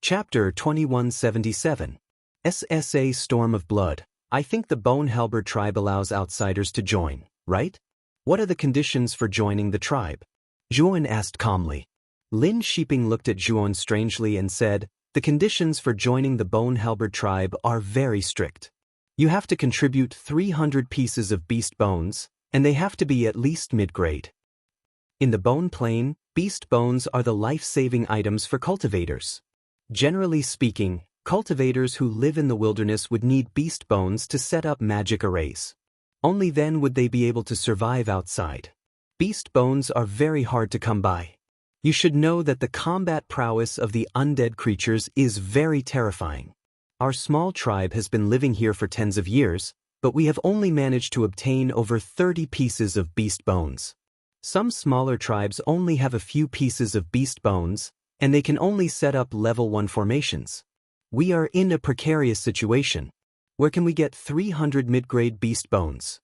Chapter 2177. SSA Storm of Blood. I think the Bone Halberd tribe allows outsiders to join, right? What are the conditions for joining the tribe? Zhuan asked calmly. Lin Shiping looked at Zhuan strangely and said, the conditions for joining the Bone Halberd tribe are very strict. You have to contribute 300 pieces of beast bones, and they have to be at least mid-grade. In the bone plane, beast bones are the life-saving items for cultivators. Generally speaking, cultivators who live in the wilderness would need beast bones to set up magic arrays. Only then would they be able to survive outside. Beast bones are very hard to come by. You should know that the combat prowess of the undead creatures is very terrifying. Our small tribe has been living here for tens of years, but we have only managed to obtain over 30 pieces of beast bones. Some smaller tribes only have a few pieces of beast bones, and they can only set up level 1 formations. We are in a precarious situation. Where can we get 300 mid-grade beast bones?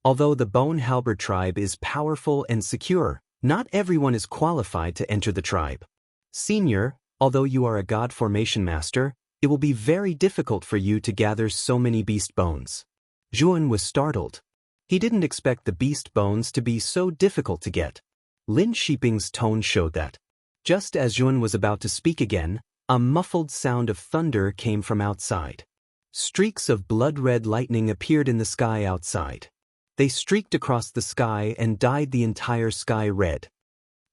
Although the Bone Halberd tribe is powerful and secure, not everyone is qualified to enter the tribe. Senior, although you are a god formation master, it will be very difficult for you to gather so many beast bones. Zhuan was startled. He didn't expect the beast bones to be so difficult to get. Lin Shiping's tone showed that. Just as Zhuan was about to speak again, a muffled sound of thunder came from outside. Streaks of blood-red lightning appeared in the sky outside. They streaked across the sky and dyed the entire sky red.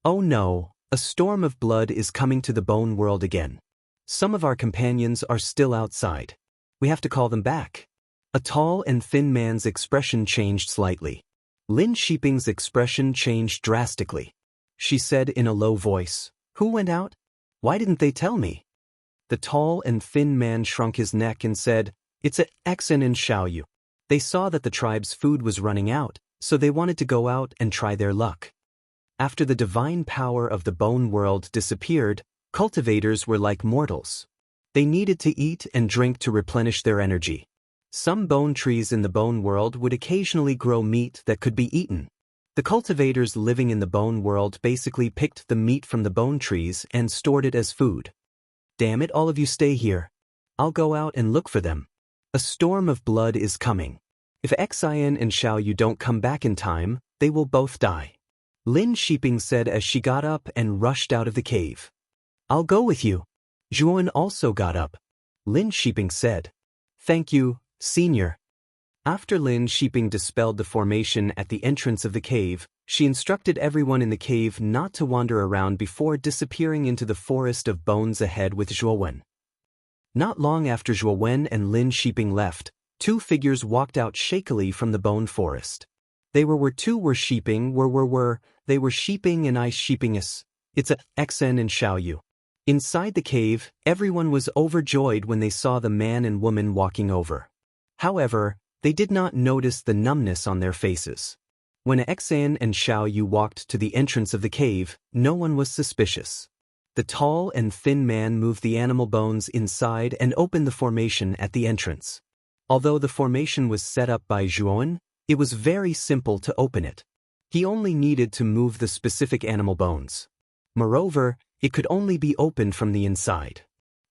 Oh no, a storm of blood is coming to the bone world again. Some of our companions are still outside. We have to call them back. A tall and thin man's expression changed slightly. Lin Shiping's expression changed drastically. She said in a low voice, "Who went out? Why didn't they tell me?" The tall and thin man shrunk his neck and said, "It's a Xen and Xiaoyu. They saw that the tribe's food was running out, so they wanted to go out and try their luck." After the divine power of the bone world disappeared, cultivators were like mortals. They needed to eat and drink to replenish their energy. Some bone trees in the bone world would occasionally grow meat that could be eaten. The cultivators living in the bone world basically picked the meat from the bone trees and stored it as food. Damn it, all of you stay here. I'll go out and look for them. A storm of blood is coming. If Xian and Xiaoyu don't come back in time, they will both die. Lin Shiping said as she got up and rushed out of the cave. I'll go with you. Zhuan also got up. Lin Shiping said, "Thank you, Senior." After Lin Shiping dispelled the formation at the entrance of the cave, she instructed everyone in the cave not to wander around before disappearing into the forest of bones ahead with Zhuowen. Not long after Zhuowen and Lin Shiping left, two figures walked out shakily from the bone forest. They were Shiping and I Shipingus. It's a Xen and Xiaoyu. Inside the cave, everyone was overjoyed when they saw the man and woman walking over. However, they did not notice the numbness on their faces. When Xan and Xiaoyu walked to the entrance of the cave, no one was suspicious. The tall and thin man moved the animal bones inside and opened the formation at the entrance. Although the formation was set up by Zhuowen, it was very simple to open it. He only needed to move the specific animal bones. Moreover, it could only be opened from the inside.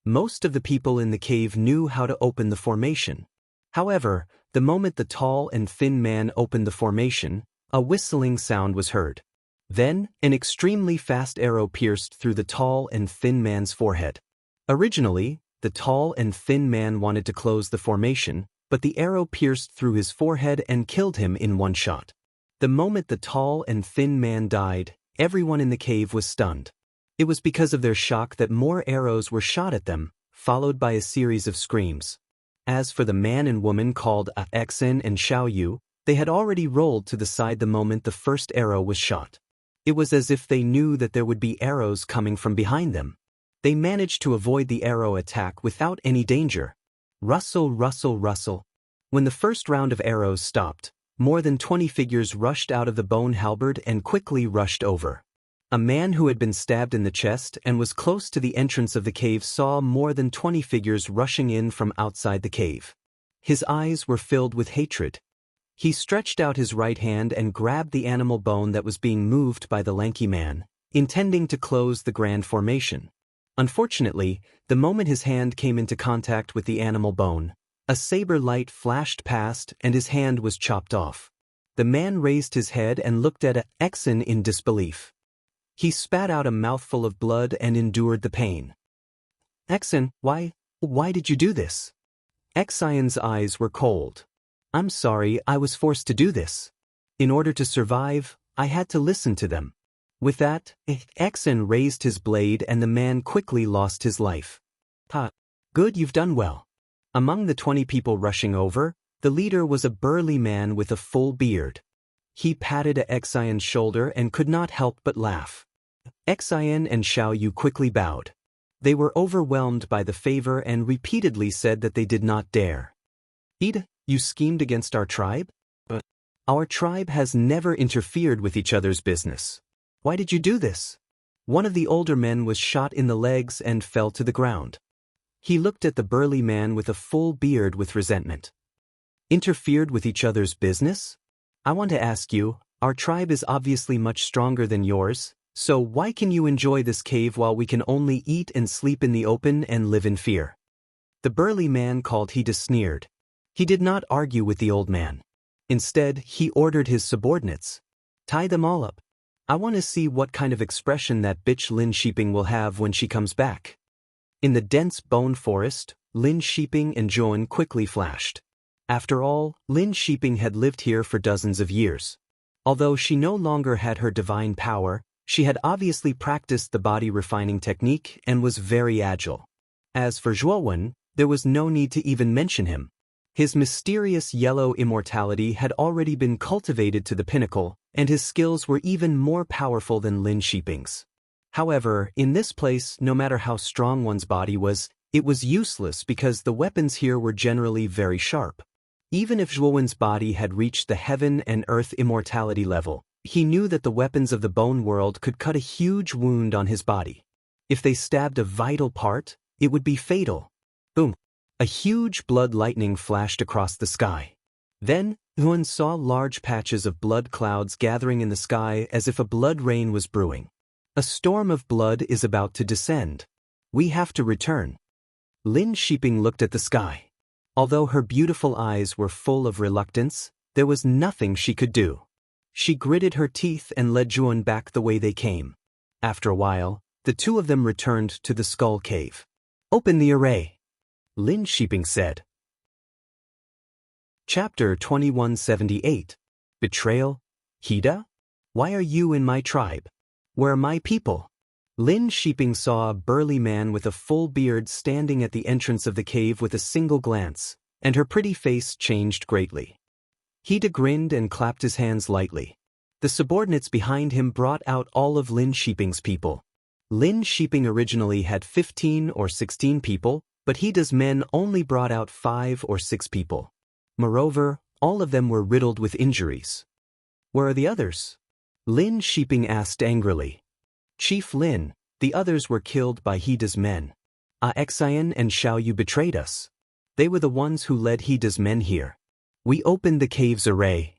Most of the people in the cave knew how to open the formation. However, the moment the tall and thin man opened the formation, a whistling sound was heard. Then, an extremely fast arrow pierced through the tall and thin man's forehead. Originally, the tall and thin man wanted to close the formation, but the arrow pierced through his forehead and killed him in one shot. The moment the tall and thin man died, everyone in the cave was stunned. It was because of their shock that more arrows were shot at them, followed by a series of screams. As for the man and woman called Xen and Xiaoyu, they had already rolled to the side the moment the first arrow was shot. It was as if they knew that there would be arrows coming from behind them. They managed to avoid the arrow attack without any danger. Rustle, rustle, rustle. When the first round of arrows stopped, more than 20 figures rushed out of the bone halberd and quickly rushed over. A man who had been stabbed in the chest and was close to the entrance of the cave saw more than 20 figures rushing in from outside the cave. His eyes were filled with hatred. He stretched out his right hand and grabbed the animal bone that was being moved by the lanky man, intending to close the grand formation. Unfortunately, the moment his hand came into contact with the animal bone, a saber light flashed past and his hand was chopped off. The man raised his head and looked at Exon in disbelief. He spat out a mouthful of blood and endured the pain. Exon, why did you do this? Exion's eyes were cold. I'm sorry, I was forced to do this. In order to survive, I had to listen to them. With that, Exon raised his blade and the man quickly lost his life. Good, you've done well. Among the 20 people rushing over, the leader was a burly man with a full beard. He patted Exion's shoulder and could not help but laugh. Exion and Xiao Yu quickly bowed. They were overwhelmed by the favor and repeatedly said that they did not dare. Ida, you schemed against our tribe? But our tribe has never interfered with each other's business. Why did you do this? One of the older men was shot in the legs and fell to the ground. He looked at the burly man with a full beard with resentment. Interfered with each other's business? I want to ask you, our tribe is obviously much stronger than yours, so why can you enjoy this cave while we can only eat and sleep in the open and live in fear? The burly man called Hida sneered. He did not argue with the old man. Instead, he ordered his subordinates. Tie them all up. I want to see what kind of expression that bitch Lin Shiping will have when she comes back. In the dense bone forest, Lin Shiping and Joan quickly flashed. After all, Lin Shiping had lived here for dozens of years. Although she no longer had her divine power, she had obviously practiced the body refining technique and was very agile. As for Zhuowen, there was no need to even mention him. His mysterious yellow immortality had already been cultivated to the pinnacle, and his skills were even more powerful than Lin Shiping's. However, in this place, no matter how strong one's body was, it was useless because the weapons here were generally very sharp. Even if Zhuowen's body had reached the heaven and earth immortality level, he knew that the weapons of the bone world could cut a huge wound on his body. If they stabbed a vital part, it would be fatal. Boom! A huge blood lightning flashed across the sky. Then, Zhuowen saw large patches of blood clouds gathering in the sky as if a blood rain was brewing. A storm of blood is about to descend. We have to return. Lin Shiping looked at the sky. Although her beautiful eyes were full of reluctance, there was nothing she could do. She gritted her teeth and led Zhuowen back the way they came. After a while, the two of them returned to the skull cave. Open the array, Lin Shiping said. Chapter 2178. Betrayal? Hida? Why are you in my tribe? Where are my people? Lin Shiping saw a burly man with a full beard standing at the entrance of the cave with a single glance, and her pretty face changed greatly. Hida grinned and clapped his hands lightly. The subordinates behind him brought out all of Lin Shiping's people. Lin Shiping originally had 15 or 16 people, but Hida's men only brought out 5 or 6 people. Moreover, all of them were riddled with injuries. Where are the others? Lin Shiping asked angrily. Chief Lin, the others were killed by Hida's men. Exion and Xiao Yu betrayed us. They were the ones who led Hida's men here. We opened the cave's array,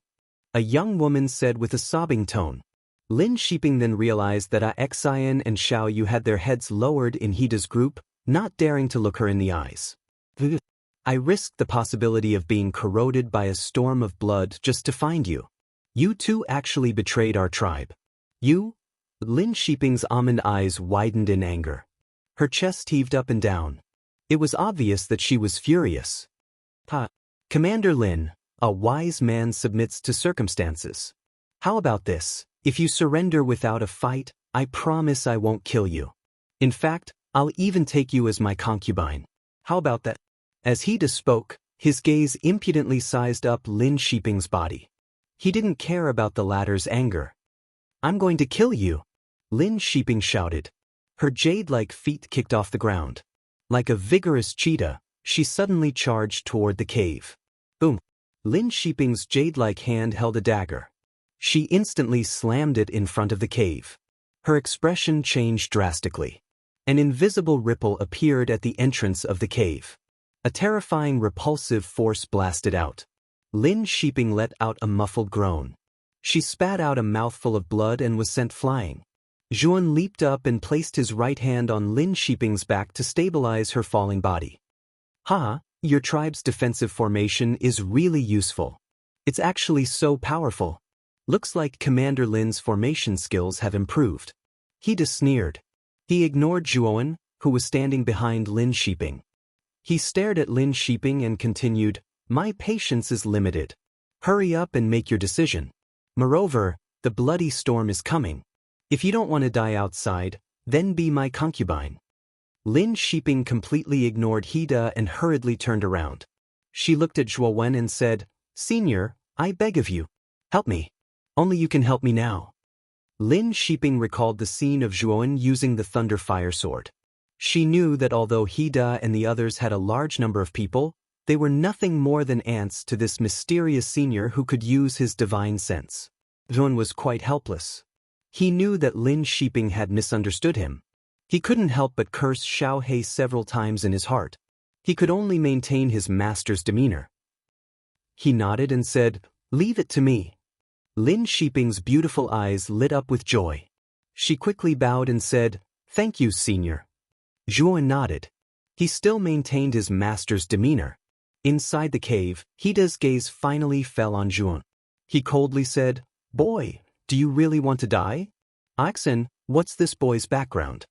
a young woman said with a sobbing tone. Lin Shiping then realized that Exion and Xiao Yu had their heads lowered in Hida's group, not daring to look her in the eyes. I risked the possibility of being corroded by a storm of blood just to find you. You two actually betrayed our tribe. You? Lin Shiping's almond eyes widened in anger. Her chest heaved up and down. It was obvious that she was furious. Commander Lin, a wise man submits to circumstances. How about this? If you surrender without a fight, I promise I won't kill you. In fact, I'll even take you as my concubine. How about that? As Hida spoke, his gaze impudently sized up Lin Shiping's body. He didn't care about the latter's anger. I'm going to kill you, Lin Shiping shouted. Her jade-like feet kicked off the ground. Like a vigorous cheetah, she suddenly charged toward the cave. Boom! Lin Shiping's jade-like hand held a dagger. She instantly slammed it in front of the cave. Her expression changed drastically. An invisible ripple appeared at the entrance of the cave. A terrifying repulsive force blasted out. Lin Shiping let out a muffled groan. She spat out a mouthful of blood and was sent flying. Zhuan leaped up and placed his right hand on Lin Shiping's back to stabilize her falling body. "Ha, your tribe's defensive formation is really useful. It's actually so powerful. Looks like Commander Lin's formation skills have improved." Hida sneered. He ignored Zhuan, who was standing behind Lin Shiping. He stared at Lin Shiping and continued, "My patience is limited. Hurry up and make your decision. Moreover, the bloody storm is coming. If you don't want to die outside, then be my concubine." Lin Shiping completely ignored Hida and hurriedly turned around. She looked at Zhuowen and said, "Senior, I beg of you, help me. Only you can help me now." Lin Shiping recalled the scene of Zhuowen using the Thunder Fire Sword. She knew that although Hida and the others had a large number of people, they were nothing more than ants to this mysterious senior who could use his divine sense. Zhuowen was quite helpless. He knew that Lin Shiping had misunderstood him. He couldn't help but curse Xiao He several times in his heart. He could only maintain his master's demeanor. He nodded and said, "Leave it to me." Lin Shiping's beautiful eyes lit up with joy. She quickly bowed and said, "Thank you, senior." Zhuowen nodded. He still maintained his master's demeanor. Inside the cave, Hida's gaze finally fell on Zhuowen. He coldly said, "Boy, do you really want to die? Axen, what's this boy's background?"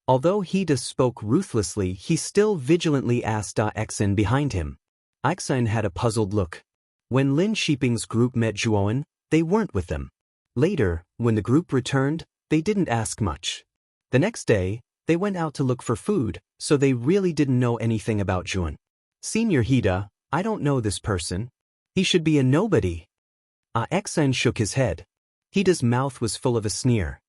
Although Hida spoke ruthlessly, he still vigilantly asked Axen behind him. Axen had a puzzled look. When Lin Shiping's group met Zhuowen, they weren't with them. Later, when the group returned, they didn't ask much. The next day, they went out to look for food, so they really didn't know anything about Zhuowen. "Senior Hida, I don't know this person. He should be a nobody." Axen shook his head. Hida's mouth was full of a sneer.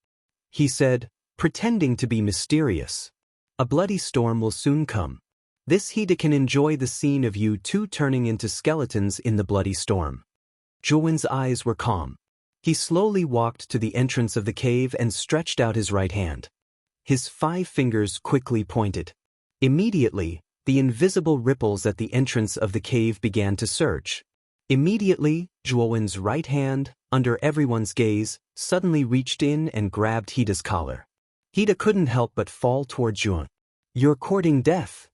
He said, pretending to be mysterious, "A bloody storm will soon come. This Hida can enjoy the scene of you two turning into skeletons in the bloody storm." Zhuowen's eyes were calm. He slowly walked to the entrance of the cave and stretched out his right hand. His 5 fingers quickly pointed. Immediately, the invisible ripples at the entrance of the cave began to surge. Immediately, Zhuowen's right hand, under everyone's gaze, suddenly reached in and grabbed Hida's collar. Hida couldn't help but fall toward Zhuowen. "You're courting death."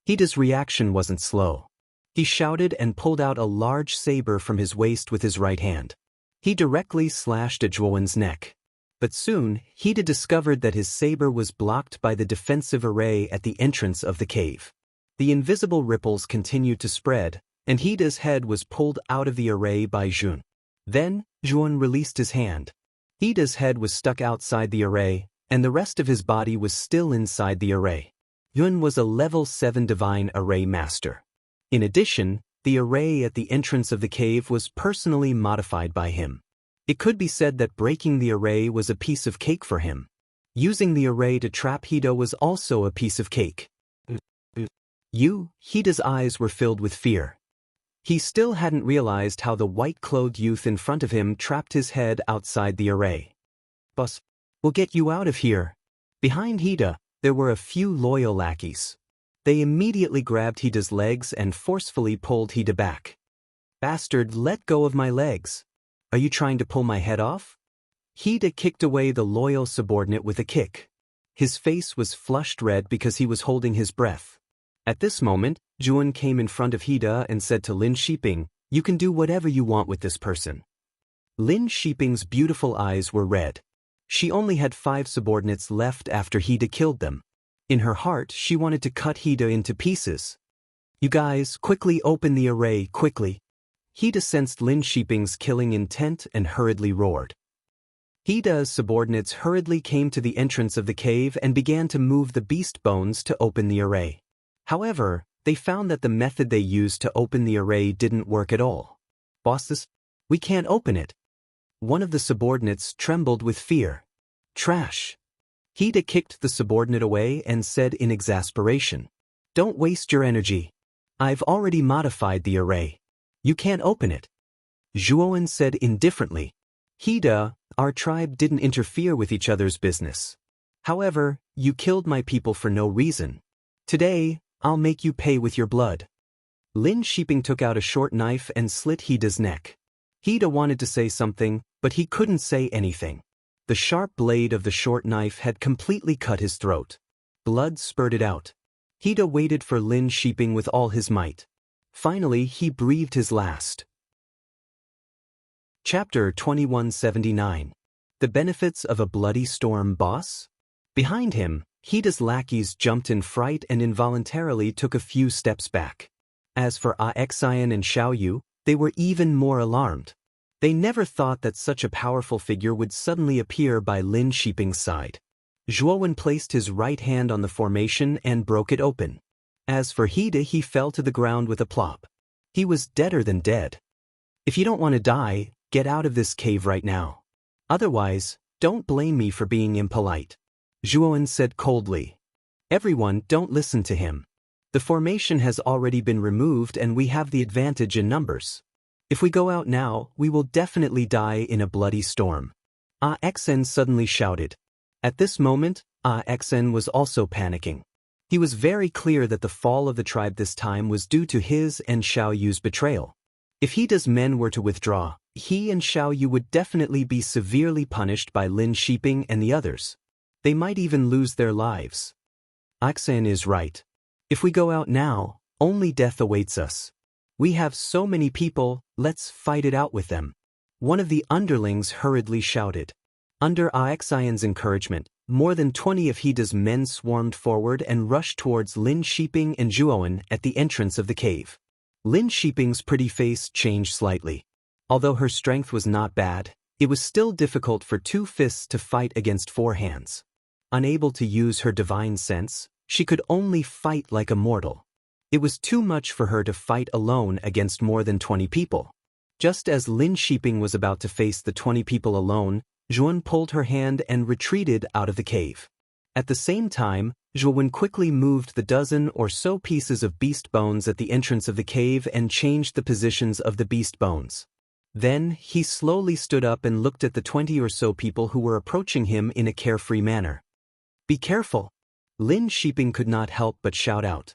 Hida's reaction wasn't slow. He shouted and pulled out a large saber from his waist with his right hand. He directly slashed at Zhuowen's neck. But soon, Hida discovered that his saber was blocked by the defensive array at the entrance of the cave. The invisible ripples continued to spread, and Hida's head was pulled out of the array by Zhuowen. Then, Zhuowen released his hand. Hida's head was stuck outside the array, and the rest of his body was still inside the array. Zhuowen was a level 7 divine array master. In addition, the array at the entrance of the cave was personally modified by him. It could be said that breaking the array was a piece of cake for him. Using the array to trap Hida was also a piece of cake. Hida's eyes were filled with fear. He still hadn't realized how the white-clothed youth in front of him trapped his head outside the array. "Boss, we'll get you out of here." Behind Hida, there were a few loyal lackeys. They immediately grabbed Hida's legs and forcefully pulled Hida back. "Bastard, let go of my legs. Are you trying to pull my head off?" Hida kicked away the loyal subordinate with a kick. His face was flushed red because he was holding his breath. At this moment, Zhuowen came in front of Hida and said to Lin Shiping, "You can do whatever you want with this person." Lin Shiping's beautiful eyes were red. She only had 5 subordinates left after Hida killed them. In her heart, she wanted to cut Hida into pieces. "You guys, quickly open the array, quickly." Hida sensed Lin Shiping's killing intent and hurriedly roared. Hida's subordinates hurriedly came to the entrance of the cave and began to move the beast bones to open the array. However, they found that the method they used to open the array didn't work at all. "Bosses, we can't open it." One of the subordinates trembled with fear. "Trash." Hida kicked the subordinate away and said in exasperation, "Don't waste your energy. I've already modified the array. You can't open it." Zhuowen said indifferently, "Hida, our tribe didn't interfere with each other's business. However, you killed my people for no reason. Today, I'll make you pay with your blood." Lin Shiping took out a short knife and slit Hida's neck. Hida wanted to say something, but he couldn't say anything. The sharp blade of the short knife had completely cut his throat. Blood spurted out. Hida waited for Lin Shiping with all his might. Finally, he breathed his last. Chapter 2179. The Benefits of a Bloody Storm Boss? Behind him, Hida's lackeys jumped in fright and involuntarily took a few steps back. As for Xian and Xiaoyu, they were even more alarmed. They never thought that such a powerful figure would suddenly appear by Lin Shiping's side. Zhuowen placed his right hand on the formation and broke it open. As for Hida, he fell to the ground with a plop. He was deader than dead. If you don't want to die, get out of this cave right now. Otherwise, don't blame me for being impolite. Zhuowen said coldly. Everyone, don't listen to him. The formation has already been removed and we have the advantage in numbers. If we go out now, we will definitely die in a bloody storm. Xian suddenly shouted. At this moment, Xian was also panicking. He was very clear that the fall of the tribe this time was due to his and Xiaoyu's betrayal. If Hida's men were to withdraw, he and Xiaoyu would definitely be severely punished by Lin Shiping and the others. They might even lose their lives. Xian is right. If we go out now, only death awaits us. We have so many people, let's fight it out with them. One of the underlings hurriedly shouted. Under Xian's encouragement, more than 20 of Hida's men swarmed forward and rushed towards Lin Shiping and Zhuowen at the entrance of the cave. Lin Shiping's pretty face changed slightly. Although her strength was not bad, it was still difficult for 2 fists to fight against 4 hands. Unable to use her divine sense, she could only fight like a mortal. It was too much for her to fight alone against more than 20 people. Just as Lin Shiping was about to face the 20 people alone, Zhuowen pulled her hand and retreated out of the cave. At the same time, Zhuowen quickly moved the dozen or so pieces of beast bones at the entrance of the cave and changed the positions of the beast bones. Then, he slowly stood up and looked at the 20 or so people who were approaching him in a carefree manner. Be careful! Lin Shiping could not help but shout out.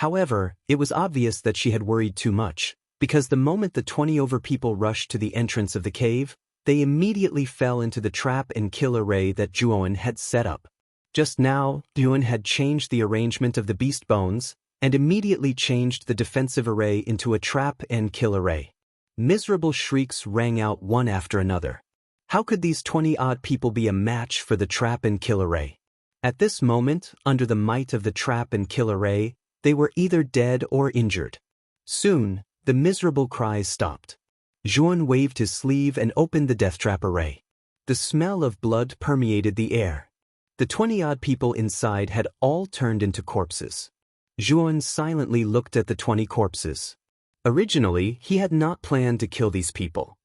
However, it was obvious that she had worried too much, because the moment the 20 over people rushed to the entrance of the cave, they immediately fell into the trap and kill array that Zhuowen had set up. Just now, Zhuowen had changed the arrangement of the beast bones, and immediately changed the defensive array into a trap and kill array. Miserable shrieks rang out one after another. How could these 20-odd people be a match for the trap and kill array? At this moment, under the might of the trap and kill array, they were either dead or injured. Soon, the miserable cries stopped. Zhuowen waved his sleeve and opened the death trap array. The smell of blood permeated the air. The 20-odd people inside had all turned into corpses. Zhuowen silently looked at the 20 corpses. Originally, he had not planned to kill these people.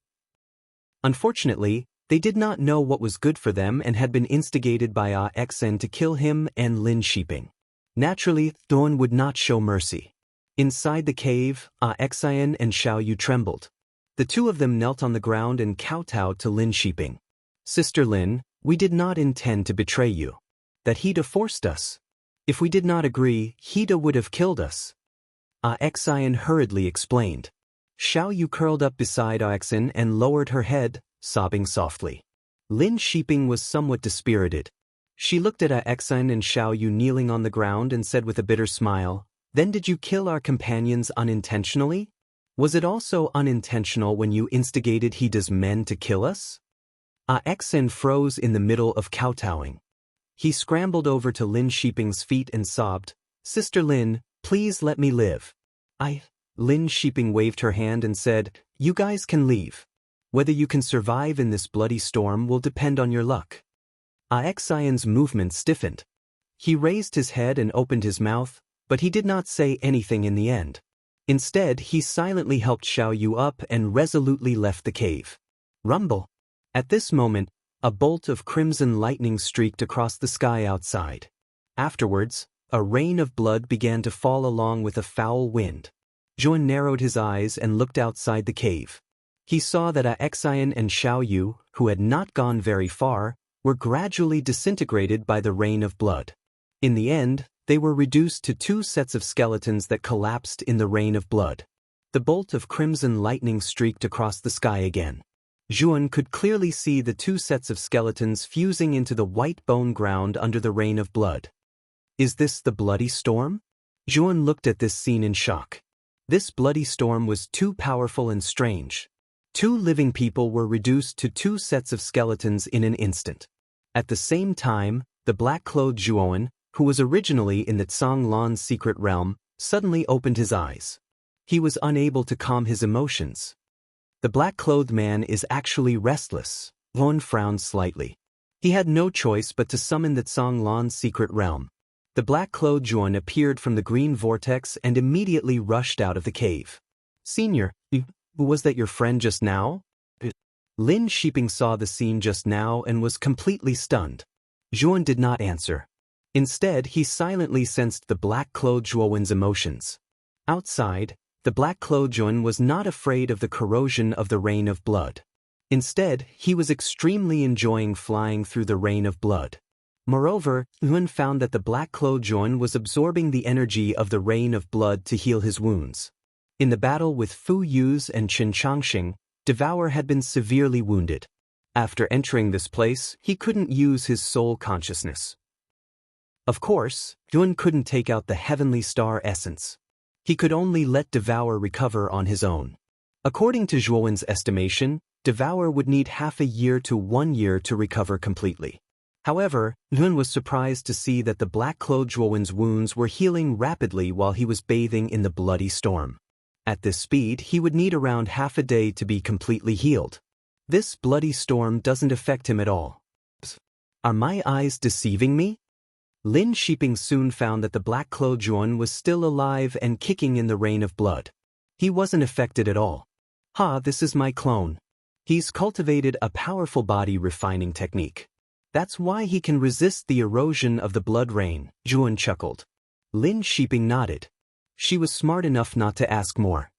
Unfortunately, they did not know what was good for them and had been instigated by Xian to kill him and Lin Shiping. Naturally, Zhuowen would not show mercy. Inside the cave, Xian and Xiaoyu trembled. The 2 of them knelt on the ground and kowtowed to Lin Shiping. Sister Lin, we did not intend to betray you. That Hida forced us. If we did not agree, Hida would have killed us. Xian hurriedly explained. Xiaoyu curled up beside Xian and lowered her head, sobbing softly. Lin Shiping was somewhat dispirited. She looked at Xian and Xiaoyu kneeling on the ground and said with a bitter smile, Then did you kill our companions unintentionally? Was it also unintentional when you instigated Hida's men to kill us? Xian froze in the middle of kowtowing. He scrambled over to Lin Shiping's feet and sobbed, Sister Lin, please let me live. Lin Shiping waved her hand and said, You guys can leave. Whether you can survive in this bloody storm will depend on your luck. Xian's movement stiffened. He raised his head and opened his mouth, but he did not say anything in the end. Instead, he silently helped Xiaoyu up and resolutely left the cave. Rumble! At this moment, a bolt of crimson lightning streaked across the sky outside. Afterwards, a rain of blood began to fall along with a foul wind. Zhuowen narrowed his eyes and looked outside the cave. He saw that Xian and Xiaoyu, who had not gone very far, were gradually disintegrated by the rain of blood. In the end, they were reduced to 2 sets of skeletons that collapsed in the rain of blood. The bolt of crimson lightning streaked across the sky again. Zhuan could clearly see the two sets of skeletons fusing into the white bone ground under the rain of blood. Is this the bloody storm? Zhuan looked at this scene in shock. This bloody storm was too powerful and strange. Two living people were reduced to two sets of skeletons in an instant. At the same time, the black-clothed Zhuan, who was originally in the Zhanglan's secret realm, suddenly opened his eyes. He was unable to calm his emotions. The black-clothed man is actually restless. Zhuan frowned slightly. He had no choice but to summon the Zhanglan's secret realm. The black-clothed Zhuan appeared from the green vortex and immediately rushed out of the cave. Senior, was that your friend just now? Lin Shiping saw the scene just now and was completely stunned. Zhuan did not answer. Instead, he silently sensed the black-clothed Zhuan's emotions. Outside, the black-clothed Zhuan was not afraid of the corrosion of the rain of blood. Instead, he was extremely enjoying flying through the rain of blood. Moreover, Zhuan found that the black-clothed Zhuan was absorbing the energy of the rain of blood to heal his wounds. In the battle with Fu Yuz and Qin Changxing, Devour had been severely wounded. After entering this place, he couldn't use his soul consciousness. Of course, Zhuan couldn't take out the heavenly star essence. He could only let Devour recover on his own. According to Zhuan's estimation, Devour would need half a year to 1 year to recover completely. However, Zhuan was surprised to see that the black-clothed Zhuan's wounds were healing rapidly while he was bathing in the bloody storm. At this speed, he would need around half a day to be completely healed. This bloody storm doesn't affect him at all. Are my eyes deceiving me? Lin Shiping soon found that the black-clothed Zhuan was still alive and kicking in the rain of blood. He wasn't affected at all. This is my clone. He's cultivated a powerful body refining technique. That's why he can resist the erosion of the blood rain, Zhuan chuckled. Lin Shiping nodded. She was smart enough not to ask more.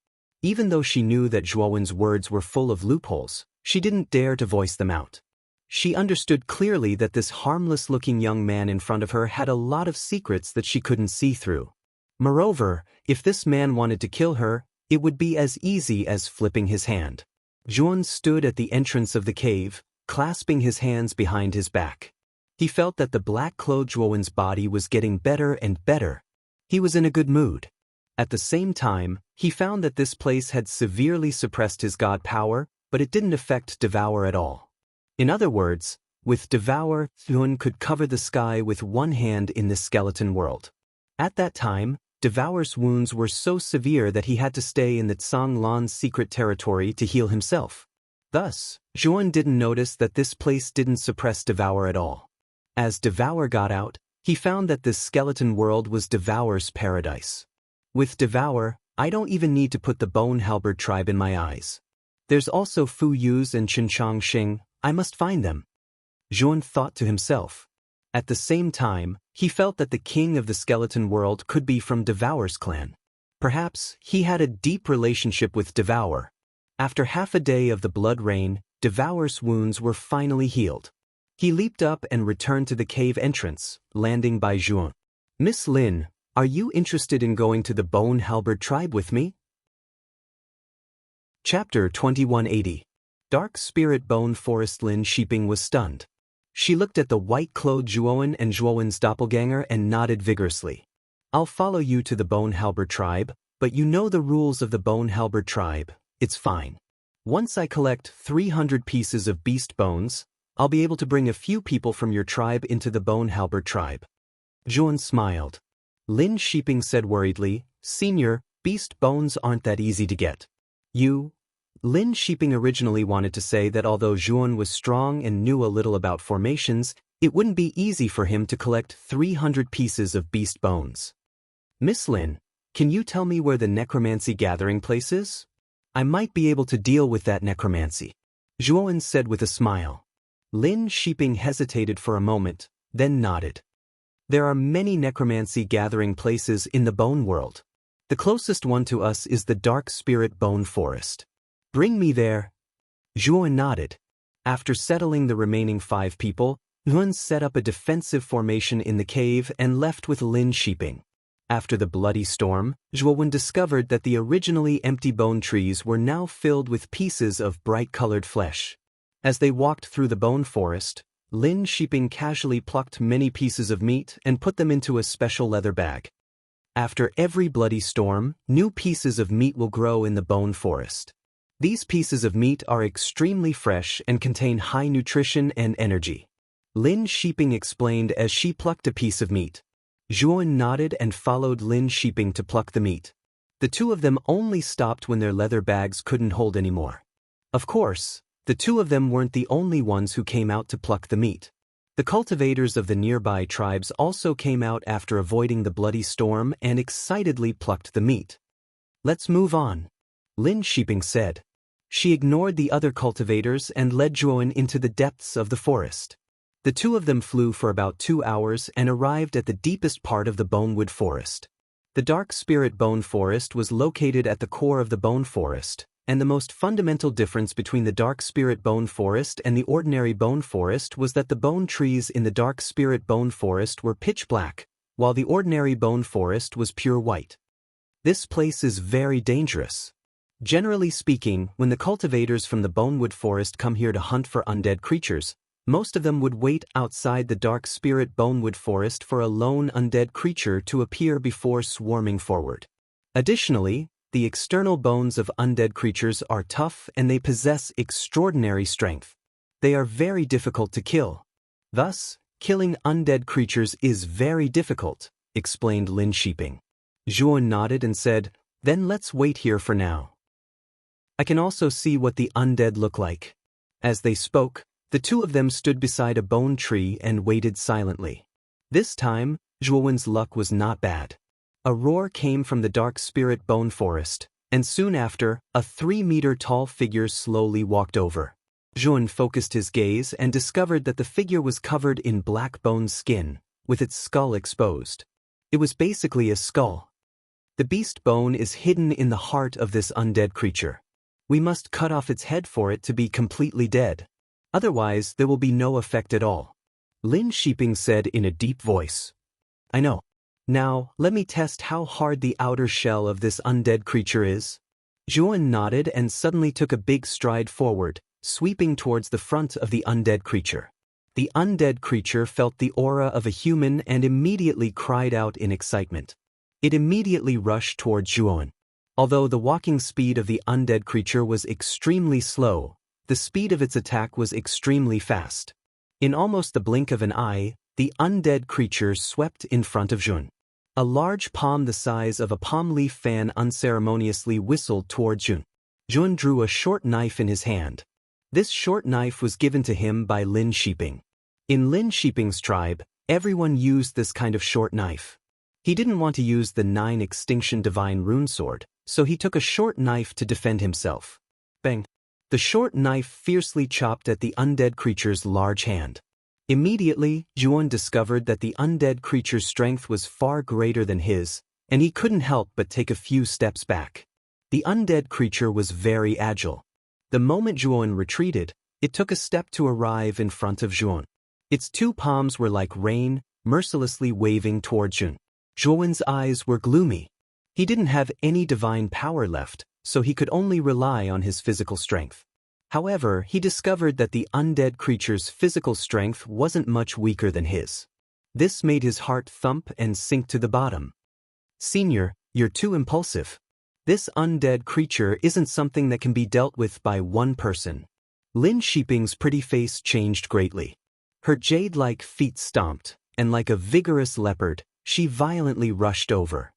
Even though she knew that Zhuan's words were full of loopholes, she didn't dare to voice them out. She understood clearly that this harmless-looking young man in front of her had a lot of secrets that she couldn't see through. Moreover, if this man wanted to kill her, it would be as easy as flipping his hand. Zhuan stood at the entrance of the cave, clasping his hands behind his back. He felt that the black-clothed Zhuan's body was getting better and better. He was in a good mood. At the same time, he found that this place had severely suppressed his god power, but it didn't affect Devour at all. In other words, with Devour, Zhuan could cover the sky with one hand in this skeleton world. At that time, Devour's wounds were so severe that he had to stay in the Zhanglan's secret territory to heal himself. Thus, Zhuan didn't notice that this place didn't suppress Devour at all. As Devour got out, he found that this skeleton world was Devour's paradise. With Devour, I don't even need to put the Bone Halberd tribe in my eyes. There's also Fu Yuz and Qin Changxing. I must find them. Zhuan thought to himself. At the same time, he felt that the king of the skeleton world could be from Devour's clan. Perhaps he had a deep relationship with Devour. After half a day of the blood rain, Devour's wounds were finally healed. He leaped up and returned to the cave entrance, landing by Zhuan. Miss Lin, are you interested in going to the Bone Halberd tribe with me? Chapter 2180. Dark Spirit Bone Forest. Lin Shiping was stunned. She looked at the white-clothed Zhuan and Zhuan's doppelganger and nodded vigorously. I'll follow you to the Bone Halberd tribe, but you know the rules of the Bone Halberd tribe. It's fine. Once I collect 300 pieces of beast bones, I'll be able to bring a few people from your tribe into the Bone Halberd tribe. Zhuan smiled. Lin Shiping said worriedly, Senior, beast bones aren't that easy to get. Lin Shiping originally wanted to say that although Zhuan was strong and knew a little about formations, it wouldn't be easy for him to collect 300 pieces of beast bones. Miss Lin, can you tell me where the necromancy gathering place is? I might be able to deal with that necromancy, Zhuan said with a smile. Lin Shiping hesitated for a moment, then nodded. There are many necromancy gathering places in the bone world. The closest one to us is the Dark Spirit Bone Forest. Bring me there. Zhuan nodded. After settling the remaining 5 people, Zhuan set up a defensive formation in the cave and left with Lin Shiping. After the bloody storm, Zhuan discovered that the originally empty bone trees were now filled with pieces of bright-colored flesh. As they walked through the bone forest, Lin Shiping casually plucked many pieces of meat and put them into a special leather bag. After every bloody storm, new pieces of meat will grow in the bone forest. These pieces of meat are extremely fresh and contain high nutrition and energy. Lin Shiping explained as she plucked a piece of meat. Zhuan nodded and followed Lin Shiping to pluck the meat. The two of them only stopped when their leather bags couldn't hold anymore. Of course, the two of them weren't the only ones who came out to pluck the meat. The cultivators of the nearby tribes also came out after avoiding the bloody storm and excitedly plucked the meat. "Let's move on," Lin Shiping said. She ignored the other cultivators and led Zhuan into the depths of the forest. The two of them flew for about 2 hours and arrived at the deepest part of the bonewood forest. The dark spirit bone forest was located at the core of the bone forest, and the most fundamental difference between the dark spirit bone forest and the ordinary bone forest was that the bone trees in the dark spirit bone forest were pitch black, while the ordinary bone forest was pure white. This place is very dangerous. Generally speaking, when the cultivators from the bonewood forest come here to hunt for undead creatures, most of them would wait outside the dark spirit bonewood forest for a lone undead creature to appear before swarming forward. Additionally, the external bones of undead creatures are tough and they possess extraordinary strength. They are very difficult to kill. Thus, killing undead creatures is very difficult, explained Lin Shiping. Zhuan nodded and said, "Then let's wait here for now. I can also see what the undead look like." As they spoke, the two of them stood beside a bone tree and waited silently. This time, Zhuan's luck was not bad. A roar came from the dark spirit bone forest, and soon after, a 3-meter-tall figure slowly walked over. Zhuan focused his gaze and discovered that the figure was covered in black bone skin, with its skull exposed. It was basically a skull. The beast bone is hidden in the heart of this undead creature. We must cut off its head for it to be completely dead. Otherwise, there will be no effect at all. Lin Shiping said in a deep voice. "I know. Now, let me test how hard the outer shell of this undead creature is." Zhuan nodded and suddenly took a big stride forward, sweeping towards the front of the undead creature. The undead creature felt the aura of a human and immediately cried out in excitement. It immediately rushed towards Zhuan. Although the walking speed of the undead creature was extremely slow, the speed of its attack was extremely fast. In almost the blink of an eye, the undead creature swept in front of Zhuan. A large palm the size of a palm leaf fan unceremoniously whistled towards Zhuan. Zhuan drew a short knife in his hand. This short knife was given to him by Lin Shiping. In Lin Shiping's tribe, everyone used this kind of short knife. He didn't want to use the 9 Extinction Divine Rune Sword, so he took a short knife to defend himself. Bang! The short knife fiercely chopped at the undead creature's large hand. Immediately, Zhuan discovered that the undead creature's strength was far greater than his, and he couldn't help but take a few steps back. The undead creature was very agile. The moment Zhuan retreated, it took a step to arrive in front of Zhuan. Its 2 palms were like rain, mercilessly waving toward Zhuan. Zhuan's eyes were gloomy. He didn't have any divine power left, so he could only rely on his physical strength. However, he discovered that the undead creature's physical strength wasn't much weaker than his. This made his heart thump and sink to the bottom. "Senior, you're too impulsive. This undead creature isn't something that can be dealt with by one person." Lin Shiping's pretty face changed greatly. Her jade-like feet stomped, and like a vigorous leopard, she violently rushed over.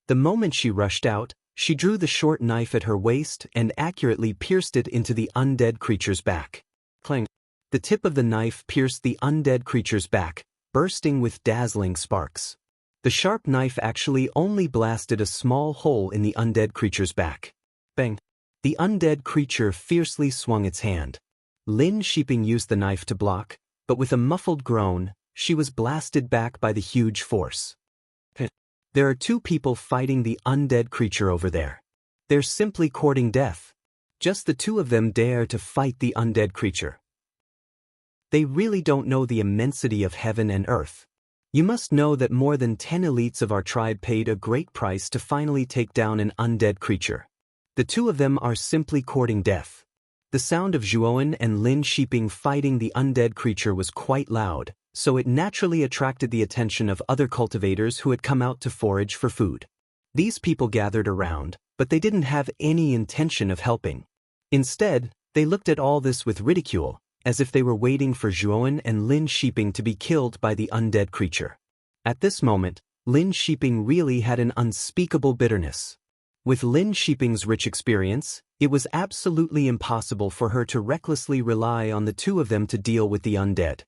The moment she rushed out, she drew the short knife at her waist and accurately pierced it into the undead creature's back. Clang! The tip of the knife pierced the undead creature's back, bursting with dazzling sparks. The sharp knife actually only blasted a small hole in the undead creature's back. Bang! The undead creature fiercely swung its hand. Lin Shiping used the knife to block, but with a muffled groan, she was blasted back by the huge force. There are 2 people fighting the undead creature over there. They're simply courting death. Just the 2 of them dare to fight the undead creature. They really don't know the immensity of heaven and earth. You must know that more than 10 elites of our tribe paid a great price to finally take down an undead creature. The 2 of them are simply courting death. The sound of Zhuowen and Lin Shiping fighting the undead creature was quite loud, so it naturally attracted the attention of other cultivators who had come out to forage for food. These people gathered around, but they didn't have any intention of helping. Instead, they looked at all this with ridicule, as if they were waiting for Zhuowen and Lin Shiping to be killed by the undead creature. At this moment, Lin Shiping really had an unspeakable bitterness. With Lin Shiping's rich experience, it was absolutely impossible for her to recklessly rely on the two of them to deal with the undead.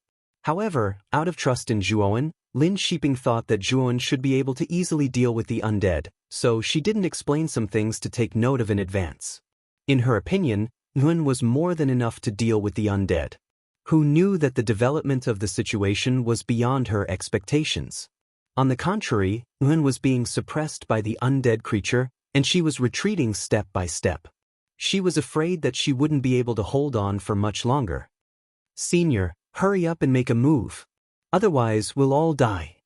However, out of trust in Zhuowen, Lin Shiping thought that Zhuowen should be able to easily deal with the undead, so she didn't explain some things to take note of in advance. In her opinion, Zhuowen was more than enough to deal with the undead. Who knew that the development of the situation was beyond her expectations? On the contrary, Zhuowen was being suppressed by the undead creature, and she was retreating step by step. She was afraid that she wouldn't be able to hold on for much longer. "Senior, hurry up and make a move. Otherwise, we'll all die,"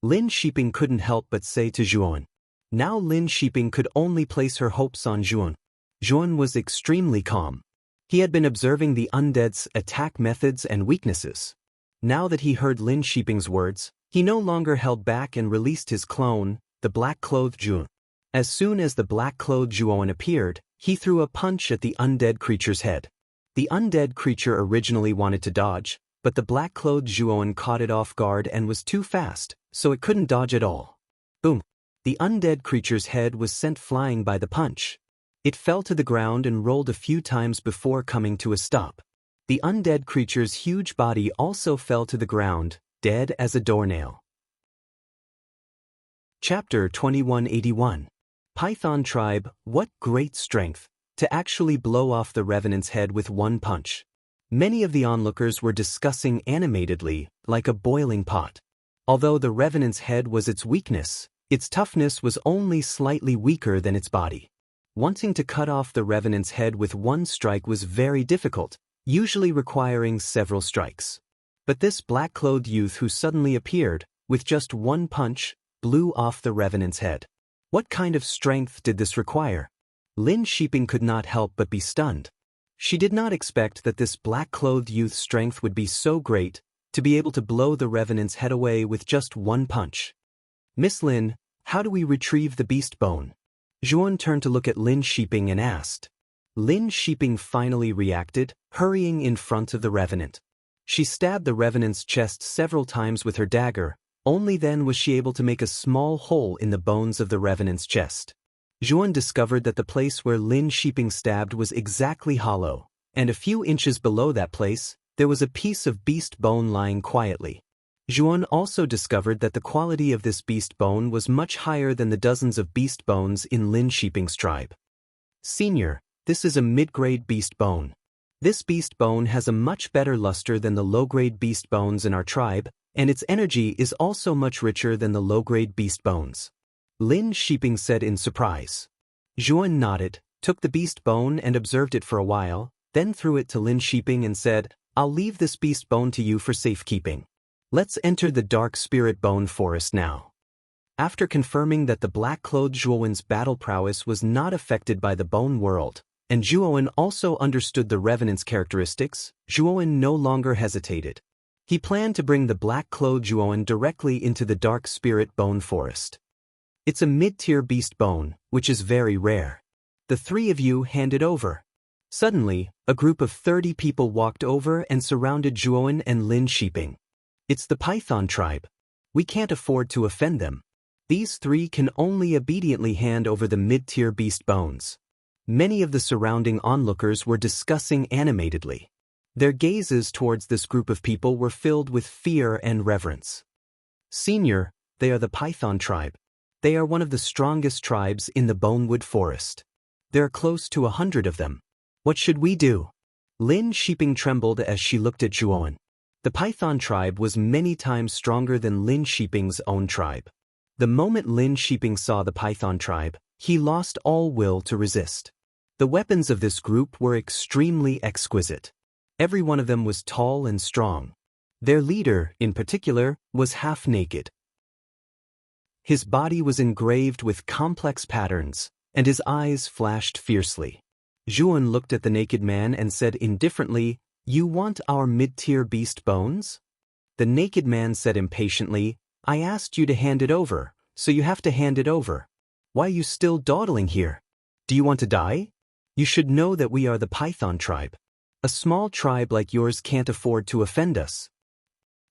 Lin Shiping couldn't help but say to Zhuowen. Now Lin Shiping could only place her hopes on Zhuowen. Zhuowen was extremely calm. He had been observing the undead's attack methods and weaknesses. Now that he heard Lin Shiping's words, he no longer held back and released his clone, the black-clothed Zhuowen. As soon as the black-clothed Zhuowen appeared, he threw a punch at the undead creature's head. The undead creature originally wanted to dodge, but the black-clothed Zhuowen caught it off guard and was too fast, so it couldn't dodge at all. Boom! The undead creature's head was sent flying by the punch. It fell to the ground and rolled a few times before coming to a stop. The undead creature's huge body also fell to the ground, dead as a doornail. Chapter 2181. Python Tribe, what great strength, to actually blow off the Revenant's head with one punch. Many of the onlookers were discussing animatedly, like a boiling pot. Although the Revenant's head was its weakness, its toughness was only slightly weaker than its body. Wanting to cut off the Revenant's head with one strike was very difficult, usually requiring several strikes. But this black-clothed youth who suddenly appeared, with just one punch, blew off the Revenant's head. What kind of strength did this require? Lin Shiping could not help but be stunned. She did not expect that this black-clothed youth's strength would be so great, to be able to blow the Revenant's head away with just one punch. "Miss Lin, how do we retrieve the beast bone?" Zhuowen turned to look at Lin Shiping and asked. Lin Shiping finally reacted, hurrying in front of the Revenant. She stabbed the Revenant's chest several times with her dagger. Only then was she able to make a small hole in the bones of the Revenant's chest. Zhuowen discovered that the place where Lin Shiping stabbed was exactly hollow, and a few inches below that place, there was a piece of beast bone lying quietly. Zhuowen also discovered that the quality of this beast bone was much higher than the dozens of beast bones in Lin Shiping's tribe. "Senior, this is a mid-grade beast bone. This beast bone has a much better luster than the low-grade beast bones in our tribe, and its energy is also much richer than the low-grade beast bones," Lin Shiping said in surprise. Zhuowen nodded, took the beast bone and observed it for a while, then threw it to Lin Shiping and said, "I'll leave this beast bone to you for safekeeping. Let's enter the dark spirit bone forest now." After confirming that the black-clothed Zhuowen's battle prowess was not affected by the bone world, and Zhuowen also understood the Revenant's characteristics, Zhuowen no longer hesitated. He planned to bring the black-clothed Zhuowen directly into the dark spirit bone forest. It's a mid-tier beast bone, which is very rare. The three of you hand it over. Suddenly, a group of 30 people walked over and surrounded Zhuowen and Lin Shiping. "It's the Python tribe. We can't afford to offend them. These three can only obediently hand over the mid-tier beast bones." Many of the surrounding onlookers were discussing animatedly. Their gazes towards this group of people were filled with fear and reverence. "Senior, they are the Python tribe. They are one of the strongest tribes in the Bonewood Forest. There are close to 100 of them. What should we do?" Lin Shiping trembled as she looked at Zhuowen. The Python tribe was many times stronger than Lin Shiping's own tribe. The moment Lin Shiping saw the Python tribe, he lost all will to resist. The weapons of this group were extremely exquisite. Every one of them was tall and strong. Their leader, in particular, was half naked. His body was engraved with complex patterns, and his eyes flashed fiercely. Zhuan looked at the naked man and said indifferently, "You want our mid-tier beast bones?" The naked man said impatiently, "I asked you to hand it over, so you have to hand it over. Why are you still dawdling here? Do you want to die? You should know that we are the Python tribe. A small tribe like yours can't afford to offend us.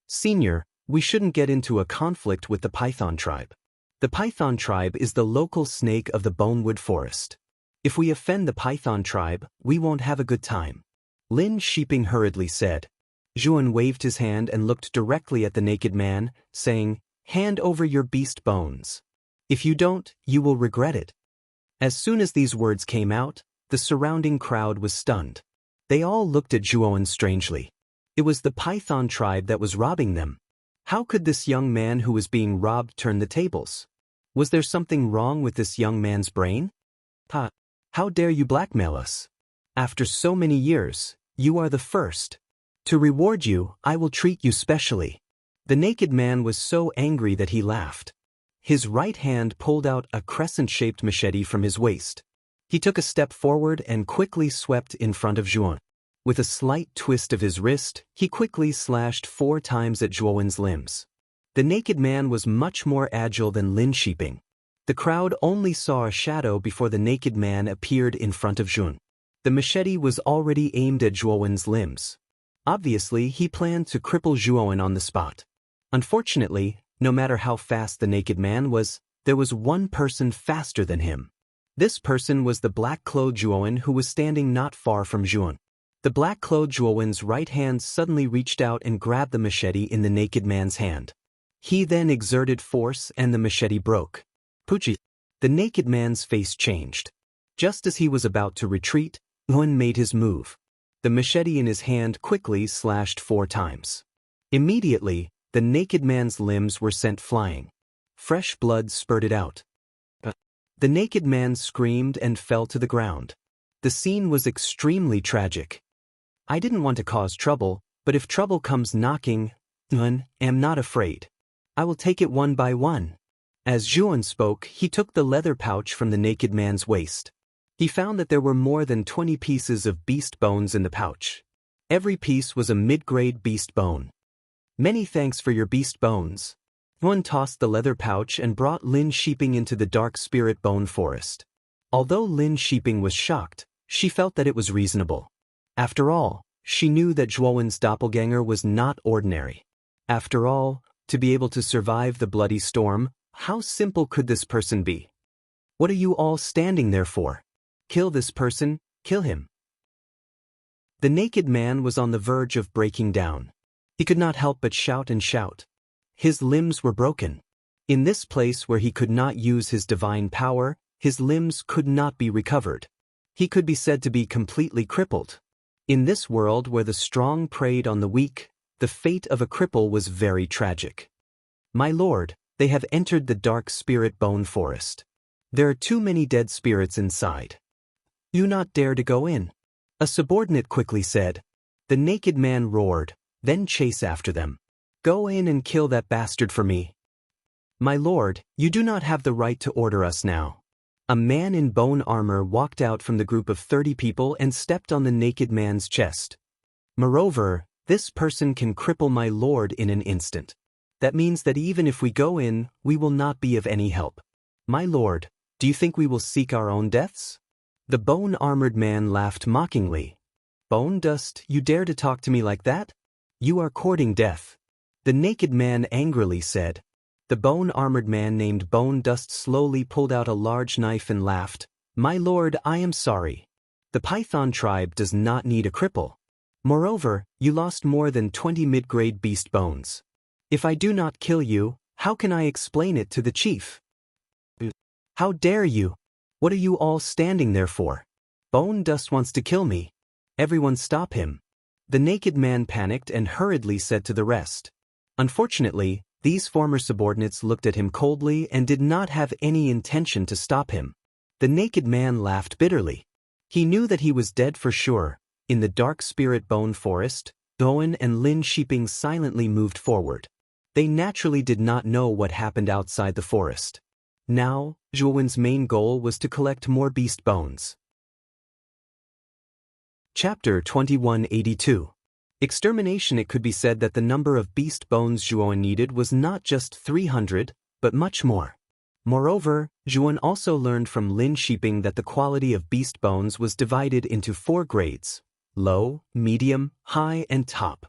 Senior, we shouldn't get into a conflict with the Python tribe. The Python tribe is the local snake of the Bonewood Forest. If we offend the Python tribe, we won't have a good time." Lin Sheeping hurriedly said. Zhuan waved his hand and looked directly at the naked man, saying, "Hand over your beast bones. If you don't, you will regret it." As soon as these words came out, the surrounding crowd was stunned. They all looked at Zhuan strangely. It was the Python tribe that was robbing them. How could this young man who was being robbed turn the tables? Was there something wrong with this young man's brain? How dare you blackmail us? After so many years, you are the first. To reward you, I will treat you specially. The naked man was so angry that he laughed. His right hand pulled out a crescent-shaped machete from his waist. He took a step forward and quickly swept in front of Zhuan. With a slight twist of his wrist, he quickly slashed 4 times at Zhuan's limbs. The naked man was much more agile than Lin Sheeping. The crowd only saw a shadow before the naked man appeared in front of Zhuan. The machete was already aimed at Zhuan's limbs. Obviously, he planned to cripple Zhuan on the spot. Unfortunately, no matter how fast the naked man was, there was one person faster than him. This person was the black-clothed Zhuan who was standing not far from Zhuan. The black-clothed Zhuan's right hand suddenly reached out and grabbed the machete in the naked man's hand. He then exerted force and the machete broke. Pucci. The naked man's face changed. Just as he was about to retreat, Zhuan made his move. The machete in his hand quickly slashed 4 times. Immediately, the naked man's limbs were sent flying. Fresh blood spurted out. The naked man screamed and fell to the ground. The scene was extremely tragic. "I didn't want to cause trouble, but if trouble comes knocking, I am not afraid. I will take it one by one." As Zhuan spoke, he took the leather pouch from the naked man's waist. He found that there were more than 20 pieces of beast bones in the pouch. Every piece was a mid-grade beast bone. "Many thanks for your beast bones." Zhuan tossed the leather pouch and brought Lin Sheeping into the dark spirit bone forest. Although Lin Sheeping was shocked, she felt that it was reasonable. After all, she knew that Zhuan's doppelganger was not ordinary. After all, to be able to survive the bloody storm, how simple could this person be? "What are you all standing there for? Kill this person, kill him." The naked man was on the verge of breaking down. He could not help but shout and shout. His limbs were broken. In this place where he could not use his divine power, his limbs could not be recovered. He could be said to be completely crippled. In this world where the strong preyed on the weak, the fate of a cripple was very tragic. "My lord, they have entered the dark spirit bone forest. There are too many dead spirits inside. Do not dare to go in," a subordinate quickly said. The naked man roared, "Then chase after them. Go in and kill that bastard for me." "My lord, you do not have the right to order us now." A man in bone armor walked out from the group of 30 people and stepped on the naked man's chest. "Moreover, this person can cripple my lord in an instant. That means that even if we go in, we will not be of any help. My lord, do you think we will seek our own deaths?" The bone-armored man laughed mockingly. "Bone Dust, you dare to talk to me like that? You are courting death." The naked man angrily said. The bone-armored man named Bone Dust slowly pulled out a large knife and laughed. "My lord, I am sorry. The Python tribe does not need a cripple. Moreover, you lost more than 20 mid-grade beast bones. If I do not kill you, how can I explain it to the chief?" "How dare you? What are you all standing there for? Bone Dust wants to kill me. Everyone stop him." The naked man panicked and hurriedly said to the rest. Unfortunately, these former subordinates looked at him coldly and did not have any intention to stop him. The naked man laughed bitterly. He knew that he was dead for sure. In the dark spirit bone forest, Zhuan and Lin Sheeping silently moved forward. They naturally did not know what happened outside the forest. Now, Zhuan's main goal was to collect more beast bones. Chapter 2182. Extermination. It could be said that the number of beast bones Zhuan needed was not just 300, but much more. Moreover, Zhuan also learned from Lin Shiping that the quality of beast bones was divided into 4 grades: low, medium, high, and top.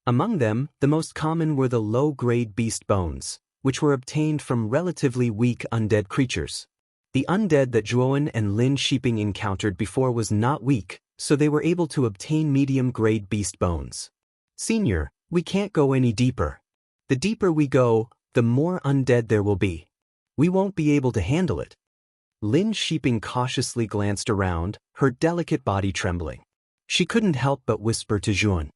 Among them, the most common were the low-grade beast bones, which were obtained from relatively weak undead creatures. The undead that Zhuan and Lin Shiping encountered before was not weak, so they were able to obtain medium-grade beast bones. Senior, we can't go any deeper. The deeper we go, the more undead there will be. We won't be able to handle it. Lin Shiping cautiously glanced around, her delicate body trembling. She couldn't help but whisper to Zhuan.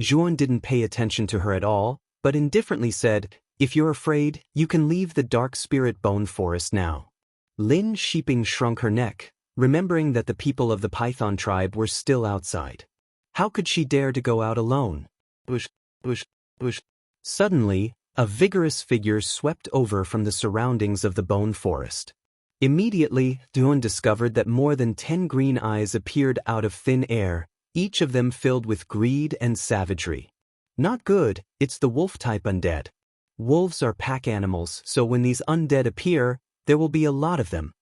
Zhuan didn't pay attention to her at all, but indifferently said, "If you're afraid, you can leave the dark spirit bone forest now." Lin Shiping shrunk her neck, remembering that the people of the Python tribe were still outside. How could she dare to go out alone? Bush, bush, bush. Suddenly, a vigorous figure swept over from the surroundings of the bone forest. Immediately, Zhuan discovered that more than 10 green eyes appeared out of thin air, each of them filled with greed and savagery. Not good, it's the wolf-type undead. Wolves are pack animals, so when these undead appear, there will be a lot of them.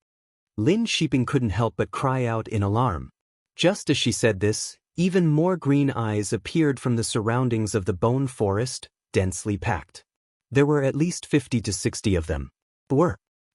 Lin Shiping couldn't help but cry out in alarm. Just as she said this, even more green eyes appeared from the surroundings of the bone forest, densely packed. There were at least 50 to 60 of them.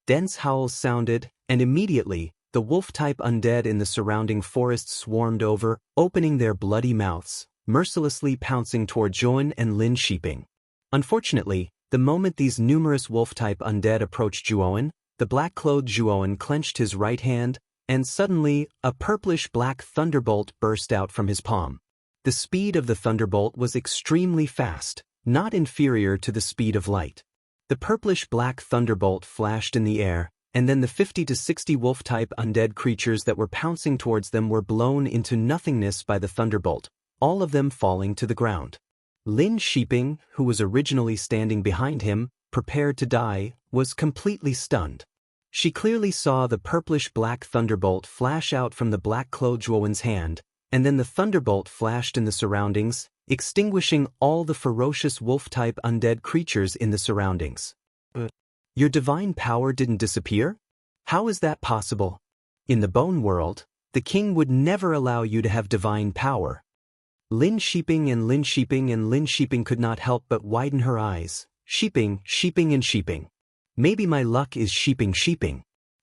Dense howls sounded, and immediately, the wolf-type undead in the surrounding forest swarmed over, opening their bloody mouths, mercilessly pouncing toward Zhuan and Lin Shiping. Unfortunately, the moment these numerous wolf-type undead approached Zhuan, the black-clothed Zhuan clenched his right hand, and suddenly, a purplish-black thunderbolt burst out from his palm. The speed of the thunderbolt was extremely fast, not inferior to the speed of light. The purplish-black thunderbolt flashed in the air, and then the 50 to 60 wolf-type undead creatures that were pouncing towards them were blown into nothingness by the thunderbolt, all of them falling to the ground. Lin Shiping, who was originally standing behind him, prepared to die, was completely stunned. She clearly saw the purplish-black thunderbolt flash out from the black-clothed Zhuan's hand, and then the thunderbolt flashed in the surroundings, extinguishing all the ferocious wolf-type undead creatures in the surroundings. Your divine power didn't disappear? How is that possible? In the bone world, the king would never allow you to have divine power. Lin Shiping could not help but widen her eyes. Shiping, and Shiping. Maybe my luck is Shiping.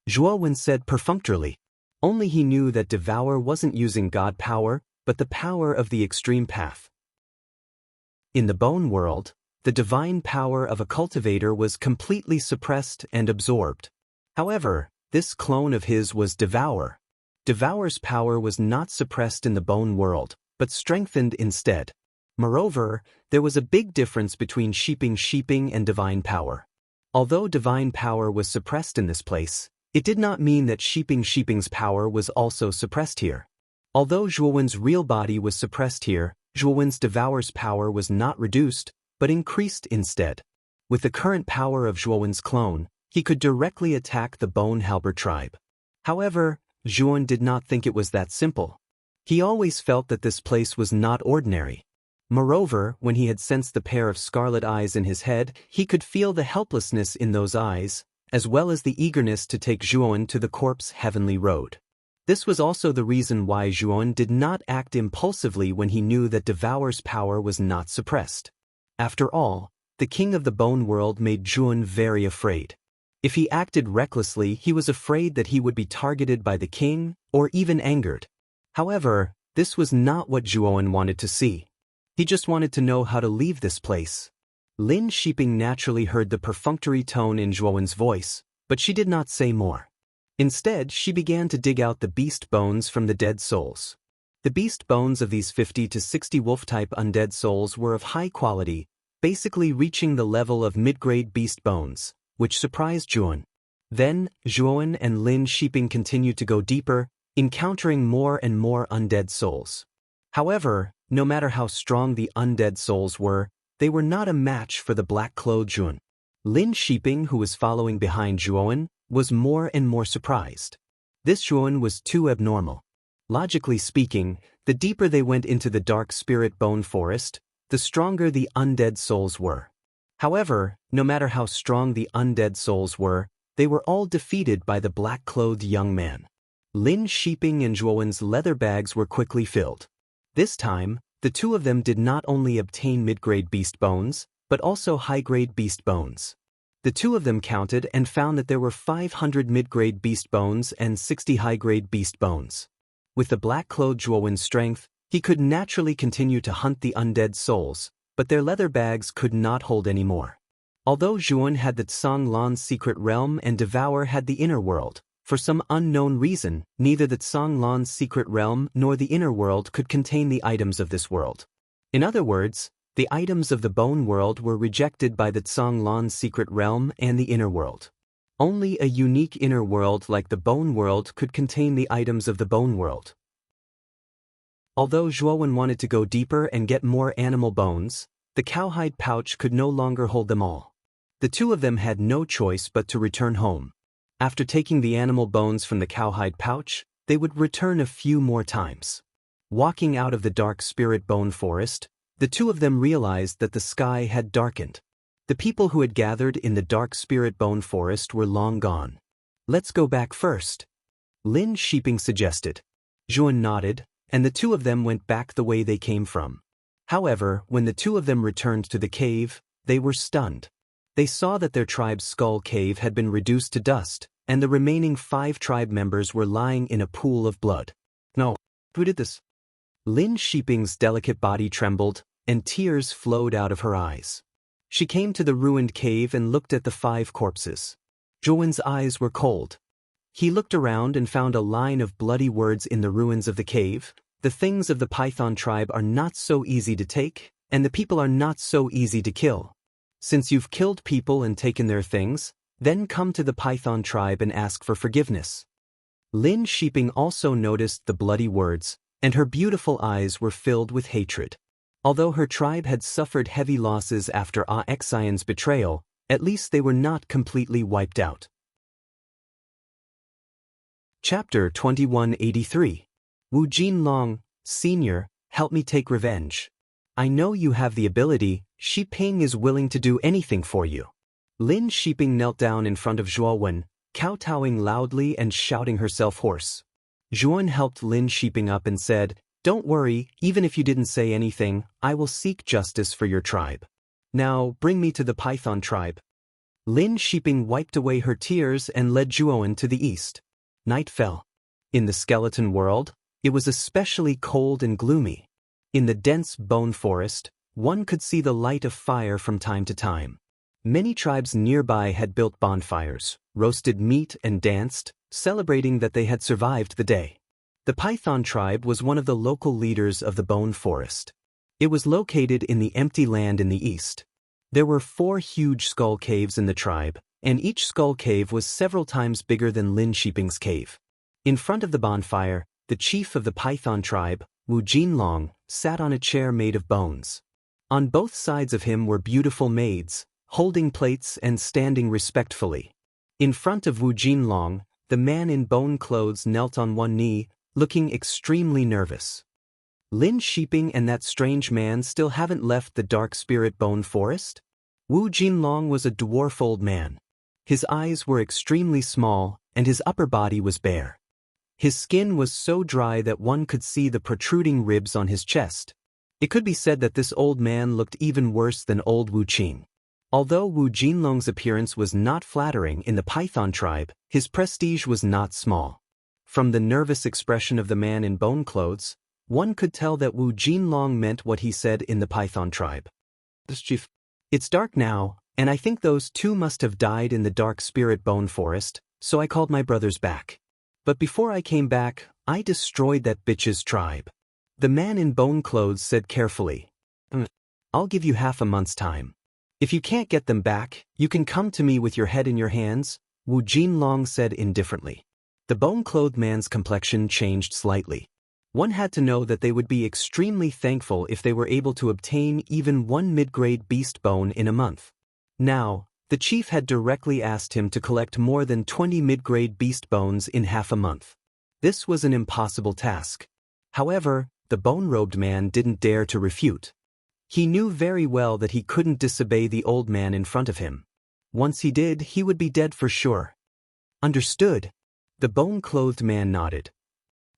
Zhuan said perfunctorily. Only he knew that Devour wasn't using god power, but the power of the extreme path. In the bone world, the divine power of a cultivator was completely suppressed and absorbed. However, this clone of his was Devour. Devour's power was not suppressed in the bone world, but strengthened instead. Moreover, there was a big difference between Shiping and divine power. Although divine power was suppressed in this place, it did not mean that Shiping's power was also suppressed here. Although Zhuan's real body was suppressed here, Zhuan's Devour's power was not reduced, but increased instead. With the current power of Zhuan's clone, he could directly attack the Bone Halber tribe. However, Zhuan did not think it was that simple. He always felt that this place was not ordinary. Moreover, when he had sensed the pair of scarlet eyes in his head, he could feel the helplessness in those eyes, as well as the eagerness to take Zhuan to the corpse heavenly road. This was also the reason why Zhuan did not act impulsively when he knew that Devour's power was not suppressed. After all, the king of the bone world made Zhuan very afraid. If he acted recklessly, he was afraid that he would be targeted by the king, or even angered. However, this was not what Zhuan wanted to see. He just wanted to know how to leave this place. Lin Shiping naturally heard the perfunctory tone in Zhuan's voice, but she did not say more. Instead, she began to dig out the beast bones from the dead souls. The beast bones of these 50 to 60 wolf-type undead souls were of high quality, basically reaching the level of mid-grade beast bones, which surprised Zhuan. Then, Zhuan and Lin Shiping continued to go deeper, encountering more and more undead souls. However, no matter how strong the undead souls were, they were not a match for the black-clothed Zhuan. Lin Shiping, who was following behind Zhuan, was more and more surprised. This Zhuan was too abnormal. Logically speaking, the deeper they went into the dark spirit bone forest, the stronger the undead souls were. However, no matter how strong the undead souls were, they were all defeated by the black-clothed young man. Lin Shiping and Zhuowen's leather bags were quickly filled. This time, the two of them did not only obtain mid-grade beast bones, but also high-grade beast bones. The two of them counted and found that there were 500 mid-grade beast bones and 60 high-grade beast bones. With the black-clothed Zhuowen's strength, he could naturally continue to hunt the undead souls, but their leather bags could not hold any more. Although Zhuowen had the Tsang Lan's secret realm and Devour had the inner world, for some unknown reason, neither the Tsang Lan's secret realm nor the inner world could contain the items of this world. In other words, the items of the bone world were rejected by the Tsang Lan's secret realm and the inner world. Only a unique inner world like the bone world could contain the items of the bone world. Although Zhuowen wanted to go deeper and get more animal bones, the cowhide pouch could no longer hold them all. The two of them had no choice but to return home. After taking the animal bones from the cowhide pouch, they would return a few more times. Walking out of the dark spirit bone forest, the two of them realized that the sky had darkened. The people who had gathered in the dark spirit bone forest were long gone. Let's go back first, Lin Shiping suggested. Zhuowen nodded, and the two of them went back the way they came from. However, when the two of them returned to the cave, they were stunned. They saw that their tribe's skull cave had been reduced to dust, and the remaining 5 tribe members were lying in a pool of blood. No, who did this? Lin Shiping's delicate body trembled, and tears flowed out of her eyes. She came to the ruined cave and looked at the 5 corpses. Zhuowen's eyes were cold. He looked around and found a line of bloody words in the ruins of the cave. The things of the Python tribe are not so easy to take, and the people are not so easy to kill. Since you've killed people and taken their things, then come to the Python tribe and ask for forgiveness. Lin Shiping also noticed the bloody words, and her beautiful eyes were filled with hatred. Although her tribe had suffered heavy losses after Ah Xian's betrayal, at least they were not completely wiped out. Chapter 2183. Wu Jinlong, Senior, help me take revenge. I know you have the ability. Shiping is willing to do anything for you. Lin Shiping knelt down in front of Zhuowen, kowtowing loudly and shouting herself hoarse. Zhuowen helped Lin Shiping up and said, "Don't worry, even if you didn't say anything, I will seek justice for your tribe. Now, bring me to the Python tribe." Lin Shiping wiped away her tears and led Zhuowen to the east. Night fell. In the skeleton world, it was especially cold and gloomy. In the dense bone forest, one could see the light of fire from time to time. Many tribes nearby had built bonfires, roasted meat and danced, celebrating that they had survived the day. The Python tribe was one of the local leaders of the bone forest. It was located in the empty land in the east. There were 4 huge skull caves in the tribe, and each skull cave was several times bigger than Lin Shiping's cave. In front of the bonfire, the chief of the Python tribe, Wu Jinlong, sat on a chair made of bones. On both sides of him were beautiful maids, holding plates and standing respectfully. In front of Wu Jinlong, the man in bone clothes knelt on one knee, looking extremely nervous. Lin Shiping and that strange man still haven't left the dark spirit bone forest? Wu Jinlong was a dwarf old man. His eyes were extremely small, and his upper body was bare. His skin was so dry that one could see the protruding ribs on his chest. It could be said that this old man looked even worse than old Wu Qing. Although Wu Jinlong's appearance was not flattering in the Python tribe, his prestige was not small. From the nervous expression of the man in bone clothes, one could tell that Wu Jinlong meant what he said in the Python tribe. "This chief, it's dark now, and I think those 2 must have died in the dark spirit bone forest, so I called my brothers back. But before I came back, I destroyed that bitch's tribe." The man in bone clothes said carefully, "I'll give you half a month's time. If you can't get them back, you can come to me with your head in your hands," Wu Jinlong said indifferently. The bone-clothed man's complexion changed slightly. One had to know that they would be extremely thankful if they were able to obtain even 1 mid-grade beast bone in a month. Now, the chief had directly asked him to collect more than 20 mid-grade beast bones in half a month. This was an impossible task. However, the bone-robed man didn't dare to refute. He knew very well that he couldn't disobey the old man in front of him. Once he did, he would be dead for sure. Understood. The bone-clothed man nodded.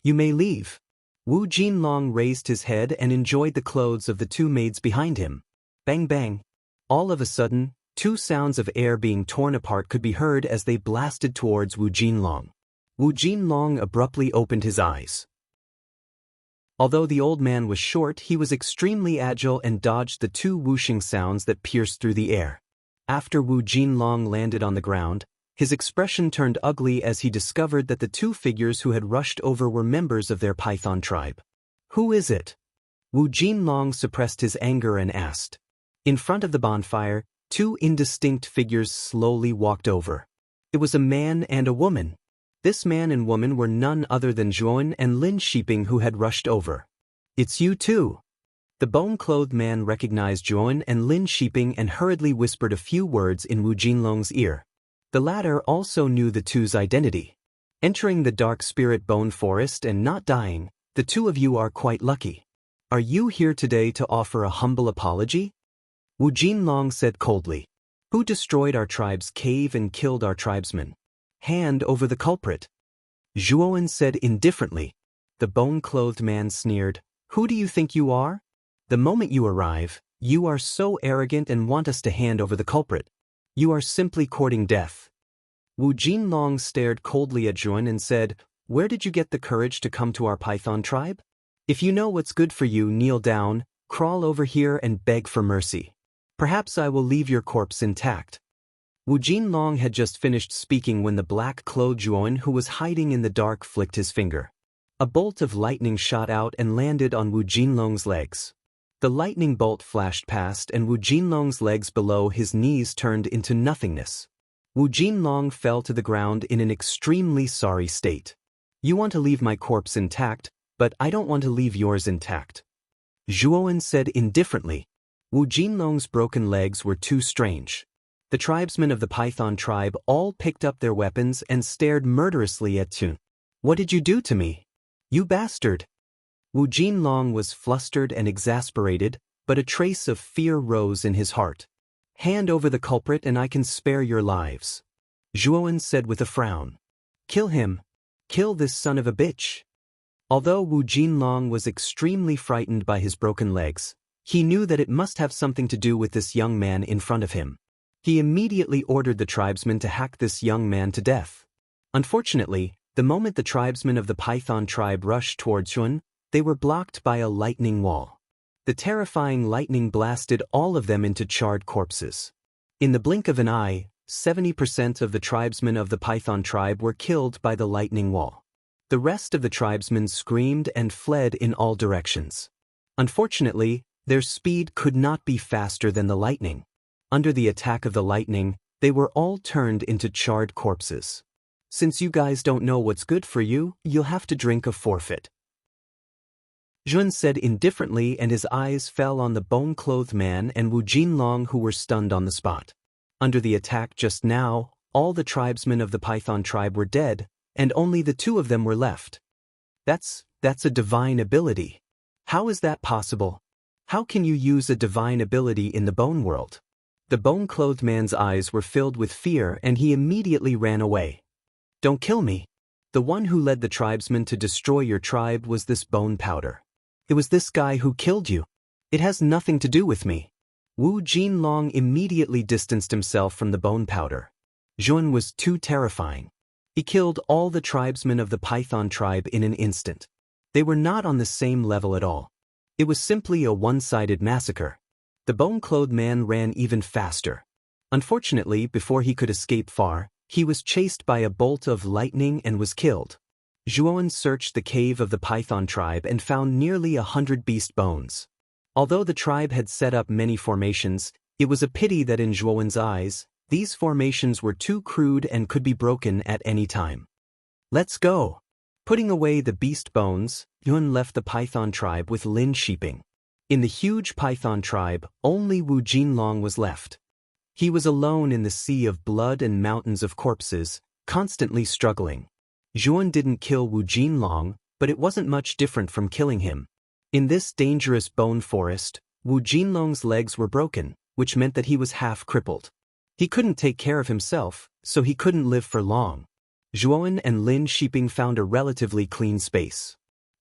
You may leave. Wu Jinlong raised his head and enjoyed the clothes of the two maids behind him. Bang bang. All of a sudden, two sounds of air being torn apart could be heard as they blasted towards Wu Jinlong. Wu Jinlong abruptly opened his eyes. Although the old man was short, he was extremely agile and dodged the two whooshing sounds that pierced through the air. After Wu Jinlong landed on the ground, his expression turned ugly as he discovered that the two figures who had rushed over were members of their python tribe. Who is it? Wu Jinlong suppressed his anger and asked. In front of the bonfire, two indistinct figures slowly walked over. It was a man and a woman. This man and woman were none other than Zhuan and Lin Shiping, who had rushed over. It's you too. The bone-clothed man recognized Zhuan and Lin Shiping and hurriedly whispered a few words in Wu Jinlong's ear. The latter also knew the two's identity. Entering the dark spirit bone forest and not dying, the two of you are quite lucky. Are you here today to offer a humble apology? Wu Jinlong said coldly. Who destroyed our tribe's cave and killed our tribesmen? Hand over the culprit. Zhuan said indifferently. The bone-clothed man sneered. Who do you think you are? The moment you arrive, you are so arrogant and want us to hand over the culprit. You are simply courting death. Wu Jinlong stared coldly at Zhuan and said, Where did you get the courage to come to our python tribe? If you know what's good for you, kneel down, crawl over here and beg for mercy. Perhaps I will leave your corpse intact. Wu Jinlong had just finished speaking when the black-clothed Zhuan, who was hiding in the dark, flicked his finger. A bolt of lightning shot out and landed on Wu Jinlong's legs. The lightning bolt flashed past and Wu Jinlong's legs below his knees turned into nothingness. Wu Jinlong fell to the ground in an extremely sorry state. You want to leave my corpse intact, but I don't want to leave yours intact. Zhuan said indifferently. Wu Jinlong's broken legs were too strange. The tribesmen of the python tribe all picked up their weapons and stared murderously at Zhuan. What did you do to me? You bastard! Wu Jinlong was flustered and exasperated, but a trace of fear rose in his heart. Hand over the culprit and I can spare your lives. Zhuan said with a frown. Kill him. Kill this son of a bitch. Although Wu Jinlong was extremely frightened by his broken legs, he knew that it must have something to do with this young man in front of him. He immediately ordered the tribesmen to hack this young man to death. Unfortunately, the moment the tribesmen of the python tribe rushed towards Zhuan, they were blocked by a lightning wall. The terrifying lightning blasted all of them into charred corpses. In the blink of an eye, 70% of the tribesmen of the python tribe were killed by the lightning wall. The rest of the tribesmen screamed and fled in all directions. Unfortunately, their speed could not be faster than the lightning. Under the attack of the lightning, they were all turned into charred corpses. Since you guys don't know what's good for you, you'll have to drink a forfeit. Zhuan said indifferently, and his eyes fell on the bone-clothed man and Wu Jinlong, who were stunned on the spot. Under the attack just now, all the tribesmen of the python tribe were dead, and only the two of them were left. That's a divine ability. How is that possible? How can you use a divine ability in the bone world? The bone-clothed man's eyes were filled with fear and he immediately ran away. Don't kill me. The one who led the tribesmen to destroy your tribe was this bone powder. It was this guy who killed you. It has nothing to do with me. Wu Jinlong immediately distanced himself from the bone powder. Zhuan was too terrifying. He killed all the tribesmen of the python tribe in an instant. They were not on the same level at all. It was simply a one-sided massacre. The bone-clothed man ran even faster. Unfortunately, before he could escape far, he was chased by a bolt of lightning and was killed. Zhuan searched the cave of the python tribe and found nearly 100 beast bones. Although the tribe had set up many formations, it was a pity that in Zhuan's eyes, these formations were too crude and could be broken at any time. Let's go. Putting away the beast bones, Zhuan left the python tribe with Lin Shiping. In the huge python tribe, only Wu Jinlong was left. He was alone in the sea of blood and mountains of corpses, constantly struggling. Zhuan didn't kill Wu Jinlong, but it wasn't much different from killing him. In this dangerous bone forest, Wu Jinlong's legs were broken, which meant that he was half crippled. He couldn't take care of himself, so he couldn't live for long. Zhuan and Lin Shiping found a relatively clean space.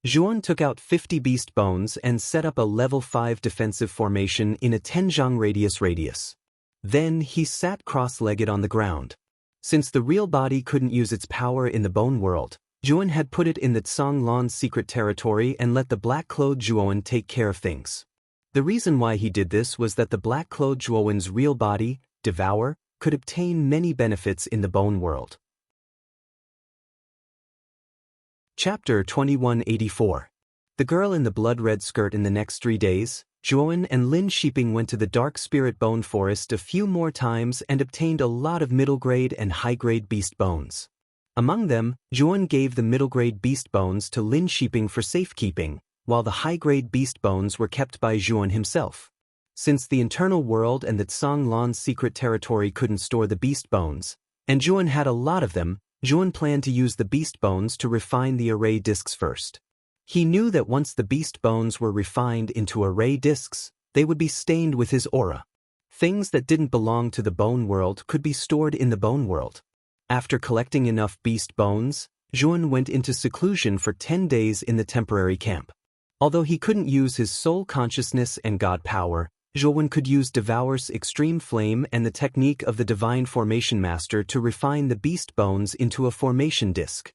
Zhuan took out 50 beast bones and set up a level 5 defensive formation in a 10 radius. Then he sat cross-legged on the ground. Since the real body couldn't use its power in the bone world, Zhuan had put it in the Canglan's secret territory and let the black-clothed Zhuan take care of things. The reason why he did this was that the black-clothed Zhuan's real body, Devour, could obtain many benefits in the bone world. Chapter 2184. The girl in the blood-red skirt. In the next 3 days, Zhuan and Lin Shiping went to the Dark Spirit Bone Forest a few more times and obtained a lot of middle-grade and high-grade beast bones. Among them, Zhuan gave the middle-grade beast bones to Lin Shiping for safekeeping, while the high-grade beast bones were kept by Zhuan himself. Since the internal world and the Canglan's secret territory couldn't store the beast bones, and Zhuan had a lot of them, Zhuan planned to use the beast bones to refine the array discs first. He knew that once the beast bones were refined into array discs, they would be stained with his aura. Things that didn't belong to the bone world could be stored in the bone world. After collecting enough beast bones, Zhuan went into seclusion for 10 days in the temporary camp. Although he couldn't use his soul consciousness and god power, Zhuan could use Devour's extreme flame and the technique of the divine formation master to refine the beast bones into a formation disc.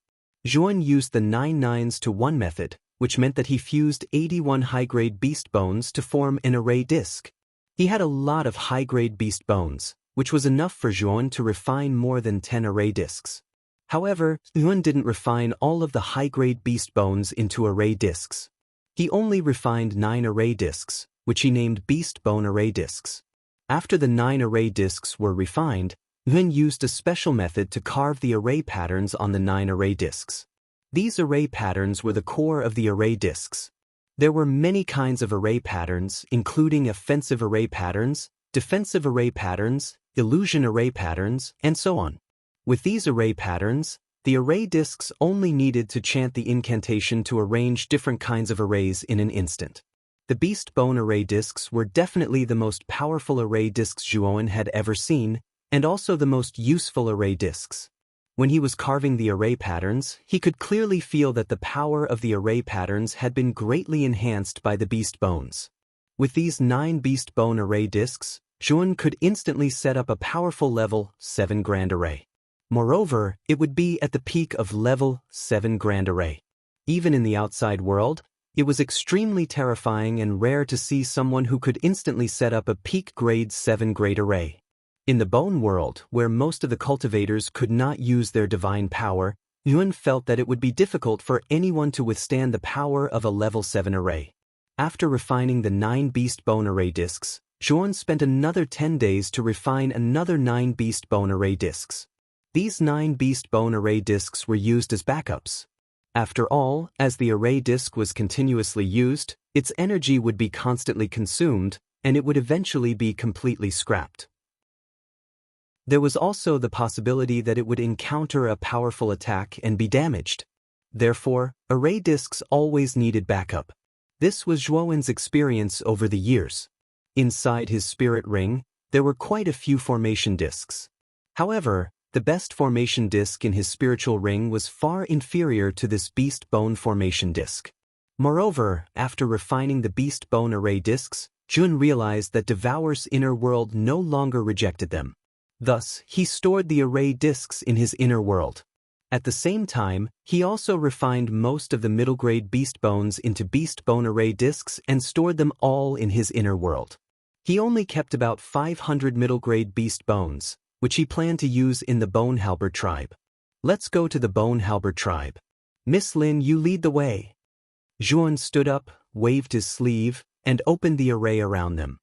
Zhuan used the 9-9s-to-1 method, which meant that he fused 81 high-grade beast bones to form an array disc. He had a lot of high-grade beast bones, which was enough for Zhuan to refine more than 10 array discs. However, Zhuan didn't refine all of the high-grade beast bones into array discs. He only refined 9 array discs, which he named Beast Bone Array Discs. After the 9 array discs were refined, Zhuan used a special method to carve the array patterns on the 9 array discs. These array patterns were the core of the array discs. There were many kinds of array patterns, including offensive array patterns, defensive array patterns, illusion array patterns, and so on. With these array patterns, the array discs only needed to chant the incantation to arrange different kinds of arrays in an instant. The Beast Bone Array Discs were definitely the most powerful array discs Zhuan had ever seen, and also the most useful array discs. When he was carving the array patterns, he could clearly feel that the power of the array patterns had been greatly enhanced by the beast bones. With these 9 Beast Bone Array Discs, Zhuan could instantly set up a powerful level 7 Grand Array. Moreover, it would be at the peak of level 7 Grand Array. Even in the outside world, it was extremely terrifying and rare to see someone who could instantly set up a peak grade 7 Great Array. In the bone world, where most of the cultivators could not use their divine power, Zhuan felt that it would be difficult for anyone to withstand the power of a level 7 array. After refining the 9 Beast Bone Array Discs, Zhuan spent another 10 days to refine another 9 Beast Bone Array Discs. These 9 Beast Bone Array Discs were used as backups. After all, as the array disc was continuously used, its energy would be constantly consumed, and it would eventually be completely scrapped. There was also the possibility that it would encounter a powerful attack and be damaged. Therefore, array discs always needed backup. This was Zhuan's experience over the years. Inside his spirit ring, there were quite a few formation discs. However, the best formation disc in his spiritual ring was far inferior to this beast bone formation disc. Moreover, after refining the beast bone array discs, Zhuan realized that Devour's inner world no longer rejected them. Thus, he stored the array discs in his inner world. At the same time, he also refined most of the middle-grade beast bones into beast bone array discs and stored them all in his inner world. He only kept about 500 middle-grade beast bones, which he planned to use in the Bone Halberd tribe. Let's go to the Bone Halberd tribe. Miss Lin, you lead the way. Zhuan stood up, waved his sleeve, and opened the array around them.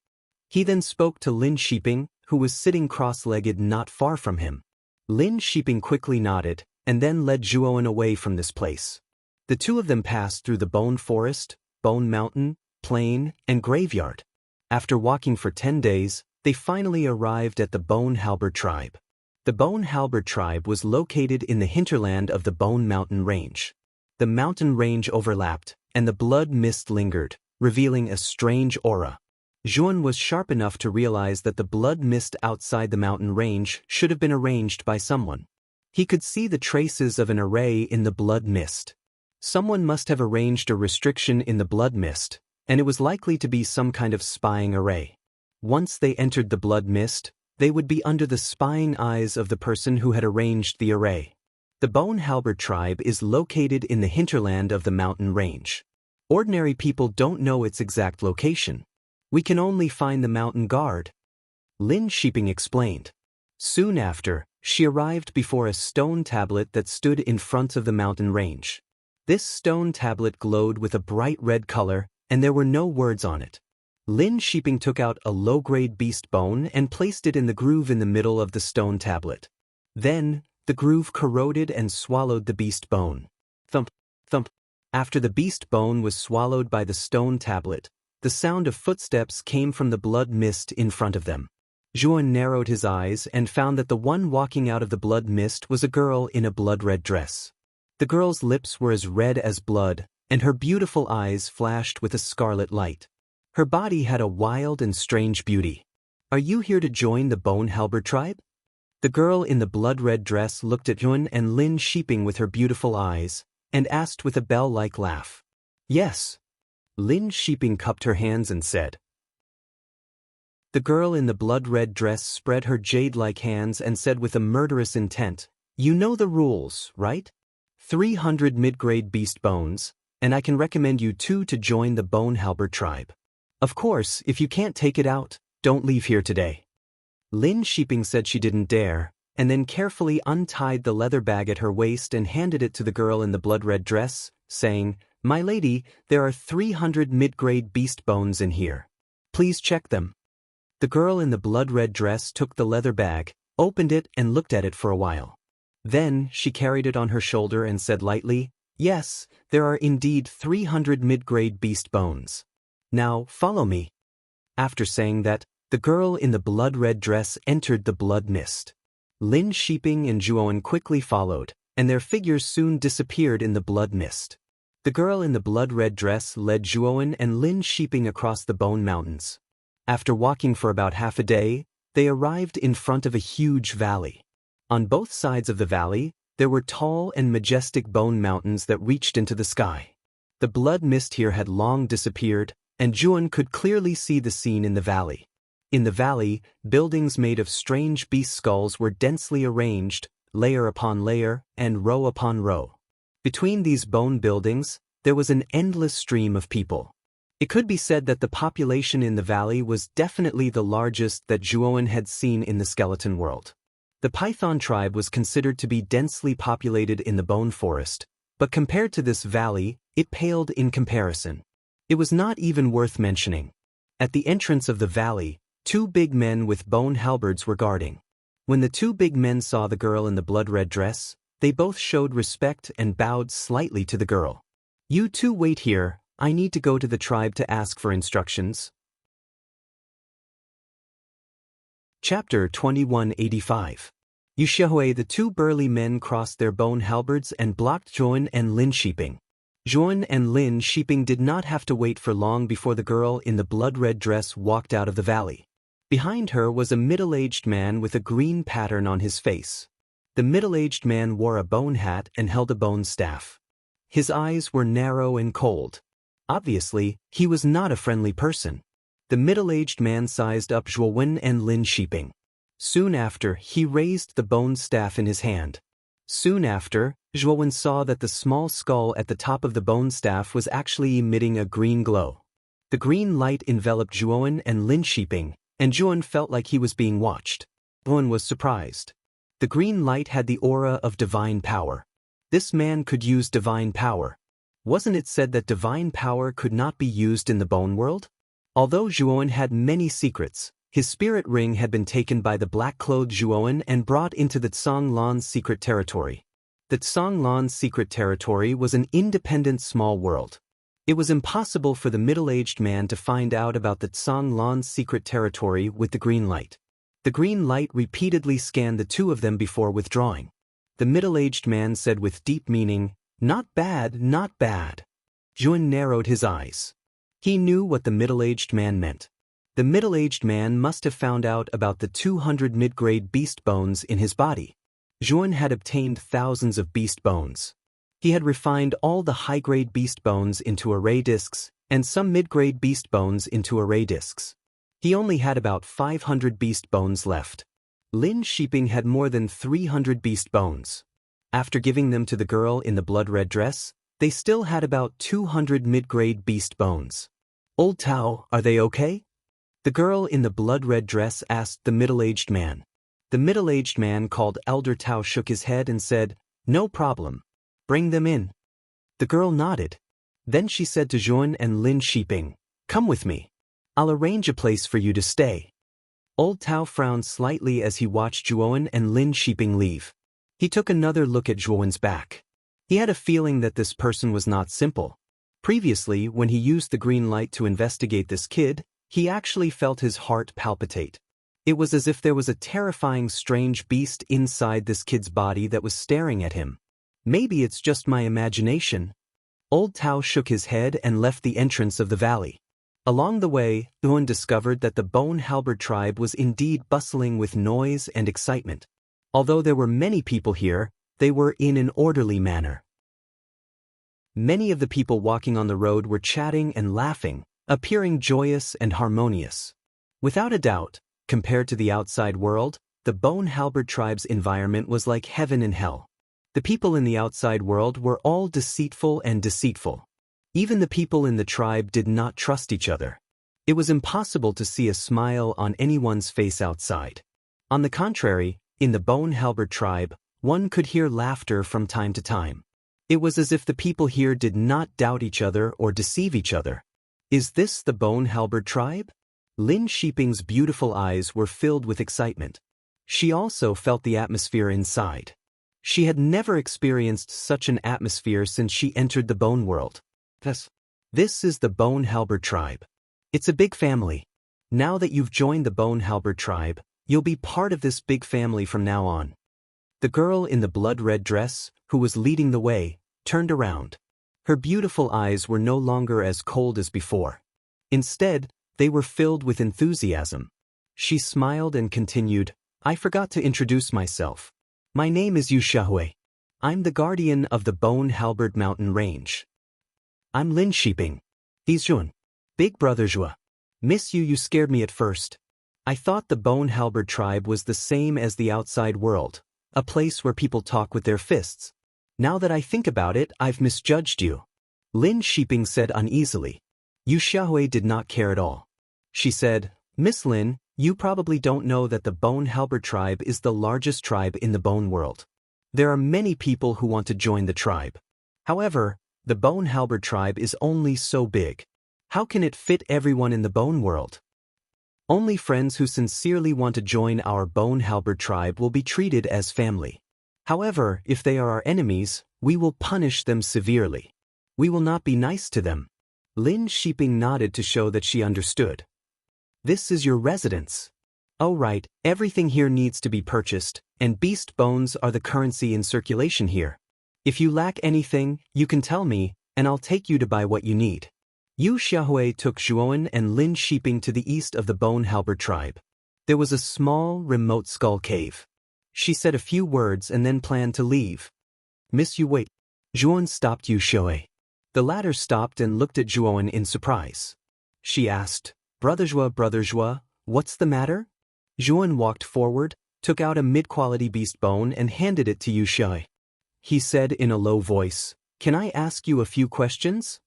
He then spoke to Lin Shiping, who was sitting cross-legged not far from him. Lin Shiping quickly nodded, and then led Zhuan away from this place. The two of them passed through the Bone Forest, Bone Mountain, Plain, and Graveyard. After walking for 10 days, they finally arrived at the Bone Halberd tribe. The Bone Halberd tribe was located in the hinterland of the Bone Mountain Range. The mountain range overlapped, and the blood mist lingered, revealing a strange aura. Zhuan was sharp enough to realize that the blood mist outside the mountain range should have been arranged by someone. He could see the traces of an array in the blood mist. Someone must have arranged a restriction in the blood mist, and it was likely to be some kind of spying array. Once they entered the blood mist, they would be under the spying eyes of the person who had arranged the array. The Bone Halberd tribe is located in the hinterland of the mountain range. Ordinary people don't know its exact location. We can only find the mountain guard, Lin Shiping explained. Soon after, she arrived before a stone tablet that stood in front of the mountain range. This stone tablet glowed with a bright red color, and there were no words on it. Lin Shiping took out a low-grade beast bone and placed it in the groove in the middle of the stone tablet. Then, the groove corroded and swallowed the beast bone. Thump, thump. After the beast bone was swallowed by the stone tablet, the sound of footsteps came from the blood mist in front of them. Zhuan narrowed his eyes and found that the one walking out of the blood mist was a girl in a blood-red dress. The girl's lips were as red as blood, and her beautiful eyes flashed with a scarlet light. Her body had a wild and strange beauty. "Are you here to join the Bone Halberd tribe?" The girl in the blood-red dress looked at Zhuan and Lin Shiping with her beautiful eyes, and asked with a bell-like laugh. "Yes." Lin Shiping cupped her hands and said. The girl in the blood-red dress spread her jade-like hands and said with a murderous intent, "You know the rules, right? 300 mid-grade beast bones, and I can recommend you two to join the Bone Halberd tribe. Of course, if you can't take it out, don't leave here today." Lin Shiping said she didn't dare, and then carefully untied the leather bag at her waist and handed it to the girl in the blood-red dress, saying, "My lady, there are 300 mid-grade beast bones in here. Please check them." The girl in the blood-red dress took the leather bag, opened it and looked at it for a while. Then, she carried it on her shoulder and said lightly, "Yes, there are indeed 300 mid-grade beast bones. Now, follow me." After saying that, the girl in the blood-red dress entered the blood mist. Lin Shiping and Zhuan quickly followed, and their figures soon disappeared in the blood mist. The girl in the blood-red dress led Zhuan and Lin Shiping across the Bone Mountains. After walking for about half a day, they arrived in front of a huge valley. On both sides of the valley, there were tall and majestic bone mountains that reached into the sky. The blood mist here had long disappeared, and Zhuan could clearly see the scene in the valley. In the valley, buildings made of strange beast skulls were densely arranged, layer upon layer, and row upon row. Between these bone buildings, there was an endless stream of people. It could be said that the population in the valley was definitely the largest that Zhuan had seen in the skeleton world. The Python tribe was considered to be densely populated in the bone forest, but compared to this valley, it paled in comparison. It was not even worth mentioning. At the entrance of the valley, two big men with bone halberds were guarding. When the two big men saw the girl in the blood-red dress, they both showed respect and bowed slightly to the girl. "You two wait here. I need to go to the tribe to ask for instructions." Chapter 2185. Yushihui. The two burly men crossed their bone halberds and blocked Zhuan and Lin Shiping. Zhuan and Lin Shiping did not have to wait for long before the girl in the blood-red dress walked out of the valley. Behind her was a middle-aged man with a green pattern on his face. The middle-aged man wore a bone hat and held a bone staff. His eyes were narrow and cold. Obviously, he was not a friendly person. The middle-aged man sized up Zhuan and Lin Shiping. Soon after, he raised the bone staff in his hand. Soon after, Zhuan saw that the small skull at the top of the bone staff was actually emitting a green glow. The green light enveloped Zhuan and Lin Shiping, and Zhuan felt like he was being watched. Zhuan was surprised. The green light had the aura of divine power. This man could use divine power. Wasn't it said that divine power could not be used in the bone world? Although Zhuan had many secrets, his spirit ring had been taken by the black-clothed Zhuan and brought into the Tsanglan's secret territory. The Tsanglan's secret territory was an independent small world. It was impossible for the middle-aged man to find out about the Tsanglan's secret territory with the green light. The green light repeatedly scanned the two of them before withdrawing. The middle-aged man said with deep meaning, "Not bad, not bad." Zhuan narrowed his eyes. He knew what the middle-aged man meant. The middle-aged man must have found out about the 200 mid-grade beast bones in his body. Zhuan had obtained thousands of beast bones. He had refined all the high-grade beast bones into array discs, and some mid-grade beast bones into array discs. He only had about 500 beast bones left. Lin Shiping had more than 300 beast bones. After giving them to the girl in the blood-red dress, they still had about 200 mid-grade beast bones. "Old Tao, are they okay?" The girl in the blood-red dress asked the middle-aged man. The middle-aged man called Elder Tao shook his head and said, "No problem. Bring them in." The girl nodded. Then she said to Zhuan and Lin Shiping, "Come with me. I'll arrange a place for you to stay." Old Tao frowned slightly as he watched Zhuan and Lin Shiping leave. He took another look at Zhuan's back. He had a feeling that this person was not simple. Previously, when he used the green light to investigate this kid, he actually felt his heart palpitate. It was as if there was a terrifying strange beast inside this kid's body that was staring at him. Maybe it's just my imagination. Old Tao shook his head and left the entrance of the valley. Along the way, Zhuan discovered that the Bone Halberd tribe was indeed bustling with noise and excitement. Although there were many people here, they were in an orderly manner. Many of the people walking on the road were chatting and laughing, appearing joyous and harmonious. Without a doubt, compared to the outside world, the Bone Halberd tribe's environment was like heaven and hell. The people in the outside world were all deceitful and deceitful. Even the people in the tribe did not trust each other. It was impossible to see a smile on anyone's face outside. On the contrary, in the Bone Halberd tribe, one could hear laughter from time to time. It was as if the people here did not doubt each other or deceive each other. Is this the Bone Halberd tribe? Lin Shiping's beautiful eyes were filled with excitement. She also felt the atmosphere inside. She had never experienced such an atmosphere since she entered the bone world. This is the Bone Halberd tribe. It's a big family. Now that you've joined the Bone Halberd tribe, you'll be part of this big family from now on. The girl in the blood-red dress, who was leading the way, turned around. Her beautiful eyes were no longer as cold as before. Instead, they were filled with enthusiasm. She smiled and continued, "I forgot to introduce myself. My name is Yu Xiaohui. I'm the guardian of the Bone Halberd mountain range. I'm Lin Shiping. He's Zhuan. Big brother Zhua. Miss you scared me at first. I thought the Bone Halberd tribe was the same as the outside world, a place where people talk with their fists. Now that I think about it, I've misjudged you." Lin Shiping said uneasily. Yu Xiaohui did not care at all. She said, "Miss Lin, you probably don't know that the Bone Halberd tribe is the largest tribe in the bone world. There are many people who want to join the tribe. However, the Bone Halberd tribe is only so big. How can it fit everyone in the bone world? Only friends who sincerely want to join our Bone Halberd tribe will be treated as family. However, if they are our enemies, we will punish them severely. We will not be nice to them." Lin Shiping nodded to show that she understood. "This is your residence. Oh right, everything here needs to be purchased, and beast bones are the currency in circulation here. If you lack anything, you can tell me, and I'll take you to buy what you need." Yu Xiaohui took Zhuan and Lin Shiping to the east of the Bone Halberd tribe. There was a small, remote skull cave. She said a few words and then planned to leave. "Miss Yu, wait." Zhuan stopped Yu Xiaohui. The latter stopped and looked at Zhuan in surprise. She asked, Brother Zhua, what's the matter?" Zhuan walked forward, took out a mid-quality beast bone and handed it to Yu Xiaohui. He said in a low voice, "Can I ask you a few questions?"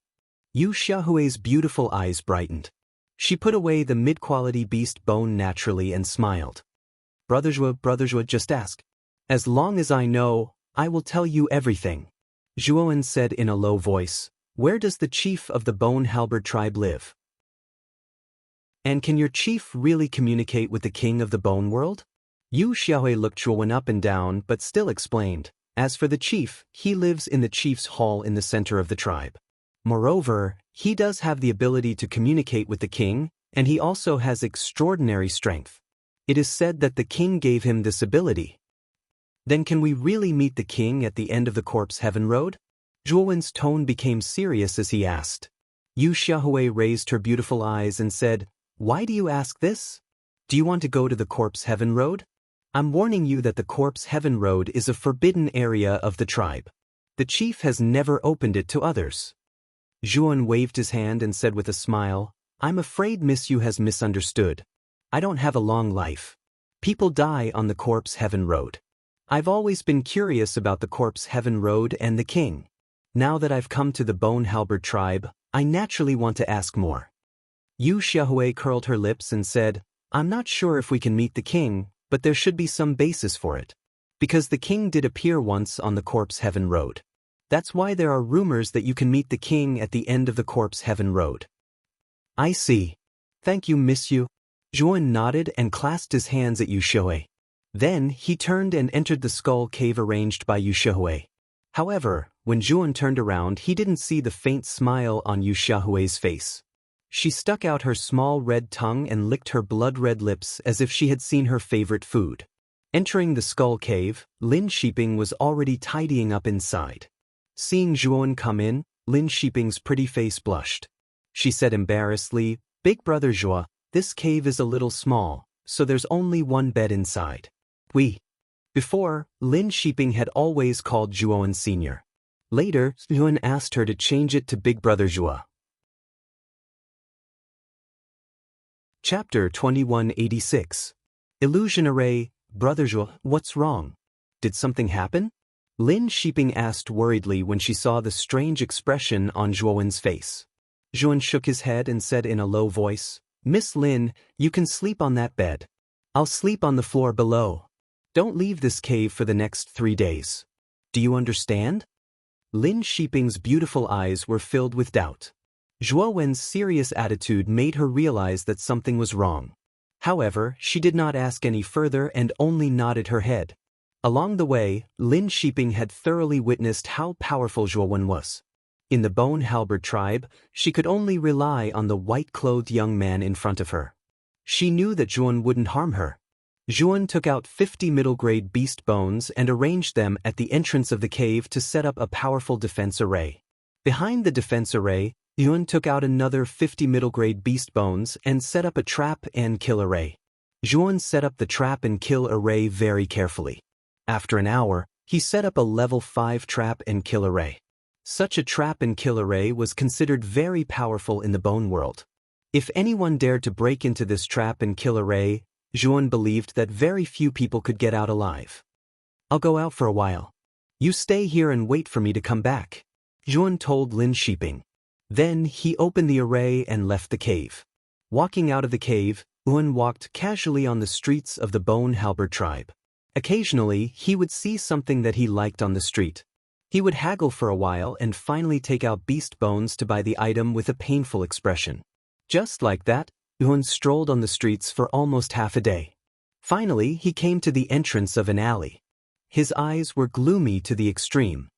Yu Xiaohui's beautiful eyes brightened. She put away the mid-quality beast bone naturally and smiled. Brother Zhua, just ask. As long as I know, I will tell you everything." Zhuan said in a low voice, "Where does the chief of the Bone Halberd tribe live? And can your chief really communicate with the king of the bone world?" Yu Xiaohui looked Zhuan up and down but still explained, "As for the chief, he lives in the chief's hall in the center of the tribe. Moreover, he does have the ability to communicate with the king, and he also has extraordinary strength. It is said that the king gave him this ability. Then can we really meet the king at the end of the corpse heaven road? Zhuowen's tone became serious as he asked. Yu Xiaohui raised her beautiful eyes and said, "Why do you ask this? Do you want to go to the corpse heaven road? I'm warning you that the corpse heaven road is a forbidden area of the tribe. The chief has never opened it to others." Zhuan waved his hand and said with a smile, "I'm afraid Miss Yu has misunderstood. I don't have a long life. People die on the corpse heaven road. I've always been curious about the corpse heaven road and the king. Now that I've come to the Bone Halberd tribe, I naturally want to ask more." Yu Xiaohui curled her lips and said, "I'm not sure if we can meet the king, but there should be some basis for it. Because the king did appear once on the corpse heaven road. That's why there are rumors that you can meet the king at the end of the corpse heaven road." "I see. Thank you, Miss Yu." Zhuan nodded and clasped his hands at Yu Xiaohui. Then he turned and entered the skull cave arranged by Yu Xiaohui. However, when Zhuan turned around, he didn't see the faint smile on Yu Xiaohui's face. She stuck out her small red tongue and licked her blood-red lips as if she had seen her favorite food. Entering the skull cave, Lin Shiping was already tidying up inside. Seeing Zhuan come in, Lin Shiping's pretty face blushed. She said embarrassedly, "Big brother Zhuo, this cave is a little small, so there's only one bed inside." Before, Lin Shiping had always called Zhuowen Sr. Later, Zhuan asked her to change it to Big Brother Zhuo. Chapter 2186. Illusion Array. Brother Zhuo, what's wrong? Did something happen? Lin Shiping asked worriedly when she saw the strange expression on Zhuowen's face. Zhuan shook his head and said in a low voice, "Miss Lin, you can sleep on that bed. I'll sleep on the floor below. Don't leave this cave for the next 3 days. Do you understand?" Lin Shiping's beautiful eyes were filled with doubt. Zhuowen's serious attitude made her realize that something was wrong. However, she did not ask any further and only nodded her head. Along the way, Lin Shiping had thoroughly witnessed how powerful Zhuowen was. In the Bone Halberd tribe, she could only rely on the white-clothed young man in front of her. She knew that Zhuowen wouldn't harm her. Zhuowen took out 50 middle-grade beast bones and arranged them at the entrance of the cave to set up a powerful defense array. Behind the defense array, Zhuowen took out another 50 middle-grade beast bones and set up a trap and kill array. Zhuowen set up the trap and kill array very carefully. After an hour, he set up a level 5 trap and kill array. Such a trap and kill array was considered very powerful in the bone world. If anyone dared to break into this trap and kill array, Zhuowen believed that very few people could get out alive. "I'll go out for a while. You stay here and wait for me to come back," Zhuowen told Lin Shiping. Then he opened the array and left the cave. Walking out of the cave, Zhuowen walked casually on the streets of the Bone Halberd tribe. Occasionally, he would see something that he liked on the street. He would haggle for a while and finally take out beast bones to buy the item with a painful expression. Just like that, Zhuowen strolled on the streets for almost half a day. Finally, he came to the entrance of an alley. His eyes were gloomy to the extreme.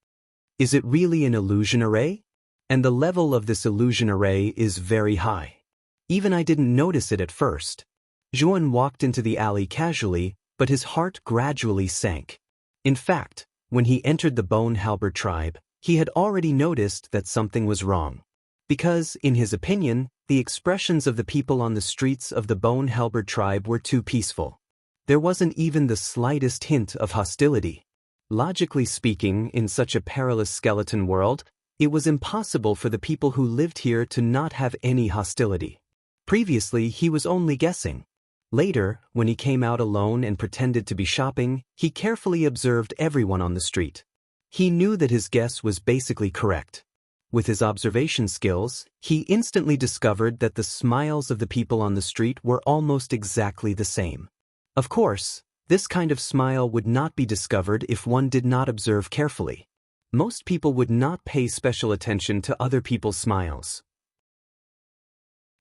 Is it really an illusion array? And the level of this illusion array is very high. Even I didn't notice it at first. Zhuowen walked into the alley casually, but his heart gradually sank. In fact, when he entered the Bone Halberd tribe, he had already noticed that something was wrong. Because, in his opinion, the expressions of the people on the streets of the Bone Halberd tribe were too peaceful. There wasn't even the slightest hint of hostility. Logically speaking, in such a perilous skeleton world, it was impossible for the people who lived here to not have any hostility. Previously, he was only guessing. Later, when he came out alone and pretended to be shopping, he carefully observed everyone on the street. He knew that his guess was basically correct. With his observation skills, he instantly discovered that the smiles of the people on the street were almost exactly the same. Of course, this kind of smile would not be discovered if one did not observe carefully. Most people would not pay special attention to other people's smiles.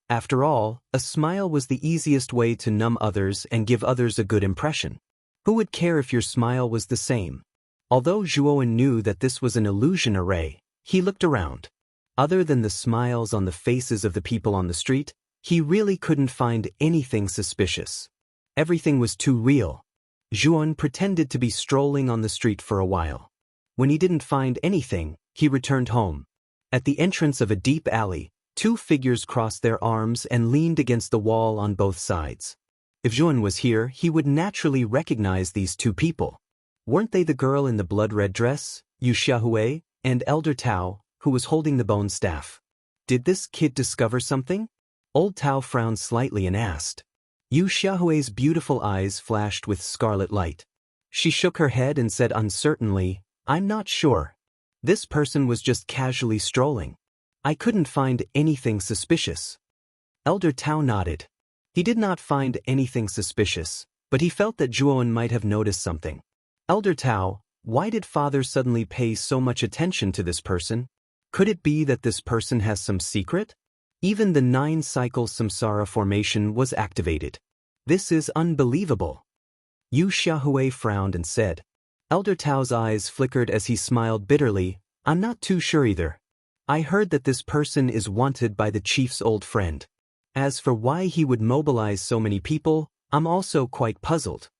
After all, a smile was the easiest way to numb others and give others a good impression. Who would care if your smile was the same? Although Zhuowen knew that this was an illusion array, he looked around. Other than the smiles on the faces of the people on the street, he really couldn't find anything suspicious. Everything was too real. Zhuan pretended to be strolling on the street for a while. When he didn't find anything, he returned home. At the entrance of a deep alley, two figures crossed their arms and leaned against the wall on both sides. If Zhuan was here, he would naturally recognize these two people. Weren't they the girl in the blood-red dress, Yu Xiaohui, and Elder Tao, who was holding the bone staff? Did this kid discover something? Old Tao frowned slightly and asked. Yu Xiaohui's beautiful eyes flashed with scarlet light. She shook her head and said uncertainly, "I'm not sure. This person was just casually strolling. I couldn't find anything suspicious." Elder Tao nodded. He did not find anything suspicious, but he felt that Zhuan might have noticed something. "Elder Tao, why did Father suddenly pay so much attention to this person? Could it be that this person has some secret?" Even the 9-cycle samsara formation was activated. "This is unbelievable." Yu Xiaohui frowned and said. Elder Tao's eyes flickered as he smiled bitterly. "I'm not too sure either. I heard that this person is wanted by the chief's old friend. As for why he would mobilize so many people, I'm also quite puzzled."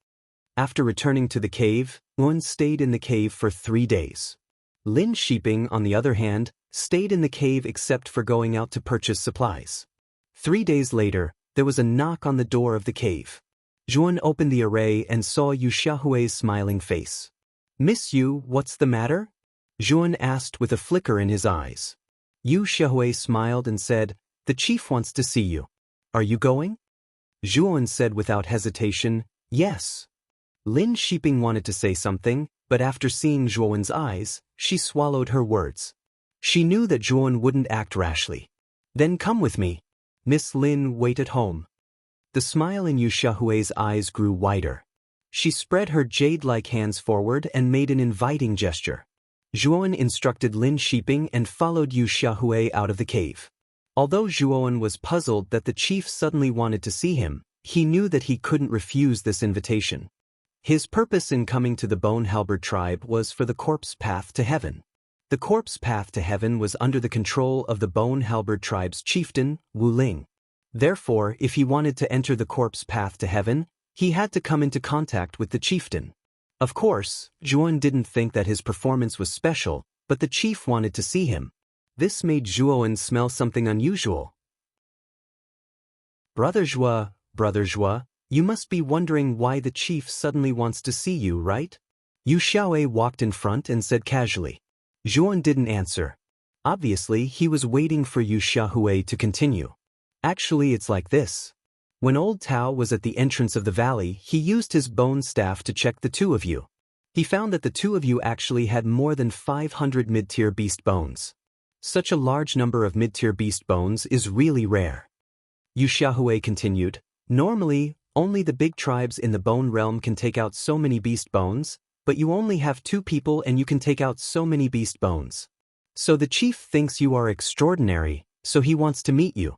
After returning to the cave, Wen stayed in the cave for 3 days. Lin Shiping, on the other hand, stayed in the cave except for going out to purchase supplies. 3 days later, there was a knock on the door of the cave. Zhuan opened the array and saw Yu Xiaohui's smiling face. "Miss Yu, what's the matter?" Zhuan asked with a flicker in his eyes. Yu Xiaohui smiled and said, "The chief wants to see you. Are you going?" Zhuan said without hesitation, "Yes." Lin Shiping wanted to say something, but after seeing Zhuan's eyes, she swallowed her words. She knew that Zhuan wouldn't act rashly. "Then come with me. Miss Lin, wait at home." The smile in Yu Xiaohui's eyes grew wider. She spread her jade-like hands forward and made an inviting gesture. Zhuan instructed Lin Shiping and followed Yu Xiaohui out of the cave. Although Zhuan was puzzled that the chief suddenly wanted to see him, he knew that he couldn't refuse this invitation. His purpose in coming to the Bone Halberd tribe was for the corpse path to heaven. The corpse path to heaven was under the control of the Bone Halberd tribe's chieftain, Wu Ling. Therefore, if he wanted to enter the corpse path to heaven, he had to come into contact with the chieftain. Of course, Zhuan didn't think that his performance was special, but the chief wanted to see him. This made Zhuan smell something unusual. Brother Zhua, you must be wondering why the chief suddenly wants to see you, right?" Yu Xiaohui walked in front and said casually. Zhuan didn't answer. Obviously, he was waiting for Yu Xiaohui to continue. "Actually, it's like this. When old Tao was at the entrance of the valley, he used his bone staff to check the two of you. He found that the two of you actually had more than 500 mid-tier beast bones. Such a large number of mid-tier beast bones is really rare." Yu Xiaohui continued, "Normally, only the big tribes in the bone realm can take out so many beast bones, but you only have 2 people and you can take out so many beast bones. So the chief thinks you are extraordinary, so he wants to meet you."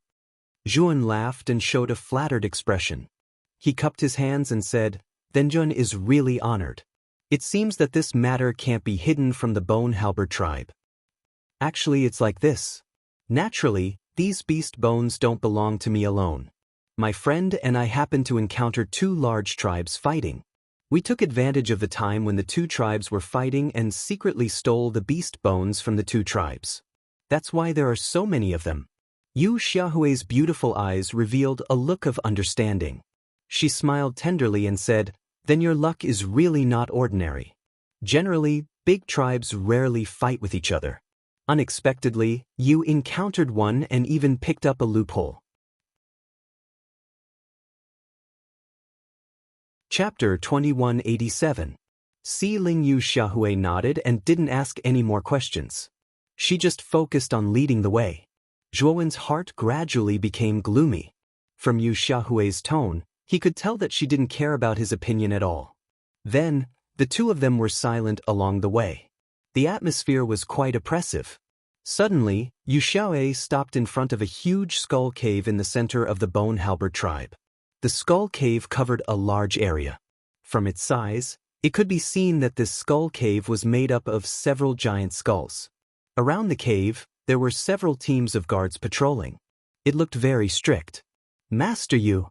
Zhuan laughed and showed a flattered expression. He cupped his hands and said, "Then Zhuan is really honored. It seems that this matter can't be hidden from the Bone Halberd tribe. Actually, it's like this. Naturally, these beast bones don't belong to me alone. My friend and I happened to encounter 2 large tribes fighting. We took advantage of the time when the 2 tribes were fighting and secretly stole the beast bones from the 2 tribes. That's why there are so many of them." Yu Xiaohui's beautiful eyes revealed a look of understanding. She smiled tenderly and said, "Then your luck is really not ordinary. Generally, big tribes rarely fight with each other. Unexpectedly, you encountered one and even picked up a loophole." Chapter 2187. Si Ling. Yu Xiaohui nodded and didn't ask any more questions. She just focused on leading the way. Zhuan's heart gradually became gloomy. From Yu Xiaohui's tone, he could tell that she didn't care about his opinion at all. Then, the two of them were silent along the way. The atmosphere was quite oppressive. Suddenly, Yu Xiaohui stopped in front of a huge skull cave in the center of the Bone Halberd tribe. The skull cave covered a large area. From its size, it could be seen that this skull cave was made up of several giant skulls. Around the cave, there were several teams of guards patrolling. It looked very strict. "Master Yu."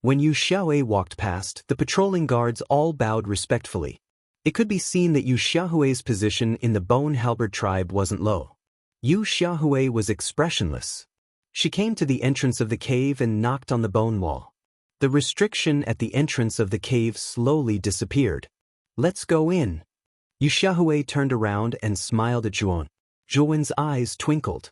When Yu Xiaohui walked past, the patrolling guards all bowed respectfully. It could be seen that Yu Xiaohui's position in the Bone Halberd tribe wasn't low. Yu Xiaohui was expressionless. She came to the entrance of the cave and knocked on the bone wall. The restriction at the entrance of the cave slowly disappeared. "Let's go in." Yu Xiaohui turned around and smiled at Zhuan. Zhuan's eyes twinkled.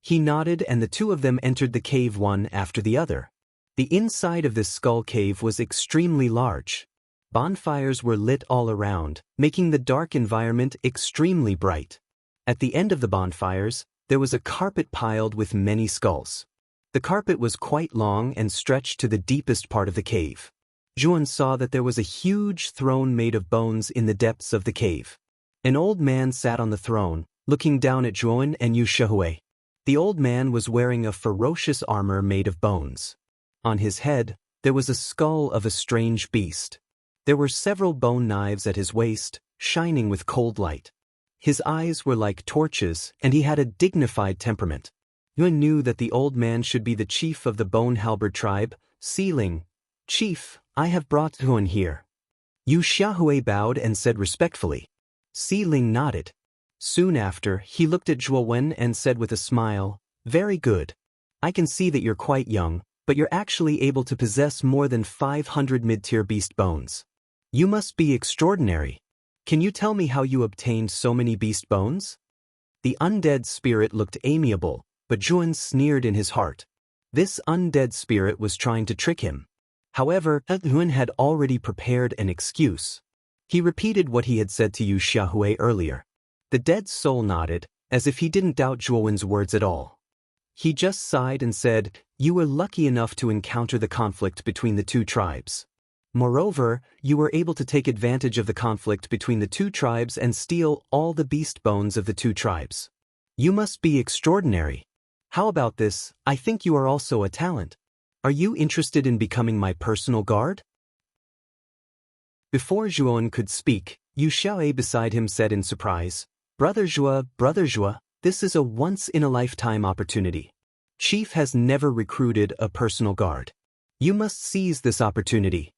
He nodded and the two of them entered the cave one after the other. The inside of this skull cave was extremely large. Bonfires were lit all around, making the dark environment extremely bright. At the end of the bonfires, there was a carpet piled with many skulls. The carpet was quite long and stretched to the deepest part of the cave. Zhuan saw that there was a huge throne made of bones in the depths of the cave. An old man sat on the throne, looking down at Zhuan and Yu Xiaohui. The old man was wearing a ferocious armor made of bones. On his head, there was a skull of a strange beast. There were several bone knives at his waist, shining with cold light. His eyes were like torches, and he had a dignified temperament. Yuan knew that the old man should be the chief of the Bone Halberd tribe. "Ling, Chief, I have brought Yuan here." Yu Xiaohui bowed and said respectfully. Ling nodded. Soon after, he looked at Zhuan and said with a smile, "Very good. I can see that you're quite young, but you're actually able to possess more than 500 mid-tier beast bones. You must be extraordinary. Can you tell me how you obtained so many beast bones?" The undead spirit looked amiable, but Zhuan sneered in his heart. This undead spirit was trying to trick him. However, Zhuan had already prepared an excuse. He repeated what he had said to Yu Xiaohui earlier. The dead soul nodded, as if he didn't doubt Zhuan's words at all. He just sighed and said, "You were lucky enough to encounter the conflict between the two tribes. Moreover, you were able to take advantage of the conflict between the two tribes and steal all the beast bones of the two tribes. You must be extraordinary. How about this? I think you are also a talent. Are you interested in becoming my personal guard?" Before Zhuan could speak, Yu Xiaohui beside him said in surprise, Brother Zhua, this is a once-in-a-lifetime opportunity. Chief has never recruited a personal guard. You must seize this opportunity."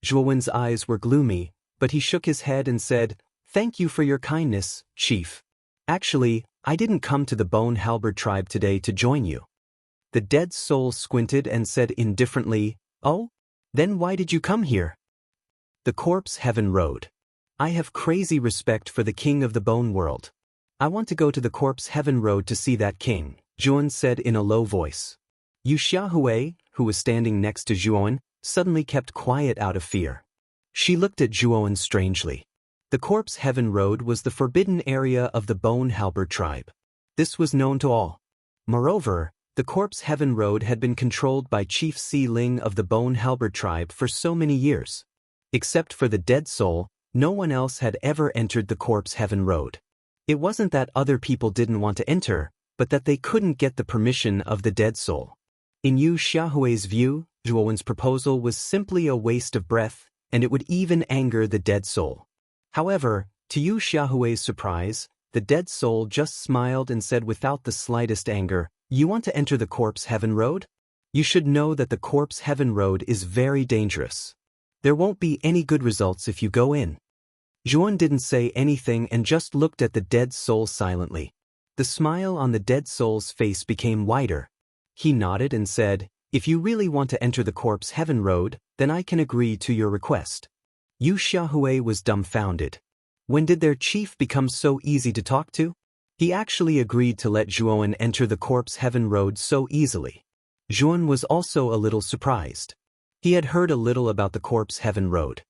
Zhuan's eyes were gloomy, but he shook his head and said, "Thank you for your kindness, Chief. Actually, I didn't come to the Bone Halberd tribe today to join you." The dead soul squinted and said indifferently, "Oh? Then why did you come here?" "The Corpse Heaven Road. I have crazy respect for the king of the bone world. I want to go to the Corpse Heaven Road to see that king," Zhuan said in a low voice. Yu Xiaohui, who was standing next to Zhuan, suddenly kept quiet out of fear. She looked at Zhuan strangely. The Corpse Heaven Road was the forbidden area of the Bone Halberd tribe. This was known to all. Moreover, the Corpse Heaven Road had been controlled by Chief Ling of the Bone Halberd tribe for so many years. Except for the dead soul, no one else had ever entered the Corpse Heaven Road. It wasn't that other people didn't want to enter, but that they couldn't get the permission of the dead soul. In Yu Xiaohui's view, Zhuan's proposal was simply a waste of breath, and it would even anger the dead soul. However, to Yu Xiaohui's surprise, the dead soul just smiled and said without the slightest anger, "You want to enter the Corpse Heaven Road? You should know that the Corpse Heaven Road is very dangerous. There won't be any good results if you go in." Zhuan didn't say anything and just looked at the dead soul silently. The smile on the dead soul's face became wider. He nodded and said, "If you really want to enter the Corpse Heaven Road, then I can agree to your request." Yu Xiaohui was dumbfounded. When did their chief become so easy to talk to? He actually agreed to let Zhuan enter the Corpse Heaven Road so easily. Zhuan was also a little surprised. He had heard a little about the Corpse Heaven Road.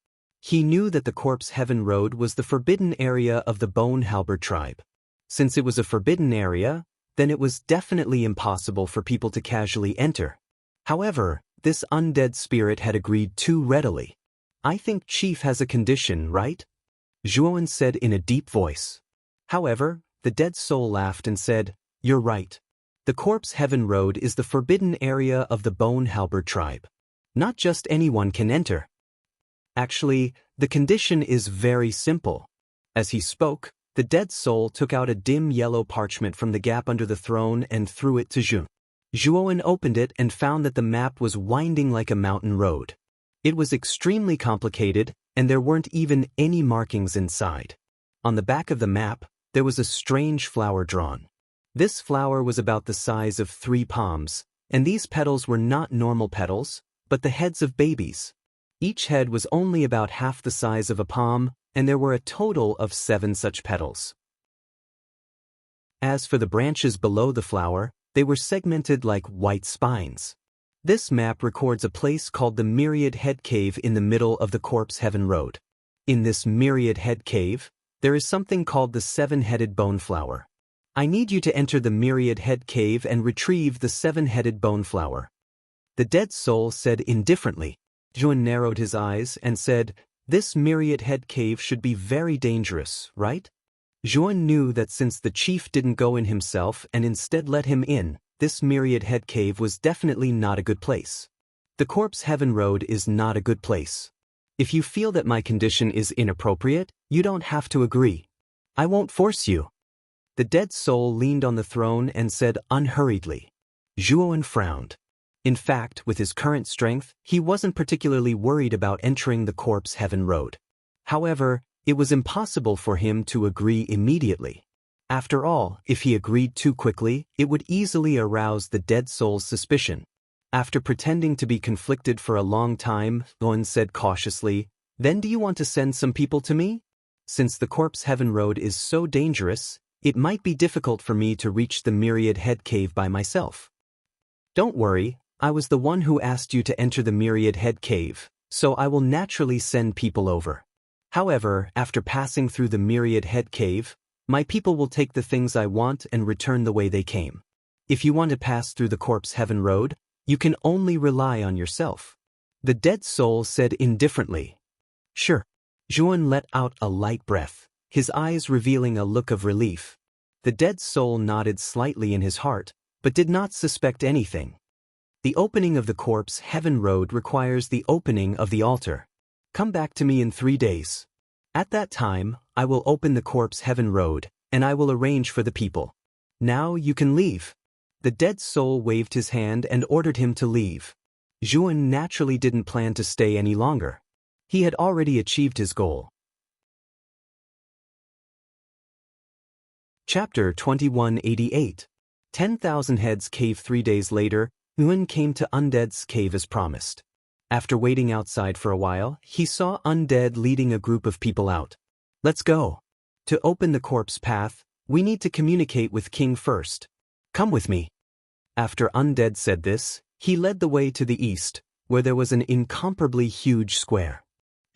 He knew that the Corpse Heaven Road was the forbidden area of the Bone Halberd tribe. Since it was a forbidden area, then it was definitely impossible for people to casually enter. However, this undead spirit had agreed too readily. "I think Chief has a condition, right?" Zhuan said in a deep voice. However, the dead soul laughed and said, "You're right. The Corpse Heaven Road is the forbidden area of the Bone Halberd tribe. Not just anyone can enter. Actually, the condition is very simple." As he spoke, the dead soul took out a dim yellow parchment from the gap under the throne and threw it to Zhuan. Zhuowen opened it and found that the map was winding like a mountain road. It was extremely complicated, and there weren't even any markings inside. On the back of the map, there was a strange flower drawn. This flower was about the size of 3 palms, and these petals were not normal petals, but the heads of babies. Each head was only about half the size of a palm, and there were a total of 7 such petals. As for the branches below the flower, they were segmented like white spines. This map records a place called the Myriad Head Cave in the middle of the Corpse Heaven Road. In this Myriad Head Cave, there is something called the 7-headed bone flower. I need you to enter the Myriad Head Cave and retrieve the 7-headed bone flower. The dead soul said indifferently. Zhuowen narrowed his eyes and said, "This Myriad Head Cave should be very dangerous, right?" Zhuowen knew that since the chief didn't go in himself and instead let him in, this Myriad Head Cave was definitely not a good place. The Corpse Heaven Road is not a good place. If you feel that my condition is inappropriate, you don't have to agree. I won't force you. The dead soul leaned on the throne and said unhurriedly. Zhuowen frowned. In fact, with his current strength, he wasn't particularly worried about entering the Corpse Heaven Road. However, it was impossible for him to agree immediately. After all, if he agreed too quickly, it would easily arouse the dead soul's suspicion. After pretending to be conflicted for a long time, Zhuowen said cautiously, "Then do you want to send some people to me? Since the Corpse Heaven Road is so dangerous, it might be difficult for me to reach the Myriad Head Cave by myself. Don't worry, I was the one who asked you to enter the Myriad Head Cave, so I will naturally send people over. However, after passing through the Myriad Head Cave, my people will take the things I want and return the way they came. If you want to pass through the Corpse Heaven Road, you can only rely on yourself." The dead soul said indifferently. "Sure." Zhuowen let out a light breath, his eyes revealing a look of relief. The dead soul nodded slightly in his heart, but did not suspect anything. The opening of the Corpse Heaven Road requires the opening of the altar. Come back to me in 3 days. At that time, I will open the Corpse Heaven Road, and I will arrange for the people. Now you can leave." The dead soul waved his hand and ordered him to leave. Zhuowen naturally didn't plan to stay any longer. He had already achieved his goal. Chapter 2188. 10,000 Heads Cave. 3 days later, Zhuowen came to Undead's cave as promised. After waiting outside for a while, he saw Undead leading a group of people out. "Let's go. To open the corpse path, we need to communicate with King first. Come with me." After Undead said this, he led the way to the east, where there was an incomparably huge square.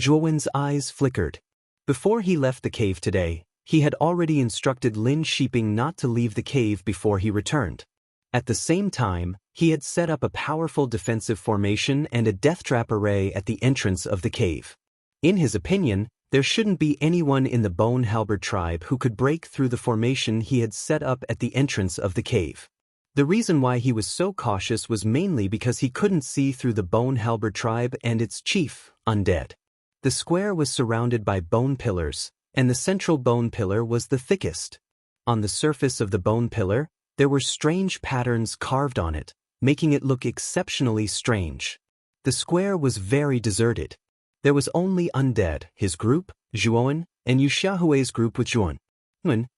Zhuowen's eyes flickered. Before he left the cave today, he had already instructed Lin Shiping not to leave the cave before he returned. At the same time, he had set up a powerful defensive formation and a death trap array at the entrance of the cave. In his opinion, there shouldn't be anyone in the Bone Halberd tribe who could break through the formation he had set up at the entrance of the cave. The reason why he was so cautious was mainly because he couldn't see through the Bone Halberd tribe and its chief, Undead. The square was surrounded by bone pillars, and the central bone pillar was the thickest. On the surface of the bone pillar, there were strange patterns carved on it, making it look exceptionally strange. The square was very deserted. There was only Undead, his group, Zhuowen, and Yushahui's group with Zhuowen.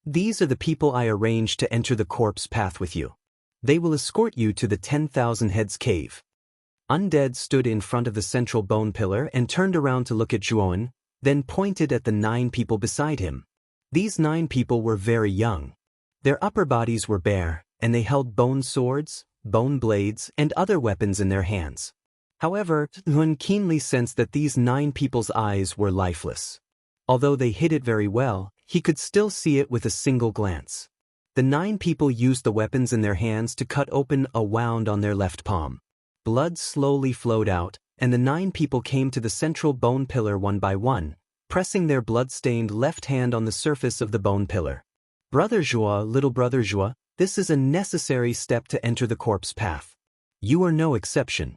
"These are the people I arranged to enter the corpse path with you. They will escort you to the 10,000 Heads Cave." Undead stood in front of the central bone pillar and turned around to look at Zhuowen, then pointed at the 9 people beside him. These 9 people were very young. Their upper bodies were bare, and they held bone swords, bone blades, and other weapons in their hands. However, Zhuowen keenly sensed that these 9 people's eyes were lifeless. Although they hid it very well, he could still see it with a single glance. The 9 people used the weapons in their hands to cut open a wound on their left palm. Blood slowly flowed out, and the 9 people came to the central bone pillar one by one, pressing their blood-stained left hand on the surface of the bone pillar. "Brother Zhuo, little brother Zhuo, this is a necessary step to enter the corpse path. You are no exception."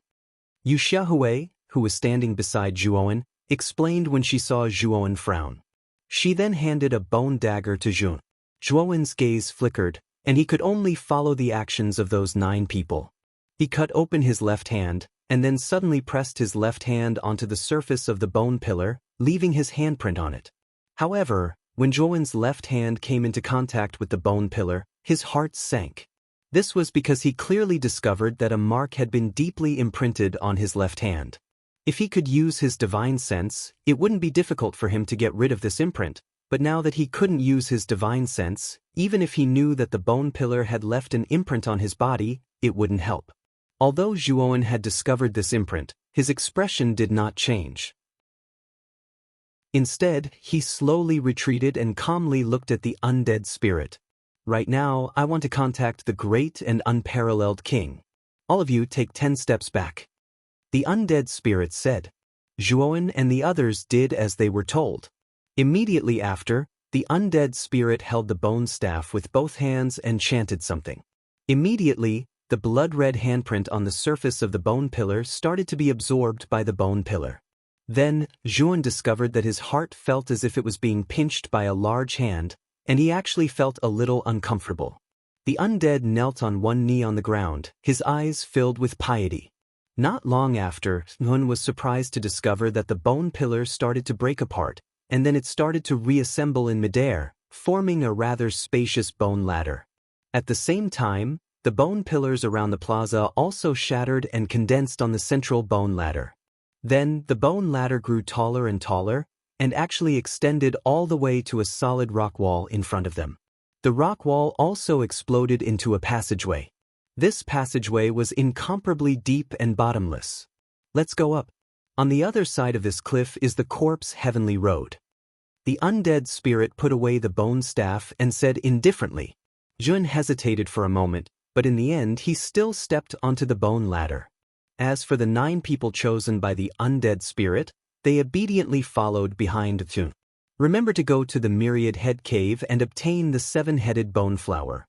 Yushahui, who was standing beside Zhuowen, explained when she saw Zhuowen frown. She then handed a bone dagger to Zhuowen. Zhuowen's gaze flickered, and he could only follow the actions of those 9 people. He cut open his left hand, and then suddenly pressed his left hand onto the surface of the bone pillar, leaving his handprint on it. However, when Zhuan's left hand came into contact with the bone pillar, his heart sank. This was because he clearly discovered that a mark had been deeply imprinted on his left hand. If he could use his divine sense, it wouldn't be difficult for him to get rid of this imprint, but now that he couldn't use his divine sense, even if he knew that the bone pillar had left an imprint on his body, it wouldn't help. Although Zhuan had discovered this imprint, his expression did not change. Instead, he slowly retreated and calmly looked at the undead spirit. Right now, I want to contact the great and unparalleled king. All of you take 10 steps back. The undead spirit said. Zhuan and the others did as they were told. Immediately after, the undead spirit held the bone staff with both hands and chanted something. Immediately, the blood-red handprint on the surface of the bone pillar started to be absorbed by the bone pillar. Then, Zhuan discovered that his heart felt as if it was being pinched by a large hand, and he actually felt a little uncomfortable. The undead knelt on one knee on the ground, his eyes filled with piety. Not long after, Zhuan was surprised to discover that the bone pillar started to break apart, and then it started to reassemble in midair, forming a rather spacious bone ladder. At the same time, the bone pillars around the plaza also shattered and condensed on the central bone ladder. Then, the bone ladder grew taller and taller, and actually extended all the way to a solid rock wall in front of them. The rock wall also exploded into a passageway. This passageway was incomparably deep and bottomless. Let's go up. On the other side of this cliff is the corpse heavenly road. The undead spirit put away the bone staff and said indifferently. Zhuan hesitated for a moment, but in the end he still stepped onto the bone ladder. As for the 9 people chosen by the undead spirit, they obediently followed behind Zhuan. Remember to go to the myriad head cave and obtain the 7-headed bone flower.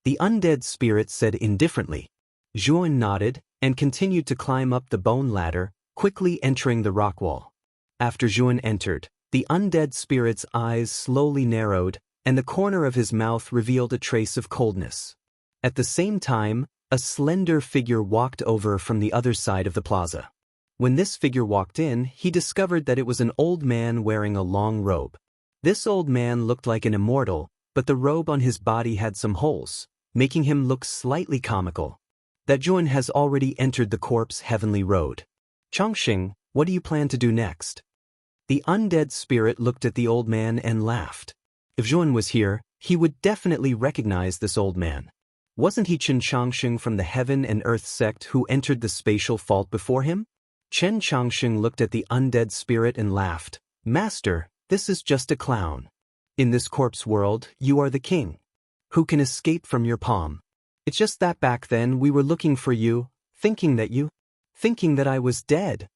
The undead spirit said indifferently. Zhuan nodded and continued to climb up the bone ladder, quickly entering the rock wall. After Zhuan entered, the undead spirit's eyes slowly narrowed, and the corner of his mouth revealed a trace of coldness. At the same time, a slender figure walked over from the other side of the plaza. When this figure walked in, he discovered that it was an old man wearing a long robe. This old man looked like an immortal, but the robe on his body had some holes, making him look slightly comical. That Zhuan has already entered the corpse heavenly road. Changxing, what do you plan to do next? The undead spirit looked at the old man and laughed. If Zhuan was here, he would definitely recognize this old man. Wasn't he Chen Changxing from the Heaven and Earth sect who entered the spatial fault before him? Chen Changxing looked at the undead spirit and laughed. Master, this is just a clown. In this corpse world, you are the king. Who can escape from your palm? It's just that back then we were looking for you, thinking that I was dead.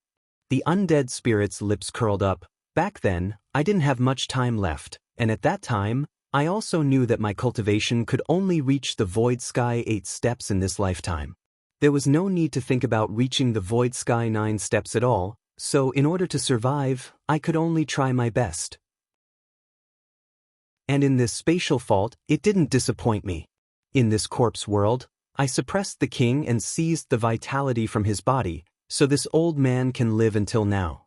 The undead spirit's lips curled up. Back then, I didn't have much time left, and at that time, I also knew that my cultivation could only reach the void sky 8 steps in this lifetime. There was no need to think about reaching the void sky 9 steps at all, so in order to survive, I could only try my best. And in this spatial fault, it didn't disappoint me. In this corpse world, I suppressed the king and seized the vitality from his body, so this old man can live until now.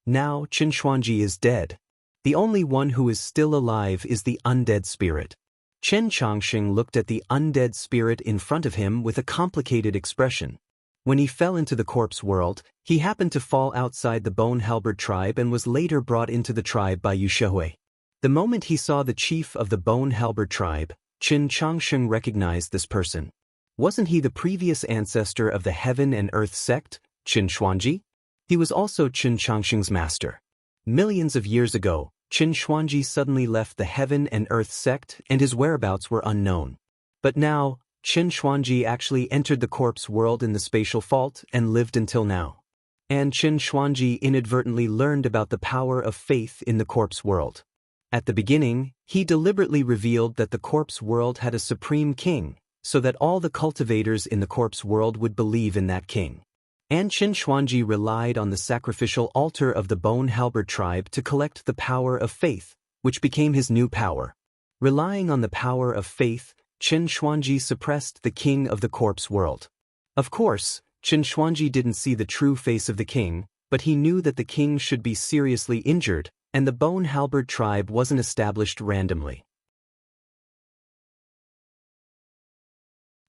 Now Qin Xuanji is dead. The only one who is still alive is the undead spirit. Chen Changxing looked at the undead spirit in front of him with a complicated expression. When he fell into the corpse world, he happened to fall outside the Bone Halberd tribe and was later brought into the tribe by Yu Shehui. The moment he saw the chief of the Bone Halberd tribe, Chen Changxing recognized this person. Wasn't he the previous ancestor of the Heaven and Earth sect, Qin Xuanji? He was also Chen Changxing's master. Millions of years ago, Qin Xuanji suddenly left the Heaven and Earth sect and his whereabouts were unknown. But now, Qin Xuanji actually entered the corpse world in the spatial fault and lived until now. And Qin Xuanji inadvertently learned about the power of faith in the corpse world. At the beginning, he deliberately revealed that the corpse world had a supreme king, so that all the cultivators in the corpse world would believe in that king. And Qin Xuanji relied on the sacrificial altar of the Bone Halberd tribe to collect the power of faith, which became his new power. Relying on the power of faith, Chen Xuanji suppressed the king of the corpse world. Of course, Chen Xuanji didn't see the true face of the king, but he knew that the king should be seriously injured, and the Bone Halberd tribe wasn't established randomly.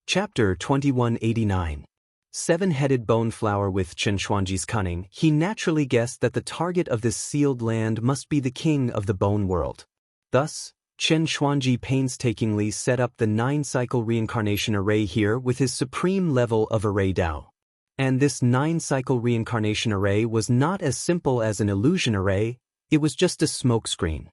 Chapter 2189. Seven-headed bone flower. With Chen Xuanji's cunning, he naturally guessed that the target of this sealed land must be the king of the bone world. Thus, Chen Xuanji painstakingly set up the 9-cycle reincarnation array here with his supreme level of array Dao. And this 9-cycle reincarnation array was not as simple as an illusion array, it was just a smokescreen.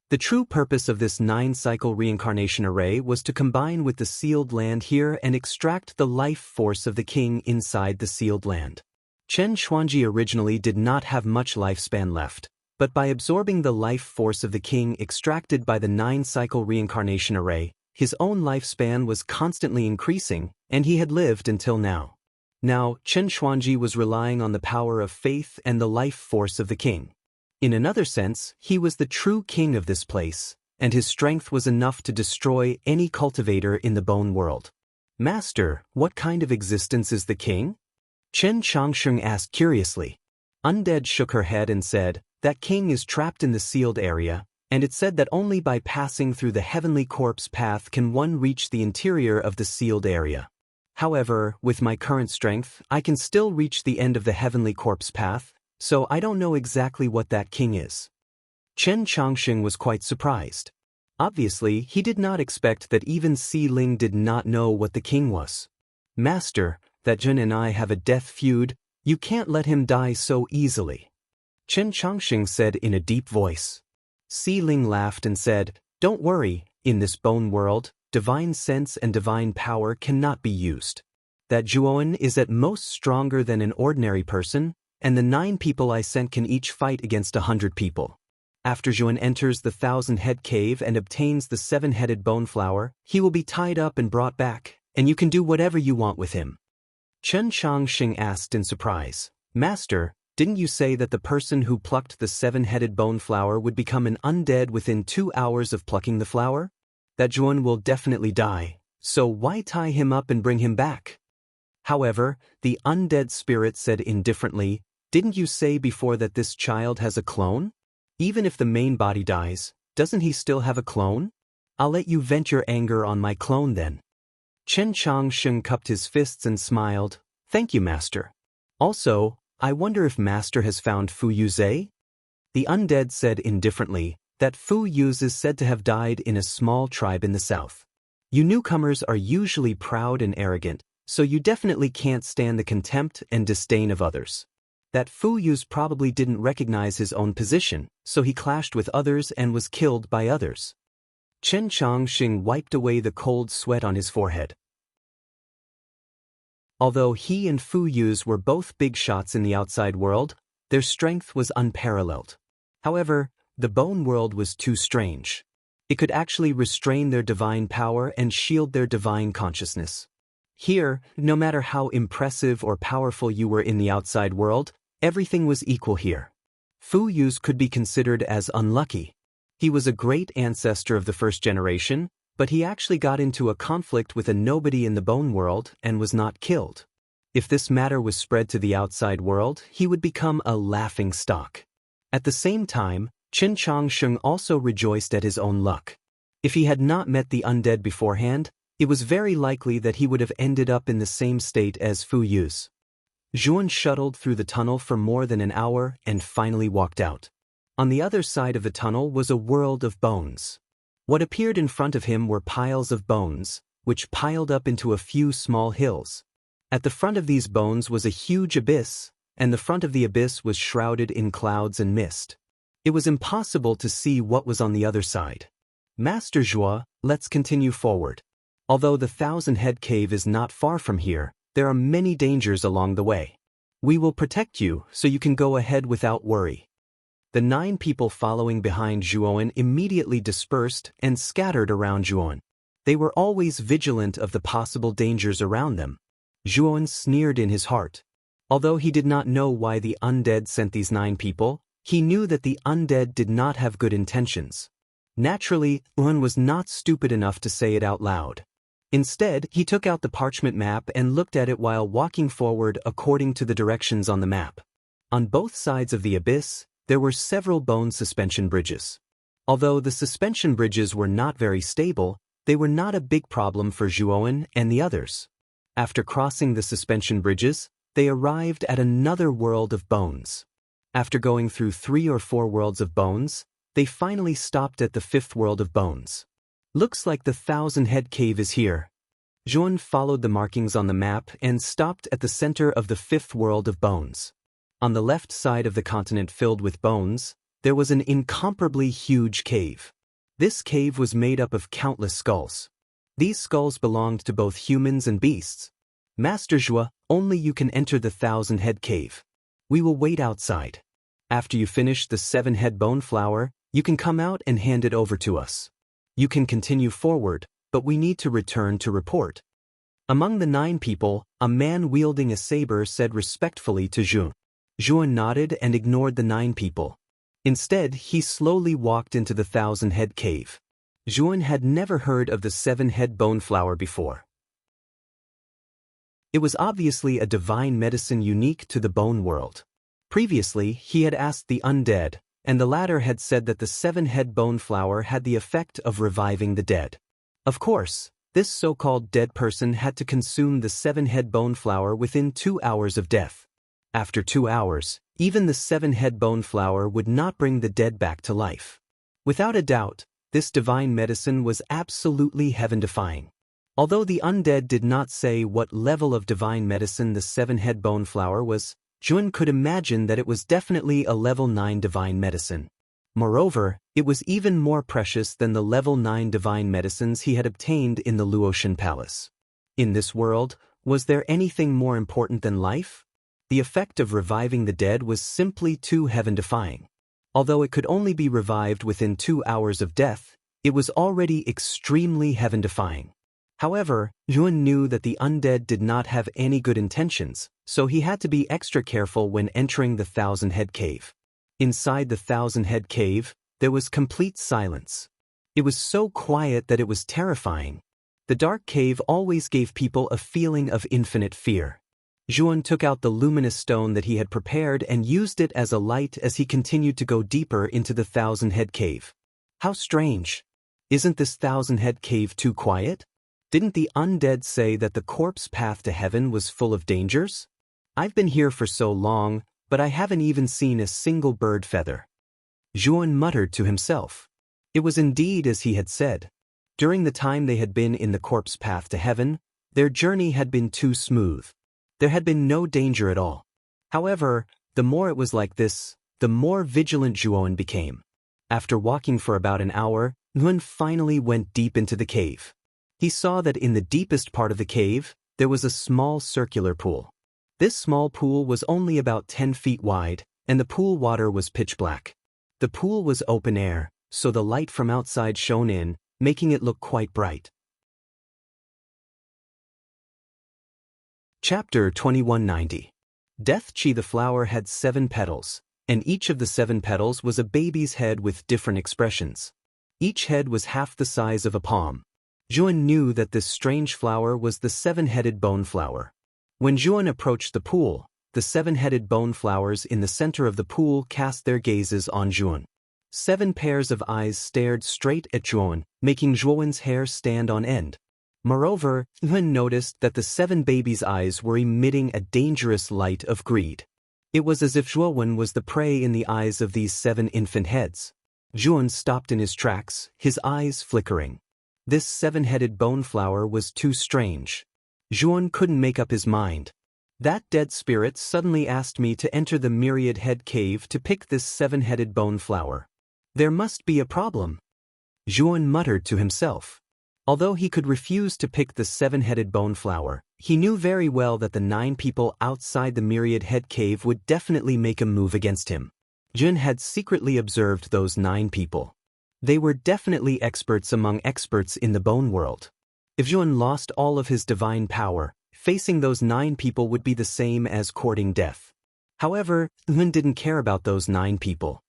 The true purpose of this 9-cycle reincarnation array was to combine with the sealed land here and extract the life force of the king inside the sealed land. Chen Xuanji originally did not have much lifespan left, but by absorbing the life force of the king extracted by the 9-cycle reincarnation array, his own lifespan was constantly increasing, and he had lived until now. Now, Chen Xuanji was relying on the power of faith and the life force of the king. In another sense, he was the true king of this place, and his strength was enough to destroy any cultivator in the bone world. Master, what kind of existence is the king? Chen Changsheng asked curiously. Undead shook her head and said, that king is trapped in the sealed area, and it said that only by passing through the heavenly corpse path can one reach the interior of the sealed area. However, with my current strength, I can still reach the end of the heavenly corpse path, so I don't know exactly what that king is. Chen Changsheng was quite surprised. Obviously, he did not expect that even Si Ling did not know what the king was. Master, that Jun and I have a death feud, you can't let him die so easily. Chen Changsheng said in a deep voice. Si Ling laughed and said, don't worry, in this bone world, divine sense and divine power cannot be used. That Zhuoan is at most stronger than an ordinary person, and the 9 people I sent can each fight against 100 people. After Zhuoan enters the 1,000-head cave and obtains the 7-headed bone flower, he will be tied up and brought back, and you can do whatever you want with him. Chen Changsheng asked in surprise, Master, didn't you say that the person who plucked the 7-headed bone flower would become an undead within 2 hours of plucking the flower? That Zhuoan will definitely die, so why tie him up and bring him back? However, the undead spirit said indifferently, didn't you say before that this child has a clone? Even if the main body dies, doesn't he still have a clone? I'll let you vent your anger on my clone then. Chen Changsheng cupped his fists and smiled, thank you, Master. Also, I wonder if Master has found Fu Yuze? The undead said indifferently, that Fu Yuz is said to have died in a small tribe in the south. You newcomers are usually proud and arrogant, so you definitely can't stand the contempt and disdain of others. That Fu Yuz probably didn't recognize his own position, so he clashed with others and was killed by others. Chen Changsheng wiped away the cold sweat on his forehead. Although he and Fu Yuz were both big shots in the outside world, their strength was unparalleled. However, the bone world was too strange. It could actually restrain their divine power and shield their divine consciousness. Here, no matter how impressive or powerful you were in the outside world, everything was equal here. Fu Yuz could be considered as unlucky. He was a great ancestor of the first generation, but he actually got into a conflict with a nobody in the bone world and was not killed. If this matter was spread to the outside world, he would become a laughing stock. At the same time, Chen Changsheng also rejoiced at his own luck. If he had not met the undead beforehand, it was very likely that he would have ended up in the same state as Fu Yuz. Zhuoan shuttled through the tunnel for more than an hour and finally walked out. On the other side of the tunnel was a world of bones. What appeared in front of him were piles of bones, which piled up into a few small hills. At the front of these bones was a huge abyss, and the front of the abyss was shrouded in clouds and mist. It was impossible to see what was on the other side. Master Zhuo, let's continue forward. Although the 1,000-head cave is not far from here, there are many dangers along the way. We will protect you so you can go ahead without worry. The 9 people following behind Zhuoan immediately dispersed and scattered around Zhuoan. They were always vigilant of the possible dangers around them. Zhuoan sneered in his heart. Although he did not know why the undead sent these 9 people, he knew that the undead did not have good intentions. Naturally, Zhuoan was not stupid enough to say it out loud. Instead, he took out the parchment map and looked at it while walking forward according to the directions on the map. On both sides of the abyss, there were several bone suspension bridges. Although the suspension bridges were not very stable, they were not a big problem for Zhuowen and the others. After crossing the suspension bridges, they arrived at another world of bones. After going through 3 or 4 worlds of bones, they finally stopped at the 5th world of bones. Looks like the 1,000-head cave is here. Zhuowen followed the markings on the map and stopped at the center of the 5th world of bones. On the left side of the continent filled with bones, there was an incomparably huge cave. This cave was made up of countless skulls. These skulls belonged to both humans and beasts. Master Zhuo, only you can enter the 1,000-head cave. We will wait outside. After you finish the 7-head bone flower, you can come out and hand it over to us. You can continue forward, but we need to return to report. Among the 9 people, a man wielding a saber said respectfully to Zhuowen. Zhuowen nodded and ignored the 9 people. Instead, he slowly walked into the 1,000-head cave. Zhuowen had never heard of the 7-head bone flower before. It was obviously a divine medicine unique to the bone world. Previously, he had asked the undead, and the latter had said that the 7-head bone flower had the effect of reviving the dead. Of course, this so-called dead person had to consume the 7-head bone flower within 2 hours of death. After 2 hours, even the 7-head bone flower would not bring the dead back to life. Without a doubt, this divine medicine was absolutely heaven-defying. Although the undead did not say what level of divine medicine the 7-head bone flower was, Zhuowen could imagine that it was definitely a level 9 divine medicine. Moreover, it was even more precious than the level 9 divine medicines he had obtained in the Luotian Palace. In this world, was there anything more important than life? The effect of reviving the dead was simply too heaven-defying. Although it could only be revived within 2 hours of death, it was already extremely heaven-defying. However, Zhuowen knew that the undead did not have any good intentions, so he had to be extra careful when entering the 1,000-head cave. Inside the 1,000-head cave, there was complete silence. It was so quiet that it was terrifying. The dark cave always gave people a feeling of infinite fear. Zhuowen took out the luminous stone that he had prepared and used it as a light as he continued to go deeper into the 1,000-head cave. How strange! Isn't this 1,000-head cave too quiet? Didn't the undead say that the corpse path to heaven was full of dangers? I've been here for so long, but I haven't even seen a single bird feather. Zhuowen muttered to himself. It was indeed as he had said. During the time they had been in the corpse path to heaven, their journey had been too smooth. There had been no danger at all. However, the more it was like this, the more vigilant Zhuowen became. After walking for about an hour, Zhuowen finally went deep into the cave. He saw that in the deepest part of the cave, there was a small circular pool. This small pool was only about 10 feet wide, and the pool water was pitch black. The pool was open air, so the light from outside shone in, making it look quite bright. Chapter 2190. Death Chi the flower had 7 petals, and each of the 7 petals was a baby's head with different expressions. Each head was half the size of a palm. Zhuowen knew that this strange flower was the 7-headed bone flower. When Zhuowen approached the pool, the 7-headed bone flowers in the center of the pool cast their gazes on Zhuowen. 7 pairs of eyes stared straight at Zhuowen, making Zhuowen's hair stand on end. Moreover, Zhuowen noticed that the 7 babies' eyes were emitting a dangerous light of greed. It was as if Zhuowen was the prey in the eyes of these 7 infant heads. Zhuowen stopped in his tracks, his eyes flickering. This 7-headed bone flower was too strange. Zhuowen couldn't make up his mind. That dead spirit suddenly asked me to enter the myriad-head cave to pick this 7-headed bone flower. There must be a problem. Zhuowen muttered to himself. Although he could refuse to pick the 7-headed bone flower, he knew very well that the 9 people outside the myriad-head cave would definitely make a move against him. Zhuowen had secretly observed those 9 people. They were definitely experts among experts in the bone world. If Zhuowen lost all of his divine power, facing those 9 people would be the same as courting death. However, Zhuowen didn't care about those 9 people.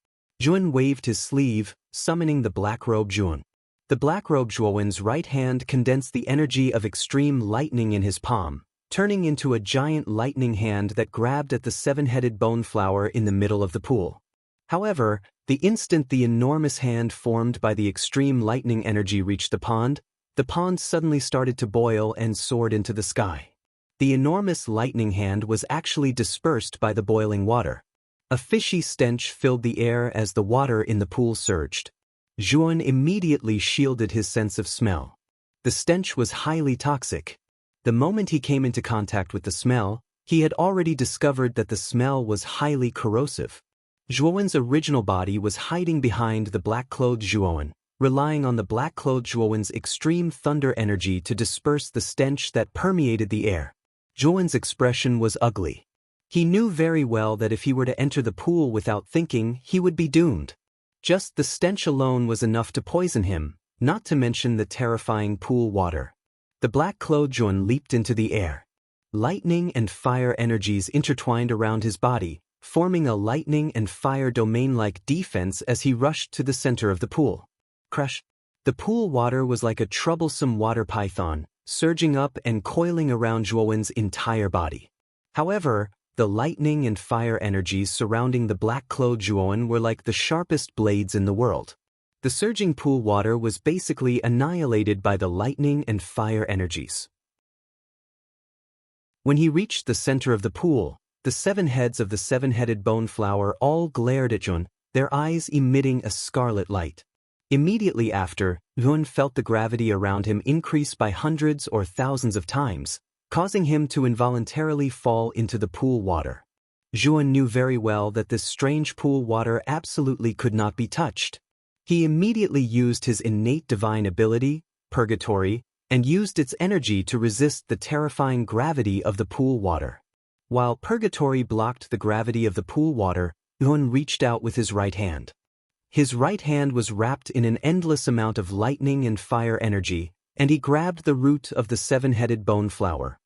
Zhuowen waved his sleeve, summoning the black-robed Zhuowen. The black-robed Zhuowen's right hand condensed the energy of extreme lightning in his palm, turning into a giant lightning hand that grabbed at the seven-headed bone flower in the middle of the pool. However, the instant the enormous hand formed by the extreme lightning energy reached the pond suddenly started to boil and soared into the sky. The enormous lightning hand was actually dispersed by the boiling water. A fishy stench filled the air as the water in the pool surged. Zhuan immediately shielded his sense of smell. The stench was highly toxic. The moment he came into contact with the smell, he had already discovered that the smell was highly corrosive. Zhuowen's original body was hiding behind the black-clothed Zhuowen, relying on the black-clothed Zhuowen's extreme thunder energy to disperse the stench that permeated the air. Zhuowen's expression was ugly. He knew very well that if he were to enter the pool without thinking, he would be doomed. Just the stench alone was enough to poison him, not to mention the terrifying pool water. The black-clothed Zhuowen leaped into the air. Lightning and fire energies intertwined around his body, forming a lightning and fire domain-like defense as he rushed to the center of the pool. Crash! The pool water was like a troublesome water python, surging up and coiling around Zhuowen's entire body. However, the lightning and fire energies surrounding the black-clothed Zhuowen were like the sharpest blades in the world. The surging pool water was basically annihilated by the lightning and fire energies. When he reached the center of the pool, the 7 heads of the seven-headed bone flower all glared at Zhuan, their eyes emitting a scarlet light. Immediately after, Zhuan felt the gravity around him increase by hundreds or thousands of times, causing him to involuntarily fall into the pool water. Zhuan knew very well that this strange pool water absolutely could not be touched. He immediately used his innate divine ability, Purgatory, and used its energy to resist the terrifying gravity of the pool water. While Purgatory blocked the gravity of the pool water, Zhuan reached out with his right hand. His right hand was wrapped in an endless amount of lightning and fire energy, and he grabbed the root of the seven-headed bone flower.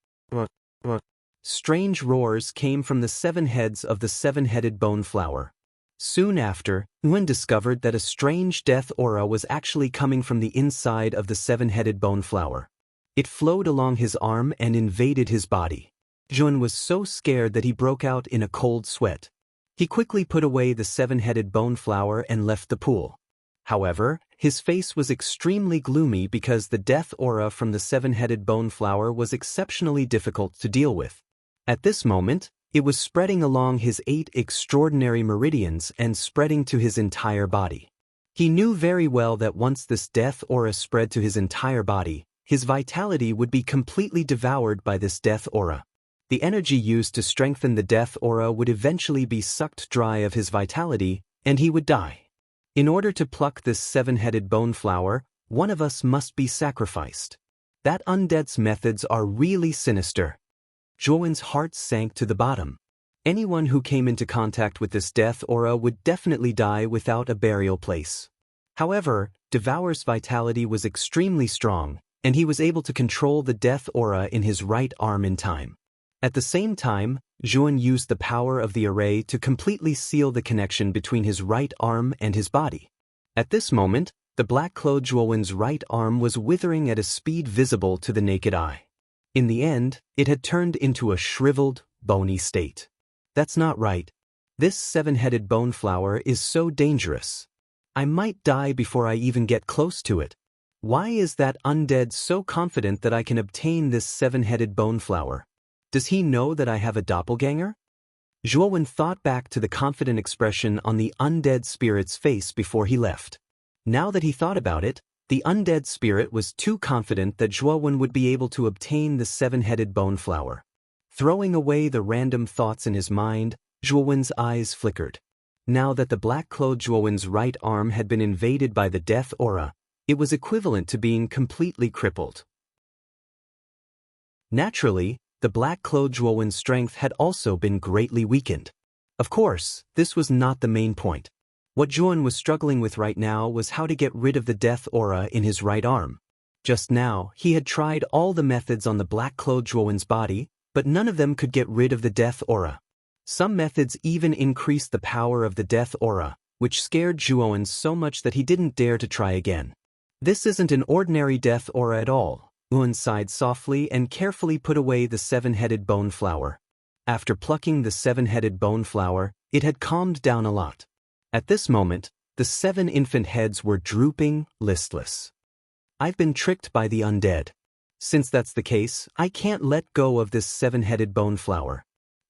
Strange roars came from the 7 heads of the seven-headed bone flower. Soon after, Zhuan discovered that a strange death aura was actually coming from the inside of the seven-headed bone flower. It flowed along his arm and invaded his body. Zhuan was so scared that he broke out in a cold sweat. He quickly put away the seven-headed bone flower and left the pool. However, his face was extremely gloomy because the death aura from the seven-headed bone flower was exceptionally difficult to deal with. At this moment, it was spreading along his 8 extraordinary meridians and spreading to his entire body. He knew very well that once this death aura spread to his entire body, his vitality would be completely devoured by this death aura. The energy used to strengthen the death aura would eventually be sucked dry of his vitality, and he would die. In order to pluck this seven-headed bone flower, one of us must be sacrificed. That undead's methods are really sinister. Zhuowen's heart sank to the bottom. Anyone who came into contact with this death aura would definitely die without a burial place. However, Devour's vitality was extremely strong, and he was able to control the death aura in his right arm in time. At the same time, Zhuan used the power of the array to completely seal the connection between his right arm and his body. At this moment, the black-clothed Zhuowen's right arm was withering at a speed visible to the naked eye. In the end, it had turned into a shriveled, bony state. That's not right. This seven-headed bone flower is so dangerous. I might die before I even get close to it. Why is that undead so confident that I can obtain this seven-headed bone flower? Does he know that I have a doppelganger? Zhuowen thought back to the confident expression on the undead spirit's face before he left. Now that he thought about it, the undead spirit was too confident that Zhuowen would be able to obtain the seven-headed bone flower. Throwing away the random thoughts in his mind, Zhuowen's eyes flickered. Now that the black-clothed Zhuowen's right arm had been invaded by the death aura, it was equivalent to being completely crippled. Naturally, the black-clothed Zhuowen's strength had also been greatly weakened. Of course, this was not the main point. What Zhuowen was struggling with right now was how to get rid of the death aura in his right arm. Just now, he had tried all the methods on the black-clothed Zhuowen's body, but none of them could get rid of the death aura. Some methods even increased the power of the death aura, which scared Zhuowen so much that he didn't dare to try again. This isn't an ordinary death aura at all. Yuan sighed softly and carefully put away the seven-headed bone flower. After plucking the seven-headed bone flower, it had calmed down a lot. At this moment, the 7 infant heads were drooping, listless. I've been tricked by the undead. Since that's the case, I can't let go of this 7-headed bone flower.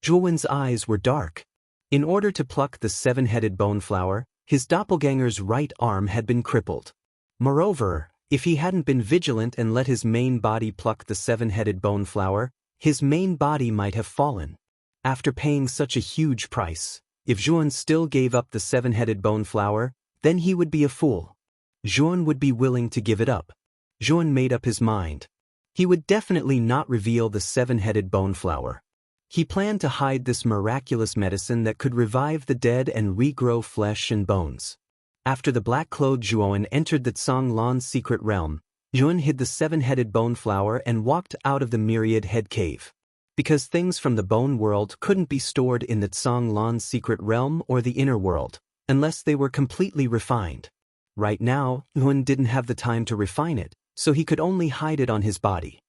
Yuan's eyes were dark. In order to pluck the 7-headed bone flower, his doppelganger's right arm had been crippled. Moreover, if he hadn't been vigilant and let his main body pluck the 7-headed bone flower, his main body might have fallen. After paying such a huge price, if Yuan still gave up the 7-headed bone flower, then he would be a fool. Yuan would be willing to give it up. Yuan made up his mind. He would definitely not reveal the 7-headed bone flower. He planned to hide this miraculous medicine that could revive the dead and regrow flesh and bones. After the black-clothed Yuan entered the Zhonglan's secret realm, Yuan hid the 7-headed bone flower and walked out of the myriad head cave. Because things from the bone world couldn't be stored in the Zhonglan's secret realm or the inner world, unless they were completely refined. Right now, Yuan didn't have the time to refine it, so he could only hide it on his body.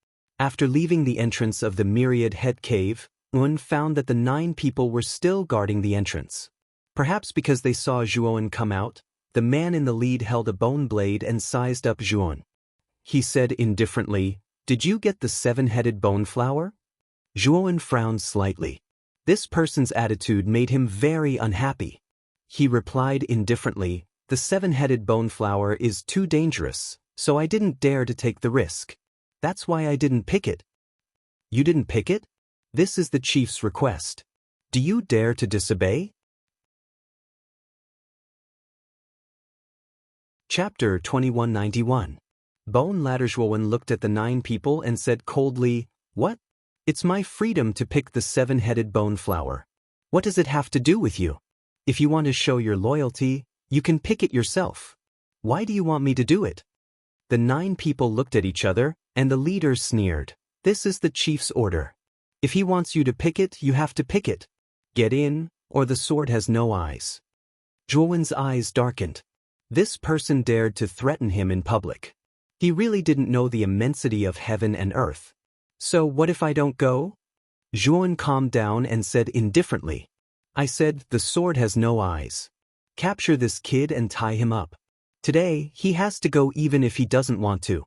After leaving the entrance of the myriad head cave, Yuan found that the 9 people were still guarding the entrance. Perhaps because they saw Yuan come out, the man in the lead held a bone blade and sized up Yuan. He said indifferently, "Did you get the 7-headed bone flower?" Yuan frowned slightly. This person's attitude made him very unhappy. He replied indifferently, "The 7-headed bone flower is too dangerous, so I didn't dare to take the risk. That's why I didn't pick it." "You didn't pick it? This is the chief's request. Do you dare to disobey?" Chapter 2191. Bone Ladder. Yuan looked at the 9 people and said coldly, "What? It's my freedom to pick the 7-headed bone flower. What does it have to do with you? If you want to show your loyalty, you can pick it yourself. Why do you want me to do it?" The 9 people looked at each other, and the leader sneered. "This is the chief's order. If he wants you to pick it, you have to pick it. Get in, or the sword has no eyes." Yuan's eyes darkened. This person dared to threaten him in public. He really didn't know the immensity of heaven and earth. "So what if I don't go?" Yuan calmed down and said indifferently, "I said the sword has no eyes. Capture this kid and tie him up. Today, he has to go even if he doesn't want to."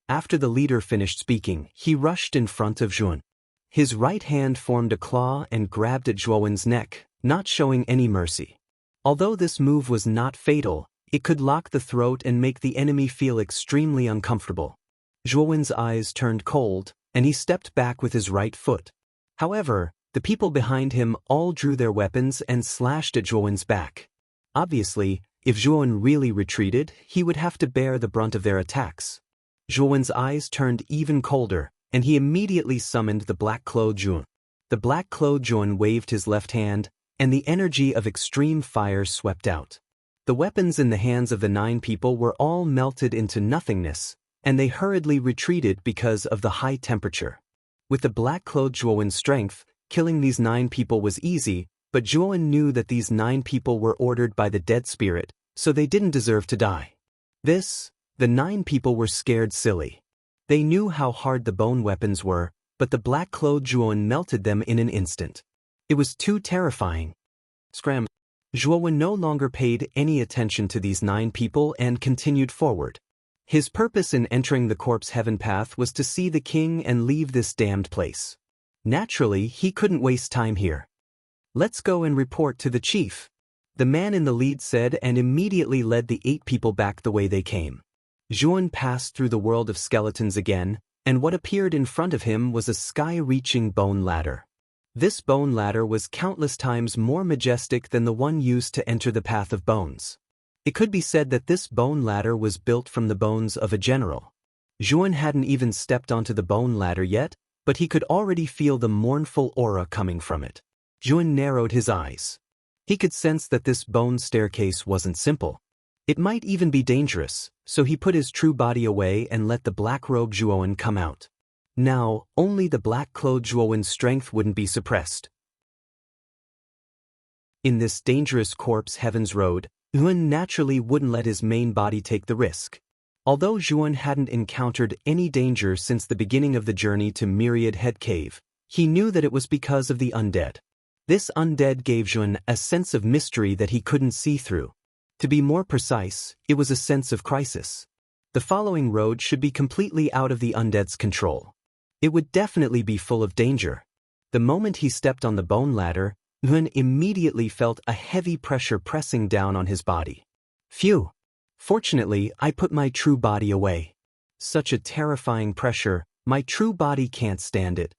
After the leader finished speaking, he rushed in front of Yuan. His right hand formed a claw and grabbed at Yuan's neck, not showing any mercy. Although this move was not fatal, it could lock the throat and make the enemy feel extremely uncomfortable. Yuan's eyes turned cold, and he stepped back with his right foot. However, the people behind him all drew their weapons and slashed at Yuan's back. Obviously, if Yuan really retreated, he would have to bear the brunt of their attacks. Yuan's eyes turned even colder, and he immediately summoned the black-clothed Yuan. The black-clothed Yuan waved his left hand, and the energy of extreme fire swept out. The weapons in the hands of the 9 people were all melted into nothingness, and they hurriedly retreated because of the high temperature. With the black-clothed Yuan's strength, killing these 9 people was easy, but Yuan knew that these 9 people were ordered by the dead spirit, so they didn't deserve to die. The 9 people were scared silly. They knew how hard the bone weapons were, but the black-clothed Yuan melted them in an instant. It was too terrifying. Scram. Yuan no longer paid any attention to these 9 people and continued forward. His purpose in entering the corpse heaven path was to see the king and leave this damned place. Naturally, he couldn't waste time here. "Let's go and report to the chief," the man in the lead said, and immediately led the 8 people back the way they came. Yuan passed through the world of skeletons again, and what appeared in front of him was a sky-reaching bone ladder. This bone ladder was countless times more majestic than the one used to enter the path of bones. It could be said that this bone ladder was built from the bones of a general. Yuan hadn't even stepped onto the bone ladder yet, but he could already feel the mournful aura coming from it. Yuan narrowed his eyes. He could sense that this bone staircase wasn't simple. It might even be dangerous, so he put his true body away and let the black-robed Yuan come out. Now, only the black-clothed Yuan's strength wouldn't be suppressed. In this dangerous corpse heaven's road, Yuan naturally wouldn't let his main body take the risk. Although Zhuan hadn't encountered any danger since the beginning of the journey to Myriad Head Cave, he knew that it was because of the undead. This undead gave Zhuan a sense of mystery that he couldn't see through. To be more precise, it was a sense of crisis. The following road should be completely out of the undead's control. It would definitely be full of danger. The moment he stepped on the bone ladder, Zhuan immediately felt a heavy pressure pressing down on his body. Phew! Fortunately, I put my true body away. Such a terrifying pressure, my true body can't stand it.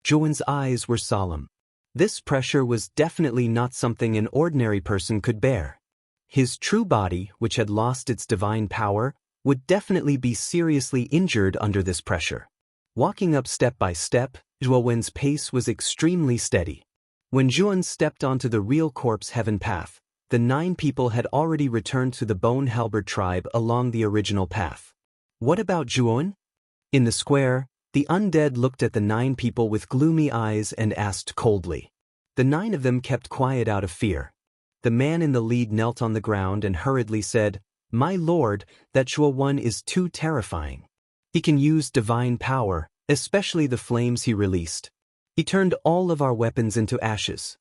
Zhuan's eyes were solemn. This pressure was definitely not something an ordinary person could bear. His true body, which had lost its divine power, would definitely be seriously injured under this pressure. Walking up step by step, Zhuan's pace was extremely steady. When Zhuan stepped onto the real corpse heaven path, the 9 people had already returned to the Bone Halberd tribe along the original path. What about Zhuan? In the square, the undead looked at the 9 people with gloomy eyes and asked coldly. The 9 of them kept quiet out of fear. The man in the lead knelt on the ground and hurriedly said, "My lord, that Zhuan is too terrifying. He can use divine power, especially the flames he released. He turned all of our weapons into ashes."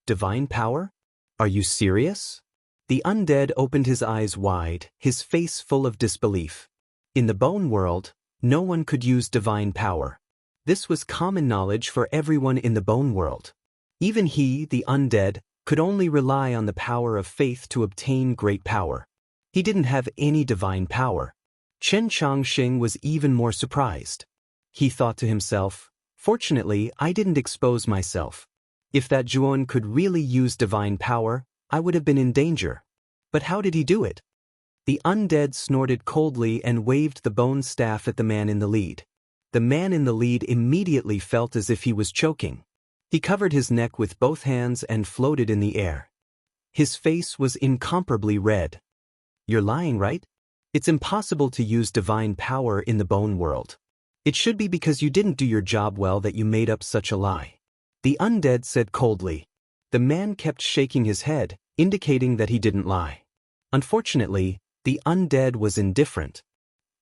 Divine power? Are you serious? The undead opened his eyes wide, his face full of disbelief. In the bone world, no one could use divine power. This was common knowledge for everyone in the bone world. Even he, the undead, could only rely on the power of faith to obtain great power. He didn't have any divine power. Chen Changxing was even more surprised. He thought to himself, "Fortunately, I didn't expose myself. If that Zhuan could really use divine power, I would have been in danger. But how did he do it?" The undead snorted coldly and waved the bone staff at the man in the lead. The man in the lead immediately felt as if he was choking. He covered his neck with both hands and floated in the air. His face was incomparably red. "You're lying, right? It's impossible to use divine power in the bone world. It should be because you didn't do your job well that you made up such a lie." The undead said coldly. The man kept shaking his head, indicating that he didn't lie. Unfortunately, the undead was indifferent.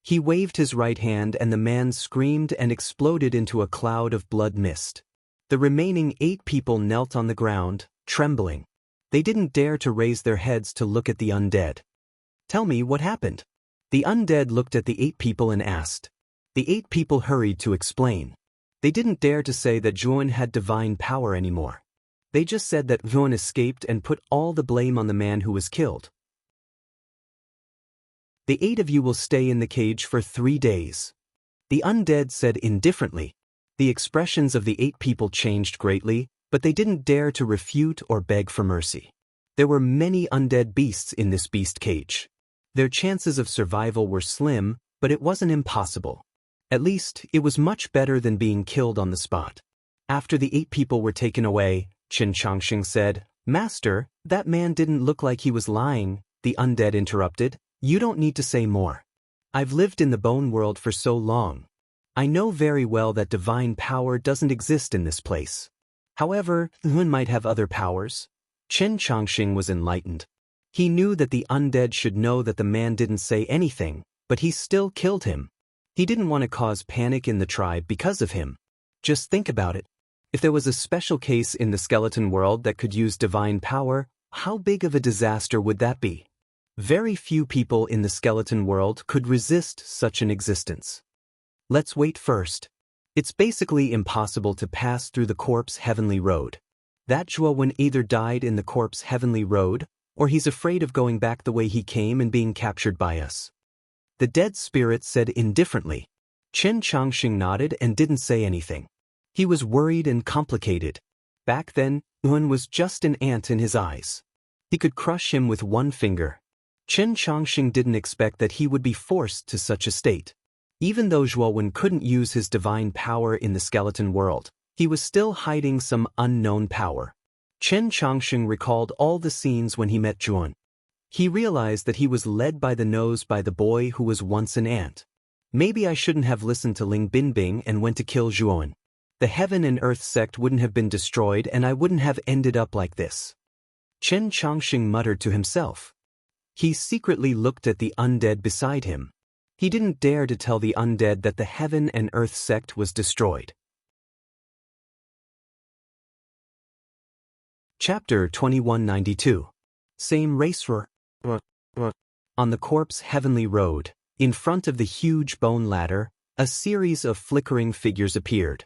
He waved his right hand and the man screamed and exploded into a cloud of blood mist. The remaining 8 people knelt on the ground, trembling. They didn't dare to raise their heads to look at the undead. "Tell me what happened." The undead looked at the 8 people and asked. The 8 people hurried to explain. They didn't dare to say that Zhuan had divine power anymore. They just said that Zhuan escaped and put all the blame on the man who was killed. "The 8 of you will stay in the cage for 3 days. The undead said indifferently. The expressions of the 8 people changed greatly, but they didn't dare to refute or beg for mercy. There were many undead beasts in this beast cage. Their chances of survival were slim, but it wasn't impossible. At least, it was much better than being killed on the spot. After the 8 people were taken away, Chen Changxing said, "Master, that man didn't look like he was lying." The undead interrupted, "You don't need to say more. I've lived in the bone world for so long. I know very well that divine power doesn't exist in this place. However, Zhuan might have other powers." Chen Changxing was enlightened. He knew that the undead should know that the man didn't say anything, but he still killed him. He didn't want to cause panic in the tribe because of him. Just think about it. If there was a special case in the skeleton world that could use divine power, how big of a disaster would that be? Very few people in the skeleton world could resist such an existence. Let's wait first. It's basically impossible to pass through the corpse heavenly road. That Zhuan either died in the corpse heavenly road, or he's afraid of going back the way he came and being captured by us. The dead spirit said indifferently. Chen Changxing nodded and didn't say anything. He was worried and complicated. Back then, Zhuan was just an ant in his eyes. He could crush him with one finger. Chen Changxing didn't expect that he would be forced to such a state. Even though Zhuan couldn't use his divine power in the skeleton world, he was still hiding some unknown power. Chen Changxing recalled all the scenes when he met Zhuan. He realized that he was led by the nose by the boy who was once an ant. Maybe I shouldn't have listened to Ling Binbing and went to kill Zhuan. The Heaven and Earth sect wouldn't have been destroyed and I wouldn't have ended up like this. Chen Changxing muttered to himself. He secretly looked at the undead beside him. He didn't dare to tell the undead that the Heaven and Earth sect was destroyed. Chapter 2192. Same race roar. On the corpse heavenly road, in front of the huge bone ladder, a series of flickering figures appeared.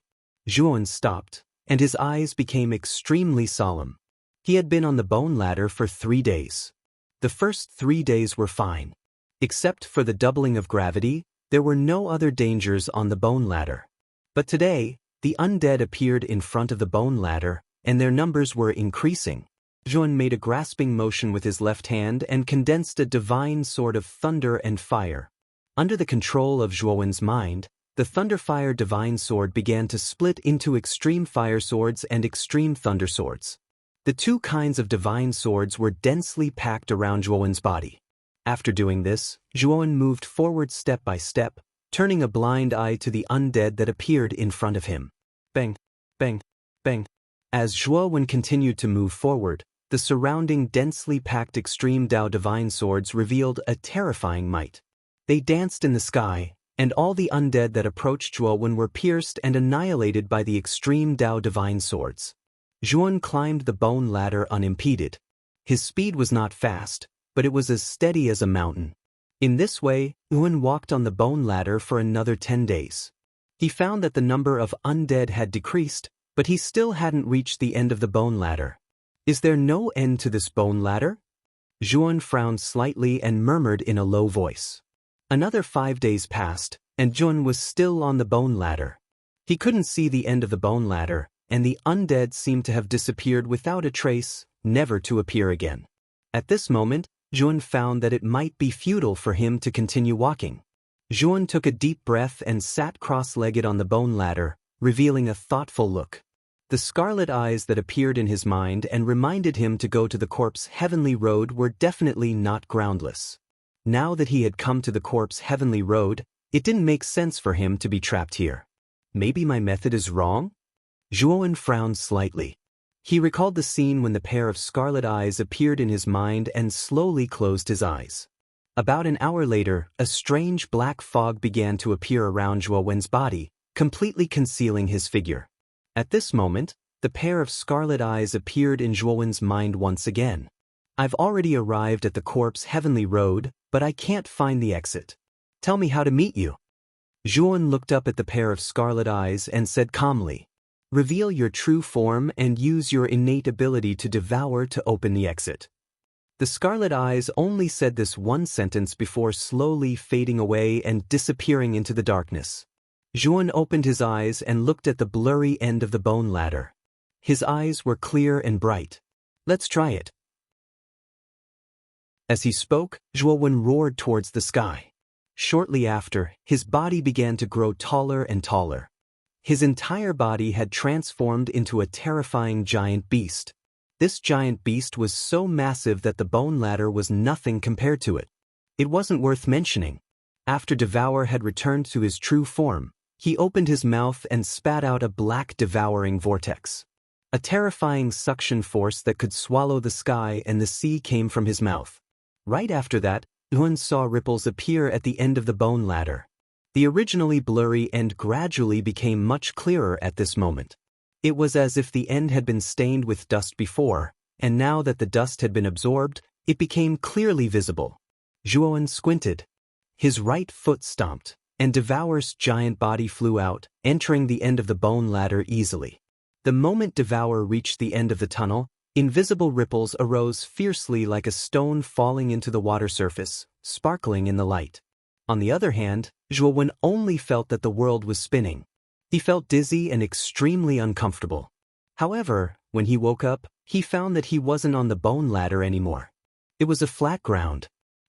Zhuan stopped, and his eyes became extremely solemn. He had been on the bone ladder for 3 days. The first 3 days were fine. Except for the doubling of gravity, there were no other dangers on the bone ladder. But today, the undead appeared in front of the bone ladder, and their numbers were increasing. Zhuan made a grasping motion with his left hand and condensed a divine sword of thunder and fire. Under the control of Zhuowen's mind, the Thunderfire divine sword began to split into extreme fire swords and extreme thunder swords. The two kinds of divine swords were densely packed around Zhuowen's body. After doing this, Zhuowen moved forward step by step, turning a blind eye to the undead that appeared in front of him. Bang, bang, bang. As Zhuowen continued to move forward, the surrounding densely packed extreme Dao divine swords revealed a terrifying might. They danced in the sky, and all the undead that approached Zhuowen were pierced and annihilated by the extreme Dao divine swords. Zhuowen climbed the bone ladder unimpeded. His speed was not fast, but it was as steady as a mountain. In this way, Zhuowen walked on the bone ladder for another 10 days. He found that the number of undead had decreased, but he still hadn't reached the end of the bone ladder. Is there no end to this bone ladder? Zhuowen frowned slightly and murmured in a low voice. Another 5 days passed, and Zhuowen was still on the bone ladder. He couldn't see the end of the bone ladder, and the undead seemed to have disappeared without a trace, never to appear again. At this moment, Zhuowen found that it might be futile for him to continue walking. Zhuowen took a deep breath and sat cross-legged on the bone ladder, revealing a thoughtful look. The scarlet eyes that appeared in his mind and reminded him to go to the corpse heavenly road were definitely not groundless. Now that he had come to the corpse heavenly road, it didn't make sense for him to be trapped here. Maybe my method is wrong? Zhuowen frowned slightly. He recalled the scene when the pair of scarlet eyes appeared in his mind and slowly closed his eyes. About an hour later, a strange black fog began to appear around Zhuowen's body, completely concealing his figure. At this moment, the pair of scarlet eyes appeared in Zhuowen's mind once again. I've already arrived at the corpse heavenly road, but I can't find the exit. Tell me how to meet you. Zhuowen looked up at the pair of scarlet eyes and said calmly, reveal your true form and use your innate ability to devour to open the exit. The scarlet eyes only said this one sentence before slowly fading away and disappearing into the darkness. Zhuowen opened his eyes and looked at the blurry end of the bone ladder. His eyes were clear and bright. Let's try it. As he spoke, Zhuowen roared towards the sky. Shortly after, his body began to grow taller and taller. His entire body had transformed into a terrifying giant beast. This giant beast was so massive that the bone ladder was nothing compared to it. It wasn't worth mentioning. After Devour had returned to his true form, he opened his mouth and spat out a black devouring vortex. A terrifying suction force that could swallow the sky and the sea came from his mouth. Right after that, Zhuowen saw ripples appear at the end of the bone ladder. The originally blurry end gradually became much clearer at this moment. It was as if the end had been stained with dust before, and now that the dust had been absorbed, it became clearly visible. Zhuowen squinted. His right foot stomped, and Devour's giant body flew out, entering the end of the bone ladder easily. The moment Devour reached the end of the tunnel, invisible ripples arose fiercely like a stone falling into the water surface, sparkling in the light. On the other hand, Zhuowen only felt that the world was spinning. He felt dizzy and extremely uncomfortable. However, when he woke up, he found that he wasn't on the bone ladder anymore. It was a flat ground.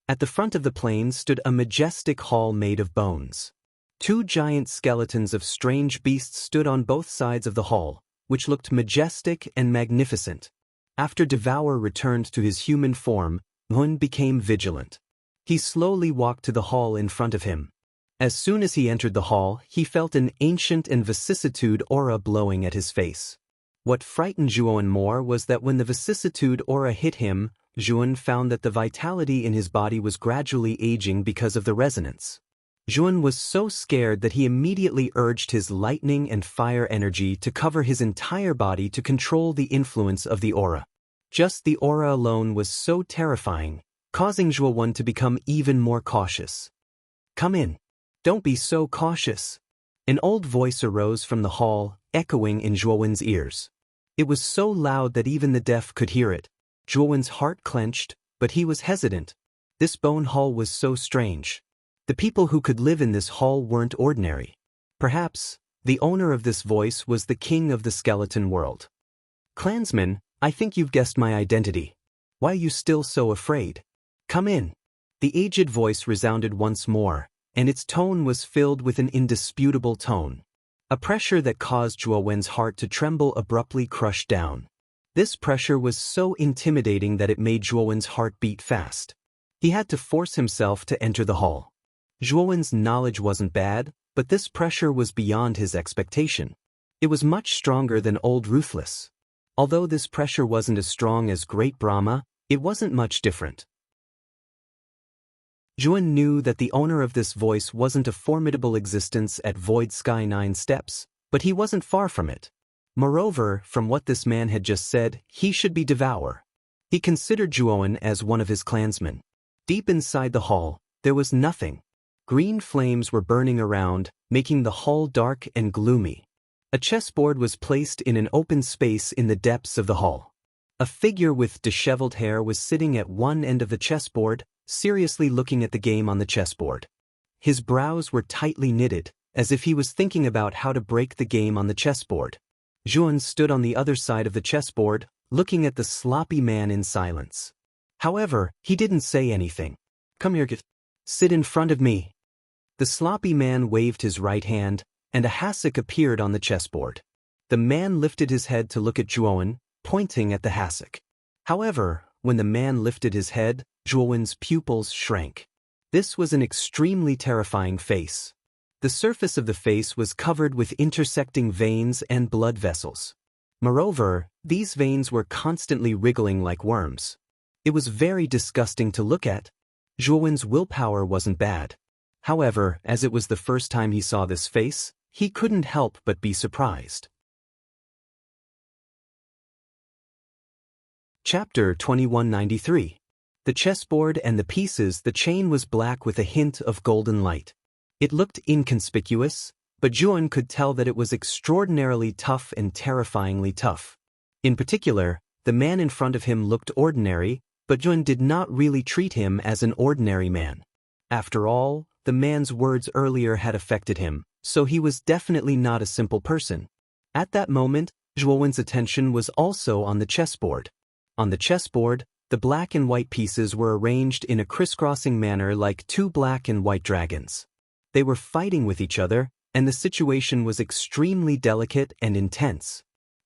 At the front of the plain stood a majestic hall made of bones. 2 giant skeletons of strange beasts stood on both sides of the hall, which looked majestic and magnificent. After Devour returned to his human form, Zhuowen became vigilant. He slowly walked to the hall in front of him. As soon as he entered the hall, he felt an ancient and vicissitude aura blowing at his face. What frightened Zhuowen more was that when the vicissitude aura hit him, Zhuowen found that the vitality in his body was gradually aging because of the resonance. Juan was so scared that he immediately urged his lightning and fire energy to cover his entire body to control the influence of the aura. Just the aura alone was so terrifying, causing Juan to become even more cautious. "Come in. Don't be so cautious." An old voice arose from the hall, echoing in Juan's ears. It was so loud that even the deaf could hear it. Juan's heart clenched, but he was hesitant. This bone hall was so strange. The people who could live in this hall weren't ordinary. Perhaps, the owner of this voice was the king of the skeleton world. "Clansman, I think you've guessed my identity. Why are you still so afraid? Come in." The aged voice resounded once more, and its tone was filled with an indisputable tone. A pressure that caused Juan's heart to tremble abruptly crushed down. This pressure was so intimidating that it made Juan's heart beat fast. He had to force himself to enter the hall. Juan's knowledge wasn't bad, but this pressure was beyond his expectation. It was much stronger than Old Ruthless. Although this pressure wasn't as strong as Great Brahma, it wasn't much different. Juan knew that the owner of this voice wasn't a formidable existence at Void Sky 9 steps, but he wasn't far from it. Moreover, from what this man had just said, he should be devour. He considered Juan as one of his clansmen. Deep inside the hall, there was nothing. Green flames were burning around, making the hall dark and gloomy. A chessboard was placed in an open space in the depths of the hall. A figure with disheveled hair was sitting at one end of the chessboard, seriously looking at the game on the chessboard. His brows were tightly knitted, as if he was thinking about how to break the game on the chessboard. Juan stood on the other side of the chessboard, looking at the sloppy man in silence. However, he didn't say anything. "Come here, sit in front of me." The sloppy man waved his right hand, and a hassock appeared on the chessboard. The man lifted his head to look at Juan, pointing at the hassock. However, when the man lifted his head, Juan's pupils shrank. This was an extremely terrifying face. The surface of the face was covered with intersecting veins and blood vessels. Moreover, these veins were constantly wriggling like worms. It was very disgusting to look at. Juan's willpower wasn't bad. However, as it was the first time he saw this face, he couldn't help but be surprised. Chapter 2193. The chessboard and the pieces. The chain was black with a hint of golden light. It looked inconspicuous, but Juan could tell that it was extraordinarily tough and terrifyingly tough. In particular, the man in front of him looked ordinary, but Juan did not really treat him as an ordinary man. After all, the man's words earlier had affected him, so he was definitely not a simple person. At that moment, Juan's attention was also on the chessboard. On the chessboard, the black and white pieces were arranged in a crisscrossing manner like two black and white dragons. They were fighting with each other, and the situation was extremely delicate and intense.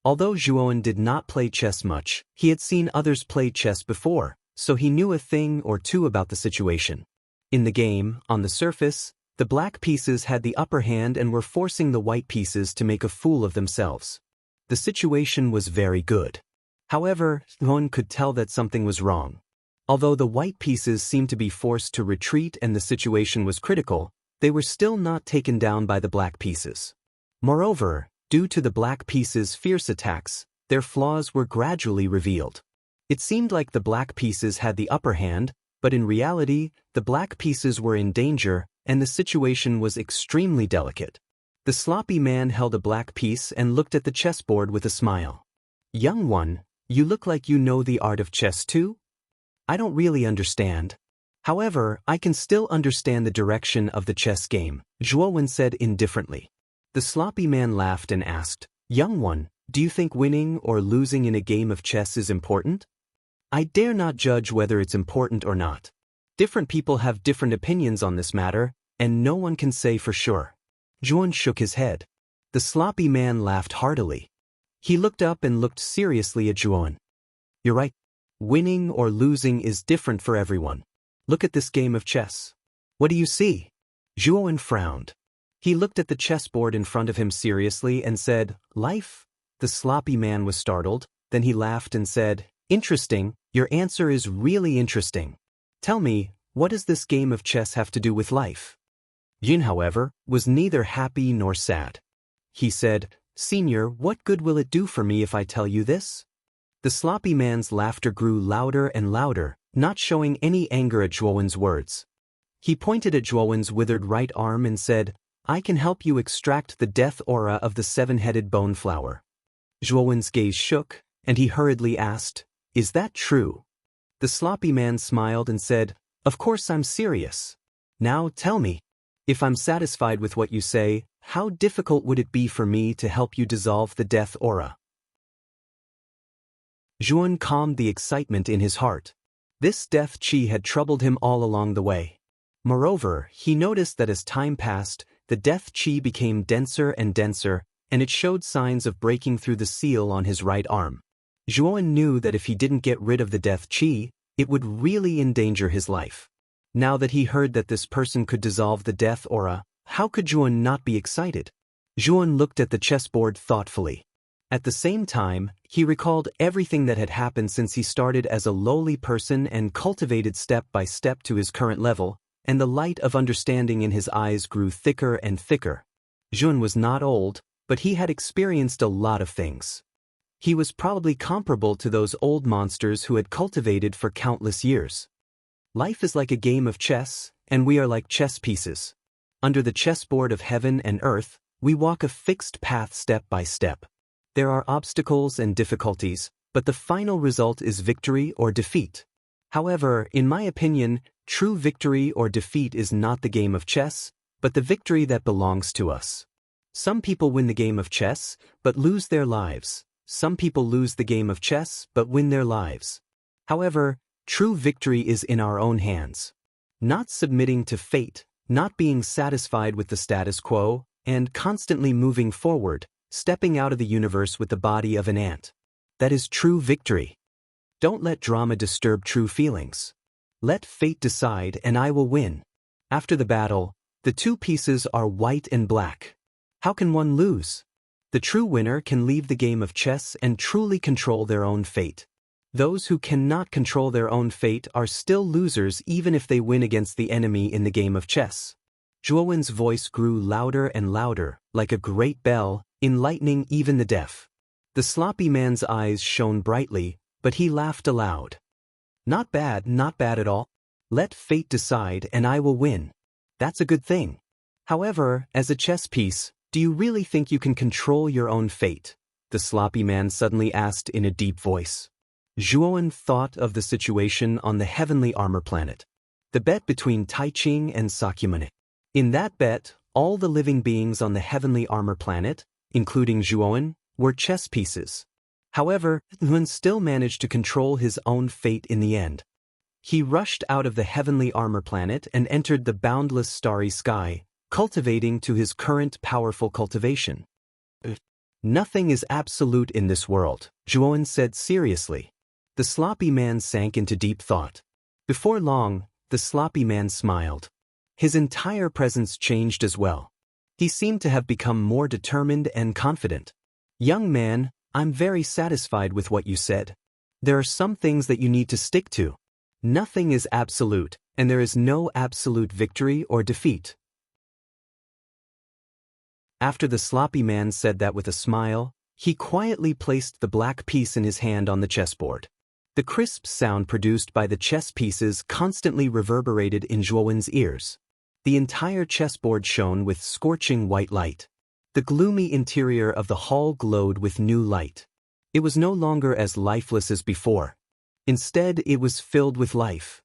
Although Juan did not play chess much, he had seen others play chess before, so he knew a thing or two about the situation. In the game, on the surface, the black pieces had the upper hand and were forcing the white pieces to make a fool of themselves. The situation was very good. However, Juan could tell that something was wrong. Although the white pieces seemed to be forced to retreat and the situation was critical, they were still not taken down by the black pieces. Moreover, due to the black pieces' fierce attacks, their flaws were gradually revealed. It seemed like the black pieces had the upper hand, but in reality, the black pieces were in danger, and the situation was extremely delicate. The sloppy man held a black piece and looked at the chessboard with a smile. "Young one, you look like you know the art of chess too? I don't really understand. However, I can still understand the direction of the chess game," Juan said indifferently. The sloppy man laughed and asked, "Young one, do you think winning or losing in a game of chess is important? I dare not judge whether it's important or not. Different people have different opinions on this matter, and no one can say for sure." Juan shook his head. The sloppy man laughed heartily. He looked up and looked seriously at Juan. "You're right. Winning or losing is different for everyone. Look at this game of chess. What do you see?" Juan frowned. He looked at the chessboard in front of him seriously and said, "Life?" The sloppy man was startled, then he laughed and said, "Interesting, your answer is really interesting. Tell me, what does this game of chess have to do with life?" Yin, however, was neither happy nor sad. He said, "Senior, what good will it do for me if I tell you this?" The sloppy man's laughter grew louder and louder, not showing any anger at Zhuowen's words. He pointed at Zhuowen's withered right arm and said, "I can help you extract the death aura of the seven-headed bone flower." Zhuowen's gaze shook, and he hurriedly asked, "Is that true?" The sloppy man smiled and said, "Of course I'm serious. Now tell me, if I'm satisfied with what you say, how difficult would it be for me to help you dissolve the death aura?" Zhuon calmed the excitement in his heart. This death qi had troubled him all along the way. Moreover, he noticed that as time passed, the death qi became denser and denser, and it showed signs of breaking through the seal on his right arm. Zhuon knew that if he didn't get rid of the death qi, it would really endanger his life. Now that he heard that this person could dissolve the death aura, how could Zhuon not be excited? Zhuon looked at the chessboard thoughtfully. At the same time, he recalled everything that had happened since he started as a lowly person and cultivated step by step to his current level, and the light of understanding in his eyes grew thicker and thicker. Zhuon was not old, but he had experienced a lot of things. He was probably comparable to those old monsters who had cultivated for countless years. Life is like a game of chess, and we are like chess pieces. Under the chessboard of heaven and earth, we walk a fixed path step by step. There are obstacles and difficulties, but the final result is victory or defeat. However, in my opinion, true victory or defeat is not the game of chess, but the victory that belongs to us. Some people win the game of chess, but lose their lives. Some people lose the game of chess, but win their lives. However, true victory is in our own hands. Not submitting to fate, not being satisfied with the status quo, and constantly moving forward, stepping out of the universe with the body of an ant. That is true victory. Don't let drama disturb true feelings. Let fate decide and I will win. After the battle, the two pieces are white and black. How can one lose? The true winner can leave the game of chess and truly control their own fate. Those who cannot control their own fate are still losers even if they win against the enemy in the game of chess. Zhuowen's voice grew louder and louder, like a great bell, enlightening even the deaf. The sloppy man's eyes shone brightly, but he laughed aloud. Not bad at all. Let fate decide and I will win. That's a good thing. However, as a chess piece, do you really think you can control your own fate? The sloppy man suddenly asked in a deep voice. Zhuon thought of the situation on the heavenly armor planet. The bet between Taiching and Sakyamuni. In that bet, all the living beings on the heavenly armor planet, including Zhuon, were chess pieces. However, Zhuon still managed to control his own fate in the end. He rushed out of the heavenly armor planet and entered the boundless starry sky, cultivating to his current powerful cultivation. Nothing is absolute in this world, Zhuon said seriously. The sloppy man sank into deep thought. Before long, the sloppy man smiled. His entire presence changed as well. He seemed to have become more determined and confident. "Young man, I'm very satisfied with what you said. There are some things that you need to stick to. Nothing is absolute, and there is no absolute victory or defeat." After the sloppy man said that with a smile, he quietly placed the black piece in his hand on the chessboard. The crisp sound produced by the chess pieces constantly reverberated in Zhuowen's ears. The entire chessboard shone with scorching white light. The gloomy interior of the hall glowed with new light. It was no longer as lifeless as before. Instead, it was filled with life.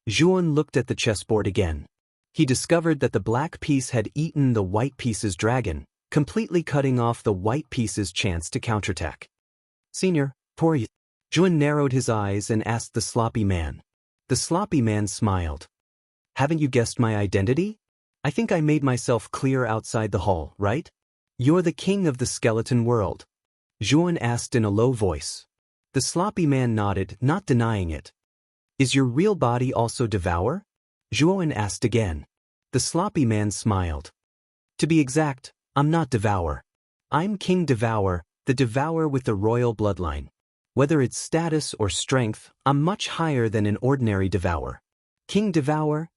Zhuon looked at the chessboard again. He discovered that the black piece had eaten the white piece's dragon, completely cutting off the white piece's chance to counterattack. "Senior, poor you." Zhuon narrowed his eyes and asked the sloppy man. The sloppy man smiled. "Haven't you guessed my identity? I think I made myself clear outside the hall, right? You're the king of the skeleton world." Zhuon asked in a low voice. The sloppy man nodded, not denying it. "Is your real body also Devour?" Zhuon asked again. The sloppy man smiled. "To be exact, I'm not Devour. I'm King Devour, the Devourer with the royal bloodline. Whether it's status or strength, I'm much higher than an ordinary Devourer." "King Devour?"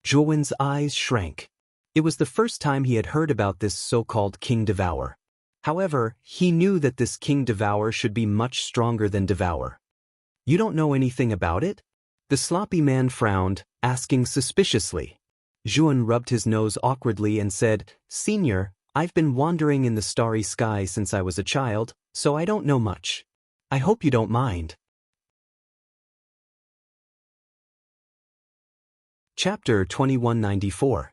Zhuowen's eyes shrank. It was the first time he had heard about this so-called King Devour. However, he knew that this King Devour should be much stronger than Devour. You don't know anything about it? The sloppy man frowned, asking suspiciously. Zhuan rubbed his nose awkwardly and said, Senior, I've been wandering in the starry sky since I was a child, so I don't know much. I hope you don't mind. Chapter 2194.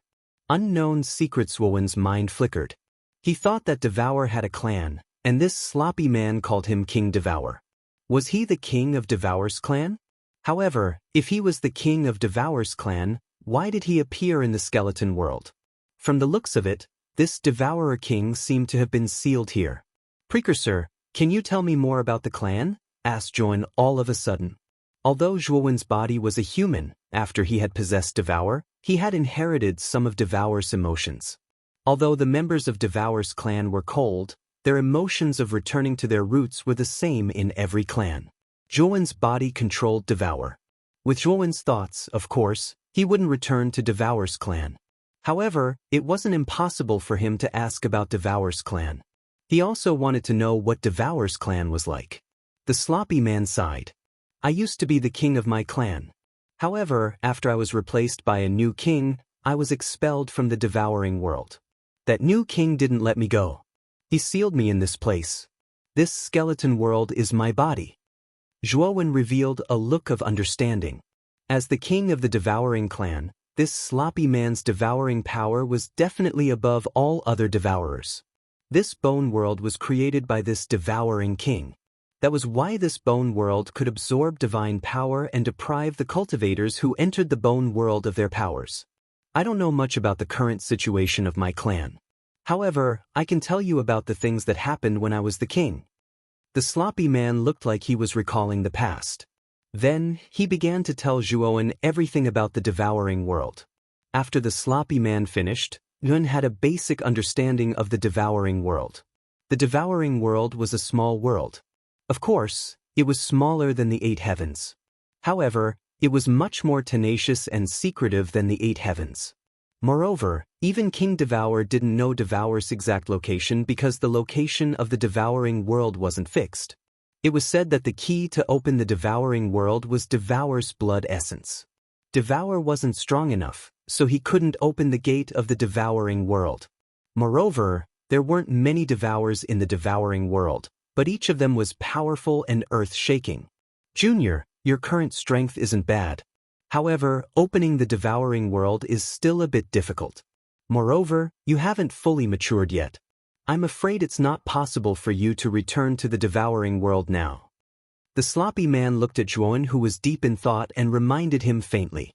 Unknown Secrets. Zhuan's mind flickered. He thought that Devour had a clan, and this sloppy man called him King Devour. Was he the king of Devour's clan? However, if he was the king of Devour's clan, why did he appear in the skeleton world? From the looks of it, this Devourer king seemed to have been sealed here. Precursor, can you tell me more about the clan? Asked Zhuan all of a sudden. Although Zhuan's body was a human, after he had possessed Devour, he had inherited some of Devour's emotions. Although the members of Devour's clan were cold, their emotions of returning to their roots were the same in every clan. Zhuan's body controlled Devour. With Zhuan's thoughts, of course, he wouldn't return to Devour's clan. However, it wasn't impossible for him to ask about Devour's clan. He also wanted to know what Devour's clan was like. The sloppy man sighed. I used to be the king of my clan. However, after I was replaced by a new king, I was expelled from the devouring world. That new king didn't let me go. He sealed me in this place. This skeleton world is my body. Zhuan revealed a look of understanding. As the king of the devouring clan, this sloppy man's devouring power was definitely above all other devourers. This bone world was created by this devouring king. That was why this bone world could absorb divine power and deprive the cultivators who entered the bone world of their powers. I don't know much about the current situation of my clan. However, I can tell you about the things that happened when I was the king. The sloppy man looked like he was recalling the past. Then, he began to tell Zhuan everything about the devouring world. After the sloppy man finished, Yun had a basic understanding of the devouring world. The devouring world was a small world. Of course, it was smaller than the 8 heavens. However, it was much more tenacious and secretive than the 8 heavens. Moreover, even King Devour didn't know Devour's exact location because the location of the devouring world wasn't fixed. It was said that the key to open the devouring world was Devour's blood essence. Devour wasn't strong enough, so he couldn't open the gate of the devouring world. Moreover, there weren't many Devours in the devouring world, but each of them was powerful and earth-shaking. Junior, your current strength isn't bad. However, opening the devouring world is still a bit difficult. Moreover, you haven't fully matured yet. I'm afraid it's not possible for you to return to the devouring world now. The sloppy man looked at Zhuan, who was deep in thought, and reminded him faintly.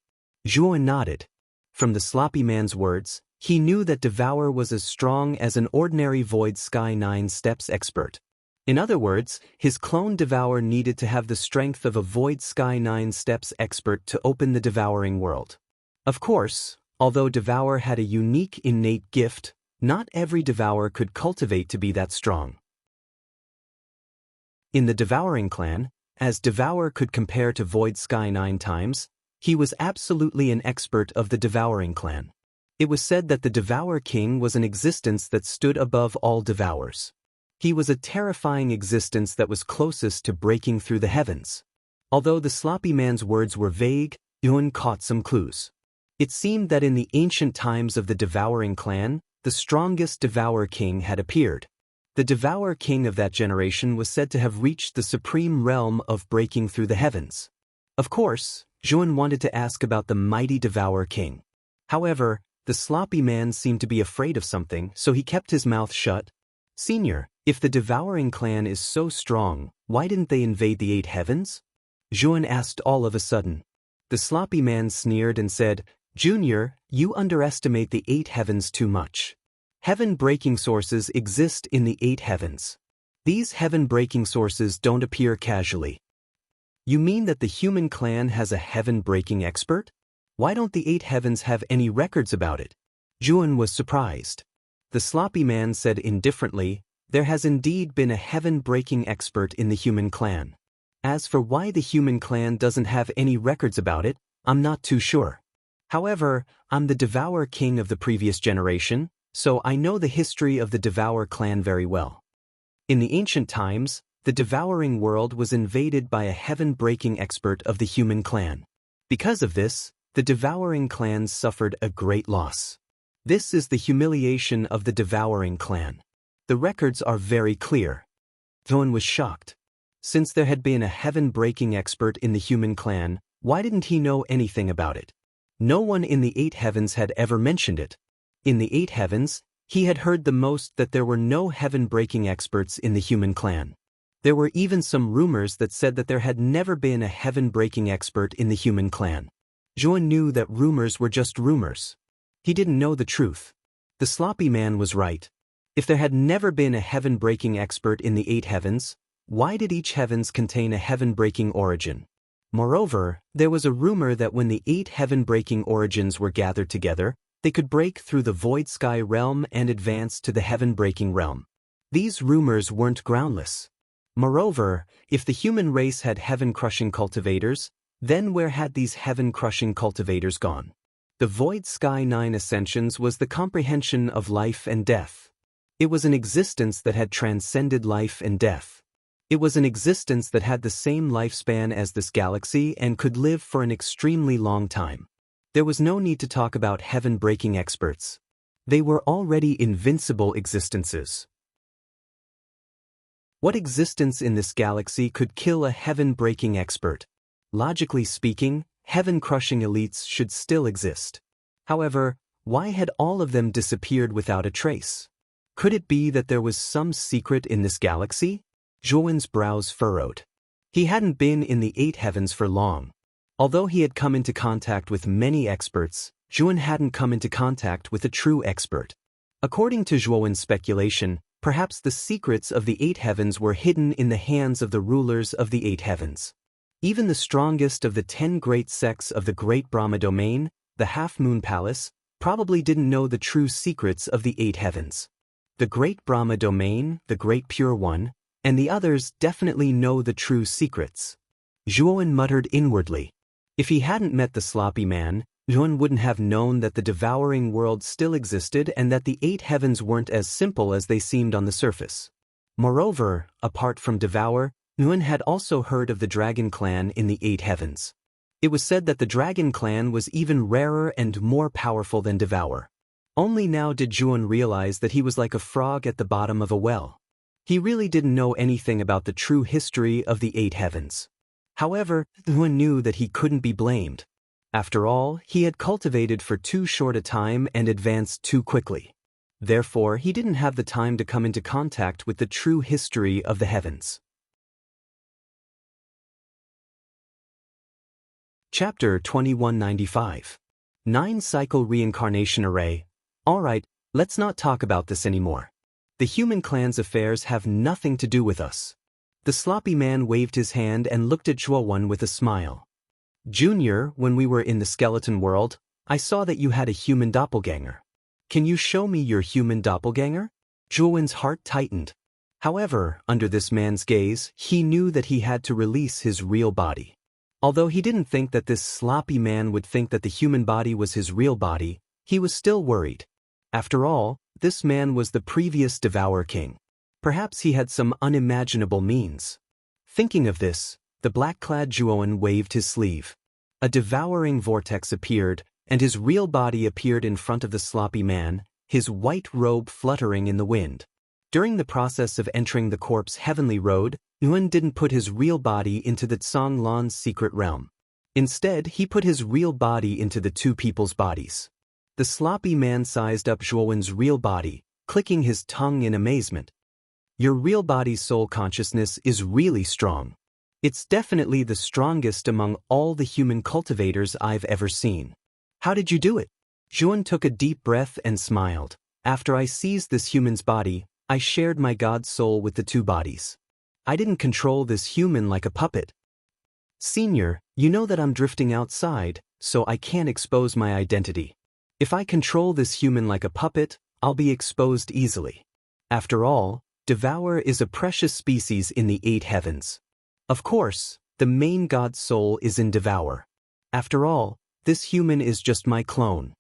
Zhuan nodded. From the sloppy man's words, he knew that Devour was as strong as an ordinary Void Sky 9 Steps expert. In other words, his clone Devour needed to have the strength of a Void Sky 9 Steps expert to open the devouring world. Of course, although Devour had a unique innate gift, not every Devour could cultivate to be that strong. In the devouring clan, as Devour could compare to Void Sky 9 times, he was absolutely an expert of the devouring clan. It was said that the Devour King was an existence that stood above all Devours. He was a terrifying existence that was closest to breaking through the heavens. Although the sloppy man's words were vague, Yun caught some clues. It seemed that in the ancient times of the devouring clan, the strongest Devour King had appeared. The Devour King of that generation was said to have reached the supreme realm of breaking through the heavens. Of course, Zhuan wanted to ask about the mighty Devour King. However, the sloppy man seemed to be afraid of something, so he kept his mouth shut. Senior, if the devouring clan is so strong, why didn't they invade the 8 heavens? Zhuan asked all of a sudden. The sloppy man sneered and said, Junior, you underestimate the 8 heavens too much. Heaven-breaking sources exist in the 8 heavens. These heaven-breaking sources don't appear casually. You mean that the human clan has a heaven-breaking expert? Why don't the 8 heavens have any records about it? Zhuan was surprised. The sloppy man said indifferently, there has indeed been a heaven-breaking expert in the human clan. As for why the human clan doesn't have any records about it, I'm not too sure. However, I'm the Devour King of the previous generation, so I know the history of the Devour clan very well. In the ancient times, the devouring world was invaded by a heaven-breaking expert of the human clan. Because of this, the devouring clans suffered a great loss. This is the humiliation of the devouring clan. The records are very clear. Thoan was shocked. Since there had been a heaven-breaking expert in the human clan, why didn't he know anything about it? No one in the 8 heavens had ever mentioned it. In the 8 heavens, he had heard the most that there were no heaven-breaking experts in the human clan. There were even some rumors that said that there had never been a heaven-breaking expert in the human clan. Zhuan knew that rumors were just rumors. He didn't know the truth. The sloppy man was right. If there had never been a heaven-breaking expert in the 8 heavens, why did each heavens contain a heaven-breaking origin? Moreover, there was a rumor that when the 8 heaven-breaking origins were gathered together, they could break through the void sky realm and advance to the heaven-breaking realm. These rumors weren't groundless. Moreover, if the human race had heaven-crushing cultivators, then where had these heaven-crushing cultivators gone? The void sky 9 ascensions was the comprehension of life and death. It was an existence that had transcended life and death. It was an existence that had the same lifespan as this galaxy and could live for an extremely long time. There was no need to talk about heaven-breaking experts. They were already invincible existences. What existence in this galaxy could kill a heaven-breaking expert? Logically speaking, heaven-crushing elites should still exist. However, why had all of them disappeared without a trace? Could it be that there was some secret in this galaxy? Zhuan's brows furrowed. He hadn't been in the 8 heavens for long. Although he had come into contact with many experts, Zhuan hadn't come into contact with a true expert. According to Zhuan's speculation, perhaps the secrets of the 8 heavens were hidden in the hands of the rulers of the 8 heavens. Even the strongest of the 10 great sects of the Great Brahma domain, the Half-Moon Palace, probably didn't know the true secrets of the 8 heavens. The Great Brahma domain, the Great Pure One, and the others definitely know the true secrets. Zhuan muttered inwardly. If he hadn't met the sloppy man, Zhuan wouldn't have known that the devouring world still existed and that the 8 heavens weren't as simple as they seemed on the surface. Moreover, apart from Devour, Zhuan had also heard of the Dragon Clan in the 8 heavens. It was said that the Dragon Clan was even rarer and more powerful than Devour. Only now did Zhuan realize that he was like a frog at the bottom of a well. He really didn't know anything about the true history of the 8 heavens. However, Zhuan knew that he couldn't be blamed. After all, he had cultivated for too short a time and advanced too quickly. Therefore, he didn't have the time to come into contact with the true history of the heavens. Chapter 2195. 9-Cycle Reincarnation Array. Alright, let's not talk about this anymore. The human clan's affairs have nothing to do with us. The sloppy man waved his hand and looked at Zhuan with a smile. Junior, when we were in the skeleton world, I saw that you had a human doppelganger. Can you show me your human doppelganger? Zhuan's heart tightened. However, under this man's gaze, he knew that he had to release his real body. Although he didn't think that this sloppy man would think that the human body was his real body, he was still worried. After all, this man was the previous Devour King. Perhaps he had some unimaginable means. Thinking of this, the black-clad Zhuan waved his sleeve. A devouring vortex appeared, and his real body appeared in front of the sloppy man, his white robe fluttering in the wind. During the process of entering the corpse heavenly road, Zhuan didn't put his real body into the Zhonglan's secret realm. Instead, he put his real body into the 2 people's bodies. The sloppy man sized up Zhuan's real body, clicking his tongue in amazement. Your real body's soul consciousness is really strong. It's definitely the strongest among all the human cultivators I've ever seen. How did you do it? Zhuan took a deep breath and smiled. After I seized this human's body, I shared my God's soul with the 2 bodies. I didn't control this human like a puppet. Senior, you know that I'm drifting outside, so I can't expose my identity. If I control this human like a puppet, I'll be exposed easily. After all, Devour is a precious species in the 8 heavens. Of course, the main God's soul is in Devour. After all, This human is just my clone.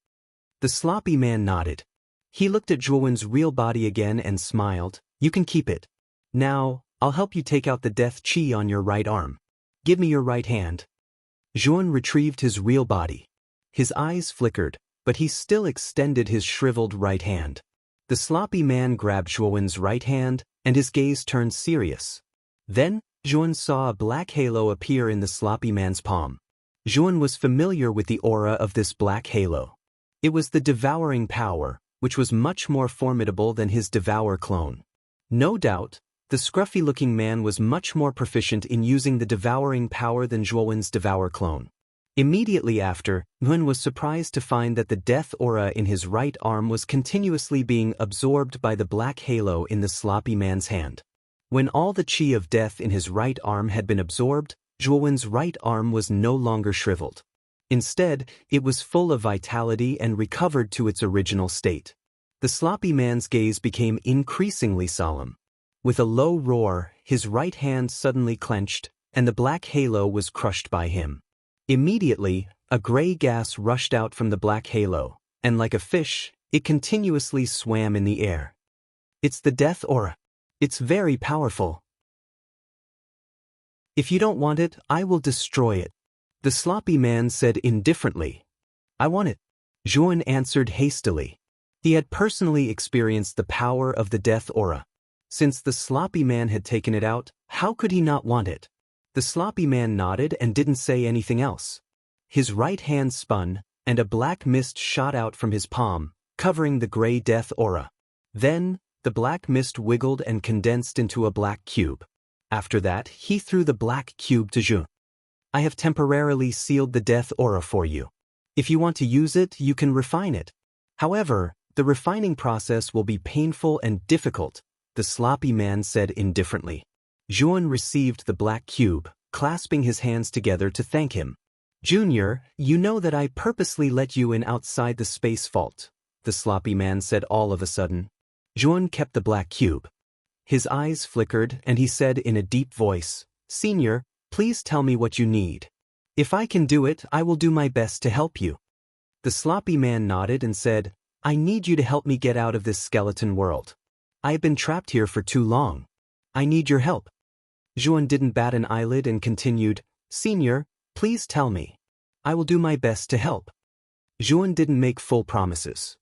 The sloppy man nodded. He looked at Zhuowen's real body again and smiled. You can keep it. Now, I'll help you take out the death chi on your right arm. Give me your right hand. Zhuowen retrieved his real body. His eyes flickered, but he still extended his shriveled right hand. The sloppy man grabbed Zhuowen's right hand, and his gaze turned serious. Then, Zhuowen saw a black halo appear in the sloppy man's palm. Zhuowen was familiar with the aura of this black halo. It was the devouring power, which was much more formidable than his devour clone. No doubt, the scruffy-looking man was much more proficient in using the devouring power than Zhuowen's devour clone. Immediately after, Zhuowen was surprised to find that the death aura in his right arm was continuously being absorbed by the black halo in the sloppy man's hand. When all the chi of death in his right arm had been absorbed, Zhuowen's right arm was no longer shriveled. Instead, it was full of vitality and recovered to its original state. The sloppy man's gaze became increasingly solemn. With a low roar, his right hand suddenly clenched, and the black halo was crushed by him. Immediately, a gray gas rushed out from the black halo, and like a fish, it continuously swam in the air. It's the death aura. It's very powerful. If you don't want it, I will destroy it. The sloppy man said indifferently. I want it. Zhuowen answered hastily. He had personally experienced the power of the death aura. Since the sloppy man had taken it out, how could he not want it? The sloppy man nodded and didn't say anything else. His right hand spun, and a black mist shot out from his palm, covering the gray death aura. Then, the black mist wiggled and condensed into a black cube. After that, he threw the black cube to Zhuowen. I have temporarily sealed the death aura for you. If you want to use it, you can refine it. However, the refining process will be painful and difficult, the sloppy man said indifferently. Zhuowen received the black cube, clasping his hands together to thank him. Junior, you know that I purposely let you in outside the space vault, the sloppy man said all of a sudden. Zhuowen kept the black cube. His eyes flickered and he said in a deep voice, Senior, please tell me what you need. If I can do it, I will do my best to help you. The sloppy man nodded and said, I need you to help me get out of this skeleton world. I have been trapped here for too long. I need your help. Zhuowen didn't bat an eyelid and continued, Senior, please tell me. I will do my best to help. Zhuowen didn't make full promises.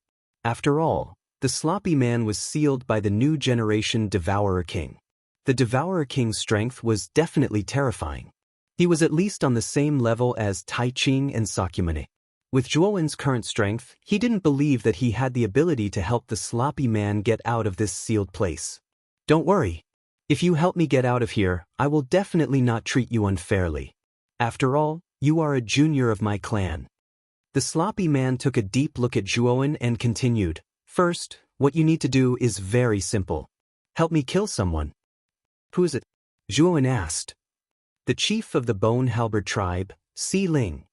After all, the sloppy man was sealed by the new generation Devourer King. The Devourer King's strength was definitely terrifying. He was at least on the same level as Tai Ching and Sakyamune. With Zhuowen's current strength, he didn't believe that he had the ability to help the sloppy man get out of this sealed place. Don't worry. If you help me get out of here, I will definitely not treat you unfairly. After all, you are a junior of my clan. The sloppy man took a deep look at Zhuowen and continued, First, what you need to do is very simple. Help me kill someone. Who is it? Zhuowen asked. The chief of the Bone Halberd tribe, Si Ling.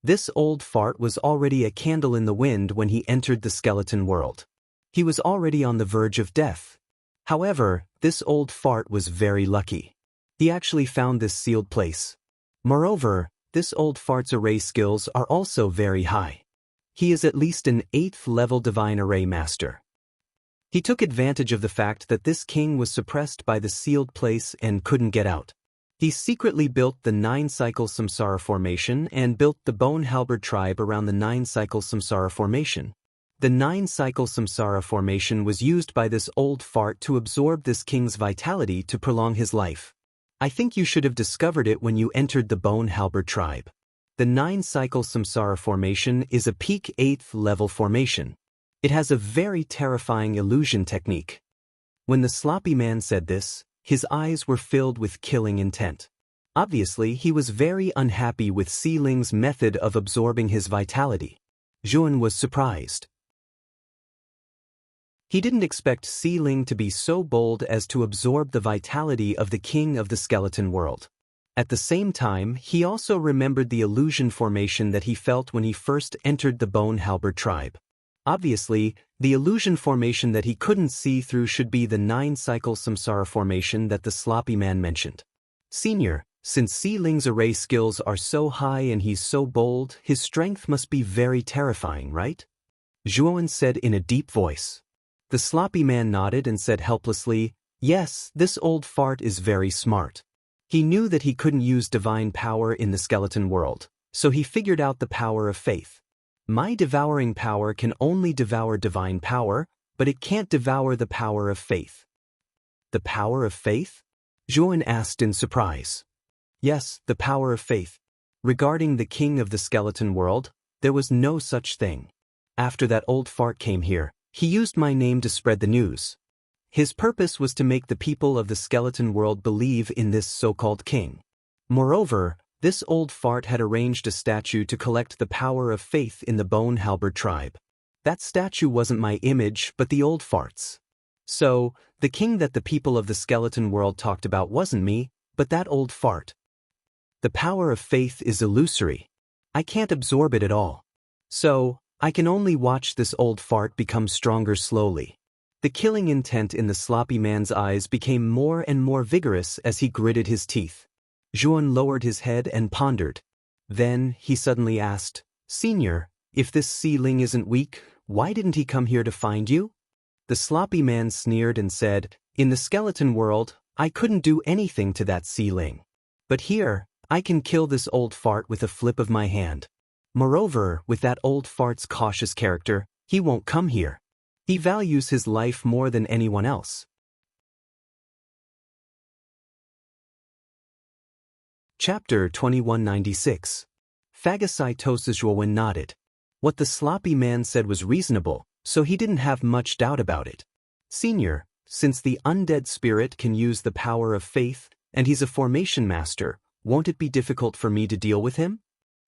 This old fart was already a candle in the wind when he entered the skeleton world. He was already on the verge of death. However, this old fart was very lucky. He actually found this sealed place. Moreover, this old fart's array skills are also very high. He is at least an 8th level divine array master. He took advantage of the fact that this king was suppressed by the sealed place and couldn't get out. He secretly built the 9-cycle Samsara formation and built the Bone Halberd tribe around the 9-cycle Samsara formation. The 9-cycle Samsara formation was used by this old fart to absorb this king's vitality to prolong his life. I think you should have discovered it when you entered the Bone Halberd tribe. The 9-cycle Samsara formation is a peak 8th level formation. It has a very terrifying illusion technique. When the sloppy man said this, his eyes were filled with killing intent. Obviously, he was very unhappy with Si Ling's method of absorbing his vitality. Zhuowen was surprised. He didn't expect Si Ling to be so bold as to absorb the vitality of the king of the skeleton world. At the same time, he also remembered the illusion formation that he felt when he first entered the Bone Halberd tribe. Obviously, the illusion formation that he couldn't see through should be the 9-cycle Samsara formation that the sloppy man mentioned. Senior, Since Xi Ling's array skills are so high and he's so bold, his strength must be very terrifying, right? Zhuan said in a deep voice. The sloppy man nodded and said helplessly, yes, this old fart is very smart. He knew that he couldn't use divine power in the skeleton world, so he figured out the power of faith. My devouring power can only devour divine power, but it can't devour the power of faith. The power of faith? Zhuan asked in surprise. Yes, the power of faith. Regarding the king of the skeleton world, there was no such thing. After that old fart came here, he used my name to spread the news. His purpose was to make the people of the skeleton world believe in this so-called king. Moreover, this old fart had arranged a statue to collect the power of faith in the Bone Halberd tribe. That statue wasn't my image, but the old fart's. So, the king that the people of the skeleton world talked about wasn't me, but that old fart. The power of faith is illusory. I can't absorb it at all. So, I can only watch this old fart become stronger slowly. The killing intent in the sloppy man's eyes became more and more vigorous as he gritted his teeth. Zhuan lowered his head and pondered. Then, he suddenly asked, Senior, if this Xi Ling isn't weak, why didn't he come here to find you? The sloppy man sneered and said, in the skeleton world, I couldn't do anything to that Xi Ling. But here, I can kill this old fart with a flip of my hand. Moreover, with that old fart's cautious character, he won't come here. He values his life more than anyone else. Chapter 2196. Phagocytosis. Zhuan nodded. What the sloppy man said was reasonable, so he didn't have much doubt about it. Senior, since the undead spirit can use the power of faith, and he's a formation master, won't it be difficult for me to deal with him?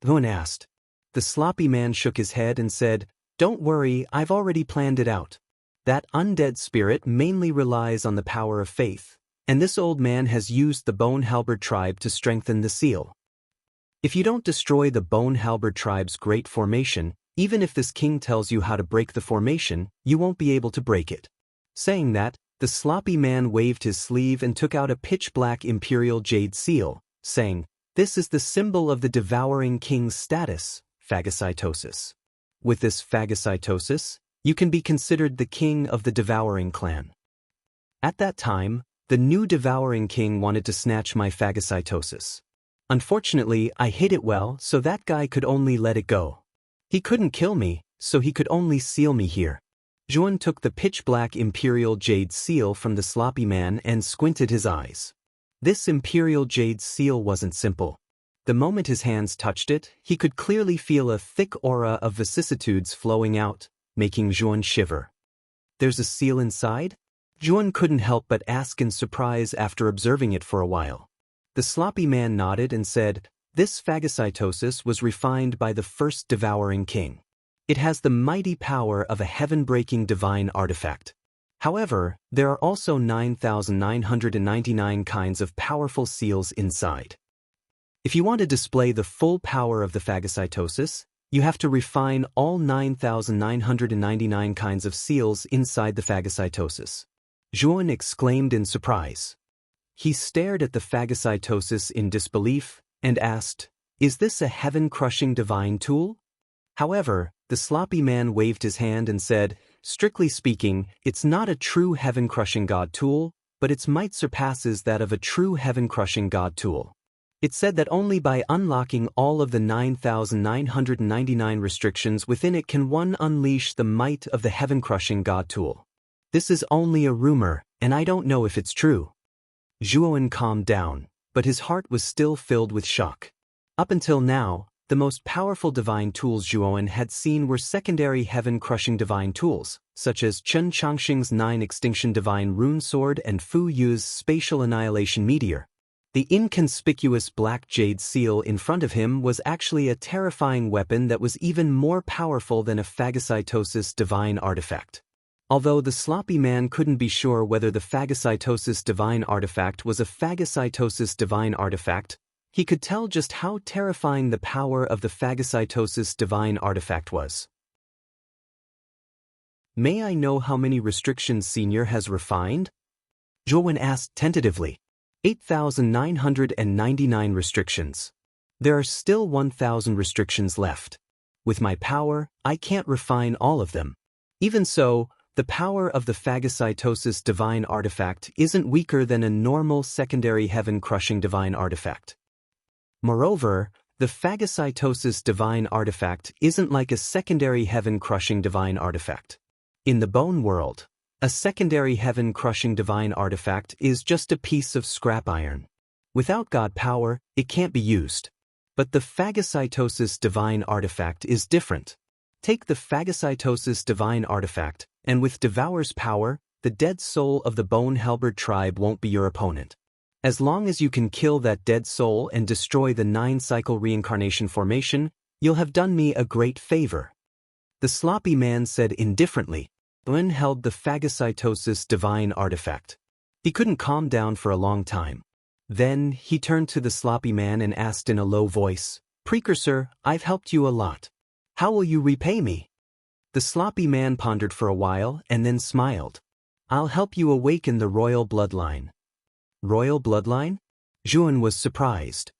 Zhuan asked. The sloppy man shook his head and said, don't worry, I've already planned it out. That undead spirit mainly relies on the power of faith, and this old man has used the Bone Halberd tribe to strengthen the seal. If you don't destroy the Bone Halberd tribe's great formation, even if this king tells you how to break the formation, you won't be able to break it. Saying that, the sloppy man waved his sleeve and took out a pitch-black imperial jade seal, saying, this is the symbol of the devouring king's status, phagocytosis. With this phagocytosis, you can be considered the king of the devouring clan. At that time, the new devouring king wanted to snatch my phagocytosis. Unfortunately, I hid it well, so that guy could only let it go. He couldn't kill me, so he could only seal me here. Zhuan took the pitch-black imperial jade seal from the sloppy man and squinted his eyes. This imperial jade seal wasn't simple. The moment his hands touched it, he could clearly feel a thick aura of vicissitudes flowing out, making Zhuan shiver. There's a seal inside? Zhuan couldn't help but ask in surprise after observing it for a while. The sloppy man nodded and said, this phagocytosis was refined by the first devouring king. It has the mighty power of a heaven-breaking divine artifact. However, there are also 9,999 kinds of powerful seals inside. If you want to display the full power of the phagocytosis, you have to refine all 9,999 kinds of seals inside the phagocytosis. Zhuan exclaimed in surprise. He stared at the phagocytosis in disbelief and asked, is this a heaven-crushing divine tool? However, the sloppy man waved his hand and said, strictly speaking, it's not a true heaven-crushing god tool, but its might surpasses that of a true heaven-crushing god tool. It said that only by unlocking all of the 9,999 restrictions within it can one unleash the might of the heaven-crushing god tool. This is only a rumor, and I don't know if it's true. Zhuan calmed down, but his heart was still filled with shock. Up until now, the most powerful divine tools Zhuan had seen were secondary heaven-crushing divine tools, such as Chen Changxing's 9 Extinction Divine Rune Sword and Fu Yu's Spatial Annihilation Meteor. The inconspicuous black jade seal in front of him was actually a terrifying weapon that was even more powerful than a phagocytosis divine artifact. Although the sloppy man couldn't be sure whether the phagocytosis divine artifact was a phagocytosis divine artifact, he could tell just how terrifying the power of the phagocytosis divine artifact was. May I know how many restrictions Senior has refined? Zhuan asked tentatively. 8,999 restrictions. There are still 1,000 restrictions left. With my power, I can't refine all of them. Even so, the power of the phagocytosis divine artifact isn't weaker than a normal secondary heaven-crushing divine artifact. Moreover, the phagocytosis divine artifact isn't like a secondary heaven-crushing divine artifact. In the bone world, a secondary heaven-crushing divine artifact is just a piece of scrap iron. Without God power, it can't be used. But the phagocytosis divine artifact is different. Take the phagocytosis divine artifact, and with Devour's power, the dead soul of the Bone Halberd tribe won't be your opponent. As long as you can kill that dead soul and destroy the 9-cycle reincarnation formation, you'll have done me a great favor. The sloppy man said indifferently. Bone held the phagocytosis divine artifact. He couldn't calm down for a long time. Then, he turned to the sloppy man and asked in a low voice, "Precursor, I've helped you a lot. How will you repay me?" The sloppy man pondered for a while and then smiled. "I'll help you awaken the royal bloodline." Royal bloodline? Juan was surprised.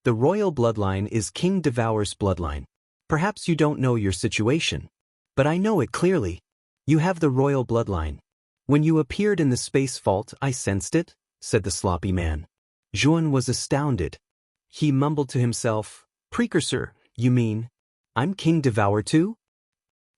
The royal bloodline is King Devour's bloodline. Perhaps you don't know your situation. But I know it clearly. You have the royal bloodline. When you appeared in the space vault, I sensed it, said the sloppy man. Juan was astounded. He mumbled to himself, "Precursor, you mean, I'm King Devour too?"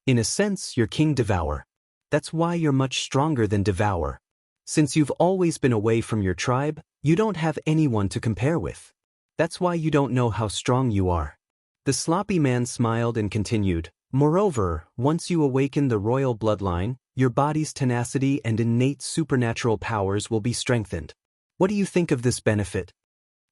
"In a sense, you're King Devour. That's why you're much stronger than Devour. Since you've always been away from your tribe, you don't have anyone to compare with. That's why you don't know how strong you are." The sloppy man smiled and continued, "Moreover, once you awaken the royal bloodline, your body's tenacity and innate supernatural powers will be strengthened. What do you think of this benefit?"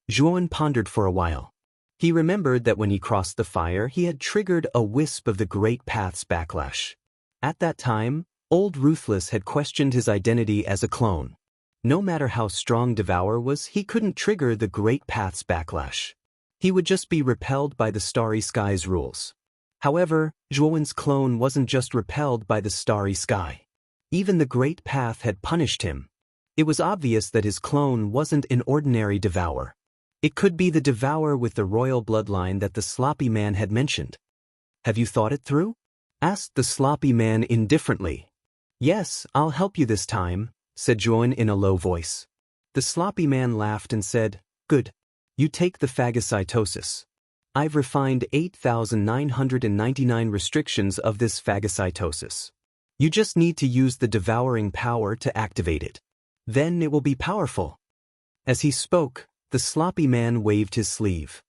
Juan pondered for a while. He remembered that when he crossed the fire, he had triggered a wisp of the Great Path's backlash. At that time, Old Ruthless had questioned his identity as a clone. No matter how strong Devour was, he couldn't trigger the Great Path's backlash. He would just be repelled by the Starry Sky's rules. However, Juan's clone wasn't just repelled by the Starry Sky. Even the Great Path had punished him. It was obvious that his clone wasn't an ordinary Devour. It could be the Devour with the royal bloodline that the sloppy man had mentioned. "Have you thought it through?" asked the sloppy man indifferently. "Yes, I'll help you this time," said Juan in a low voice. The sloppy man laughed and said, "Good. You take the phagocytosis. I've refined 8,999 restrictions of this phagocytosis. You just need to use the devouring power to activate it. Then it will be powerful." As he spoke, the sloppy man waved his sleeve.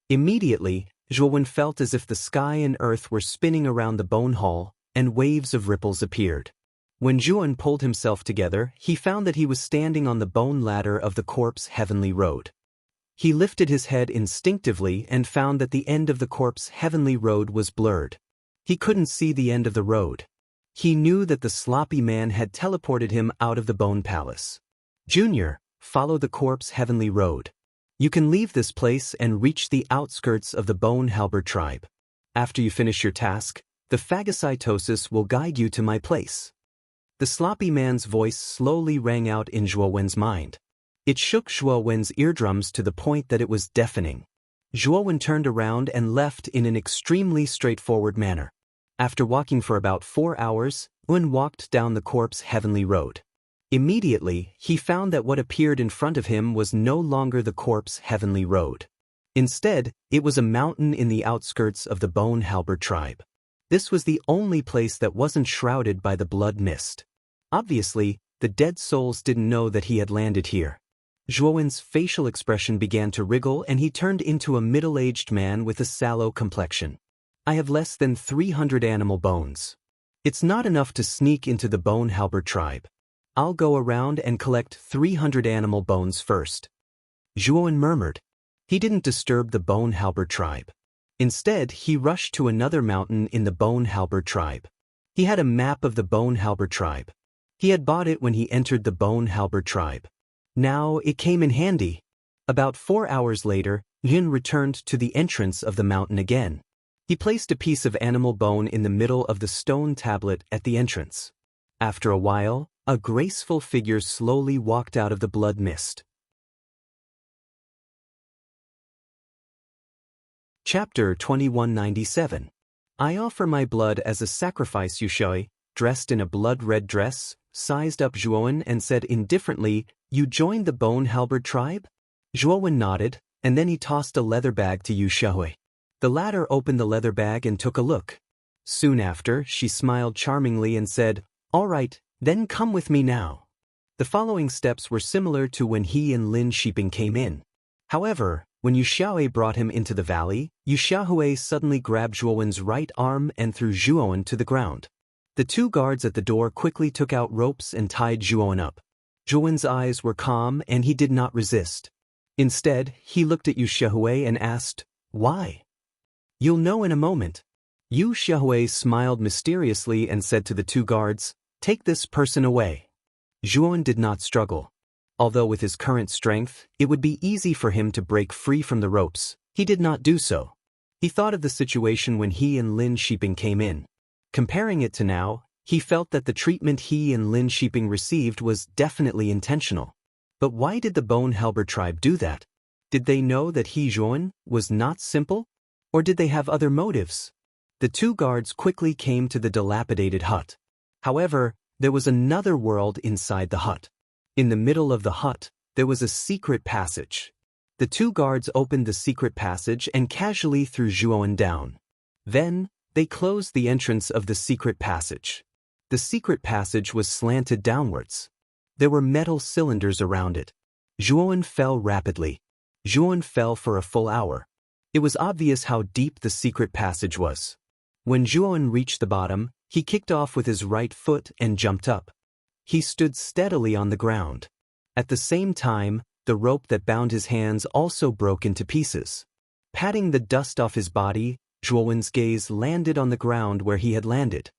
Immediately, Juan felt as if the sky and earth were spinning around the bone hall, and waves of ripples appeared. When Juan pulled himself together, he found that he was standing on the bone ladder of the corpse heavenly road. He lifted his head instinctively and found that the end of the corpse heavenly road was blurred. He couldn't see the end of the road. He knew that the sloppy man had teleported him out of the bone palace. "Junior, follow the corpse heavenly road. You can leave this place and reach the outskirts of the Bone Halberd tribe. After you finish your task, the phagocytosis will guide you to my place." The sloppy man's voice slowly rang out in Juan's mind. It shook Juan's eardrums to the point that it was deafening. Juan turned around and left in an extremely straightforward manner. After walking for about 4 hours, Juan walked down the corpse heavenly road. Immediately, he found that what appeared in front of him was no longer the corpse heavenly road. Instead, it was a mountain in the outskirts of the Bone Halberd tribe. This was the only place that wasn't shrouded by the blood mist. Obviously, the dead souls didn't know that he had landed here. Juan's facial expression began to wriggle and he turned into a middle-aged man with a sallow complexion. "I have less than 300 animal bones. It's not enough to sneak into the Bone Halberd tribe. I'll go around and collect 300 animal bones first." Juan murmured. He didn't disturb the Bone Halberd tribe. Instead, he rushed to another mountain in the Bone Halberd tribe. He had a map of the Bone Halberd tribe. He had bought it when he entered the Bone Halberd tribe. Now it came in handy. About 4 hours later, Yin returned to the entrance of the mountain again. He placed a piece of animal bone in the middle of the stone tablet at the entrance. After a while, A graceful figure slowly walked out of the blood mist. Chapter 2197. I offer my blood as a sacrifice. Yushui, dressed in a blood-red dress, sized up Zhuowen and said indifferently, "You joined the Bone Halberd tribe?" Zhuowen nodded, and then he tossed a leather bag to Yushui. The latter opened the leather bag and took a look. Soon after, she smiled charmingly and said, "All right, then come with me now." The following steps were similar to when he and Lin Shiping came in. However, when Yushui brought him into the valley, Yushui suddenly grabbed Zhuowen's right arm and threw Zhuowen to the ground. The two guards at the door quickly took out ropes and tied Zhuowen up. Zhuowen's eyes were calm and he did not resist. Instead, he looked at Yushui and asked, "Why?" "You'll know in a moment." Yushui smiled mysteriously and said to the two guards, "Take this person away." Zhuowen did not struggle. Although with his current strength, it would be easy for him to break free from the ropes, he did not do so. He thought of the situation when he and Lin Shiping came in. Comparing it to now, he felt that the treatment he and Lin Shiping received was definitely intentional. But why did the Bone Halberd tribe do that? Did they know that he Zhuowen was not simple? Or did they have other motives? The two guards quickly came to the dilapidated hut. However, there was another world inside the hut. In the middle of the hut, there was a secret passage. The two guards opened the secret passage and casually threw Zhuowen down. Then, they closed the entrance of the secret passage. The secret passage was slanted downwards. There were metal cylinders around it. Zhuowen fell rapidly. Zhuowen fell for a full hour. It was obvious how deep the secret passage was. When Zhuowen reached the bottom, he kicked off with his right foot and jumped up. He stood steadily on the ground. At the same time, the rope that bound his hands also broke into pieces. Patting the dust off his body, Zhuowen's gaze landed on the ground where he had landed.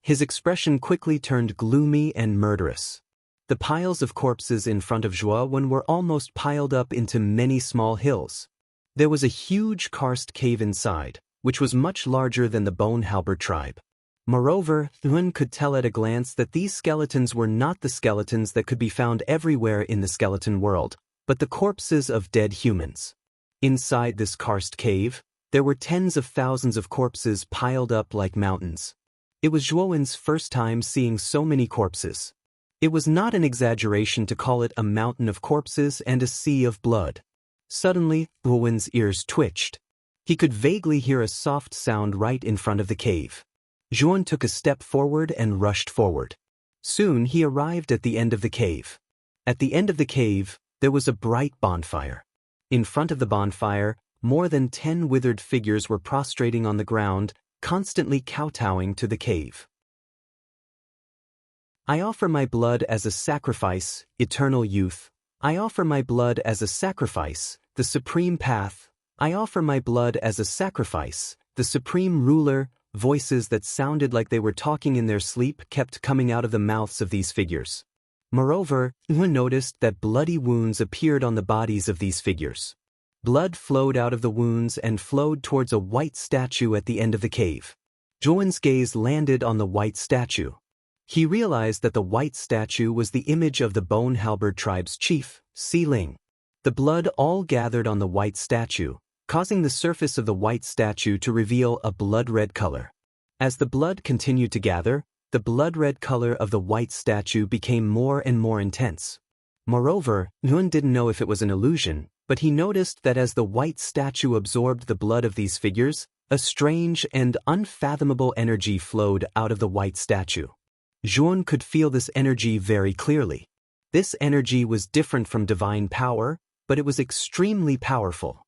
His expression quickly turned gloomy and murderous. The piles of corpses in front of Zhuowen were almost piled up into many small hills. There was a huge karst cave inside, which was much larger than the Bone Halberd tribe. Moreover, Zhuowen could tell at a glance that these skeletons were not the skeletons that could be found everywhere in the skeleton world, but the corpses of dead humans. Inside this karst cave, there were tens of thousands of corpses piled up like mountains. It was Zhuowen's first time seeing so many corpses. It was not an exaggeration to call it a mountain of corpses and a sea of blood. Suddenly, Zhuowen's ears twitched. He could vaguely hear a soft sound right in front of the cave. Zhuowen took a step forward and rushed forward. Soon he arrived at the end of the cave. At the end of the cave, there was a bright bonfire. In front of the bonfire, more than 10 withered figures were prostrating on the ground, constantly kowtowing to the cave. I offer my blood as a sacrifice, eternal youth. I offer my blood as a sacrifice, the supreme path. I offer my blood as a sacrifice, the supreme ruler. Voices that sounded like they were talking in their sleep kept coming out of the mouths of these figures. Moreover, Zhuowen noticed that bloody wounds appeared on the bodies of these figures. Blood flowed out of the wounds and flowed towards a white statue at the end of the cave. Zhuowen's gaze landed on the white statue. He realized that the white statue was the image of the Bone Halberd tribe's chief, Si Ling. The blood all gathered on the white statue, causing the surface of the white statue to reveal a blood-red color. As the blood continued to gather, the blood-red color of the white statue became more and more intense. Moreover, Zhuowen didn't know if it was an illusion, but he noticed that as the white statue absorbed the blood of these figures, a strange and unfathomable energy flowed out of the white statue. Zhuowen could feel this energy very clearly. This energy was different from divine power, but it was extremely powerful.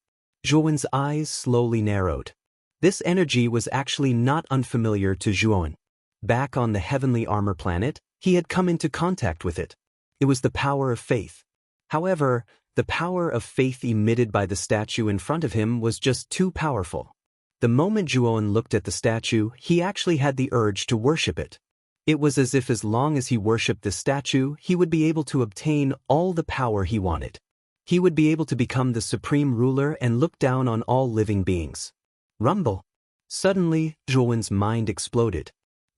Zhuowen's eyes slowly narrowed. This energy was actually not unfamiliar to Zhuowen. Back on the heavenly armor planet, he had come into contact with it. It was the power of faith. However, the power of faith emitted by the statue in front of him was just too powerful. The moment Zhuowen looked at the statue, he actually had the urge to worship it. It was as if as long as he worshipped the statue, he would be able to obtain all the power he wanted. He would be able to become the supreme ruler and look down on all living beings. Rumble. Suddenly, Zhuowen's mind exploded.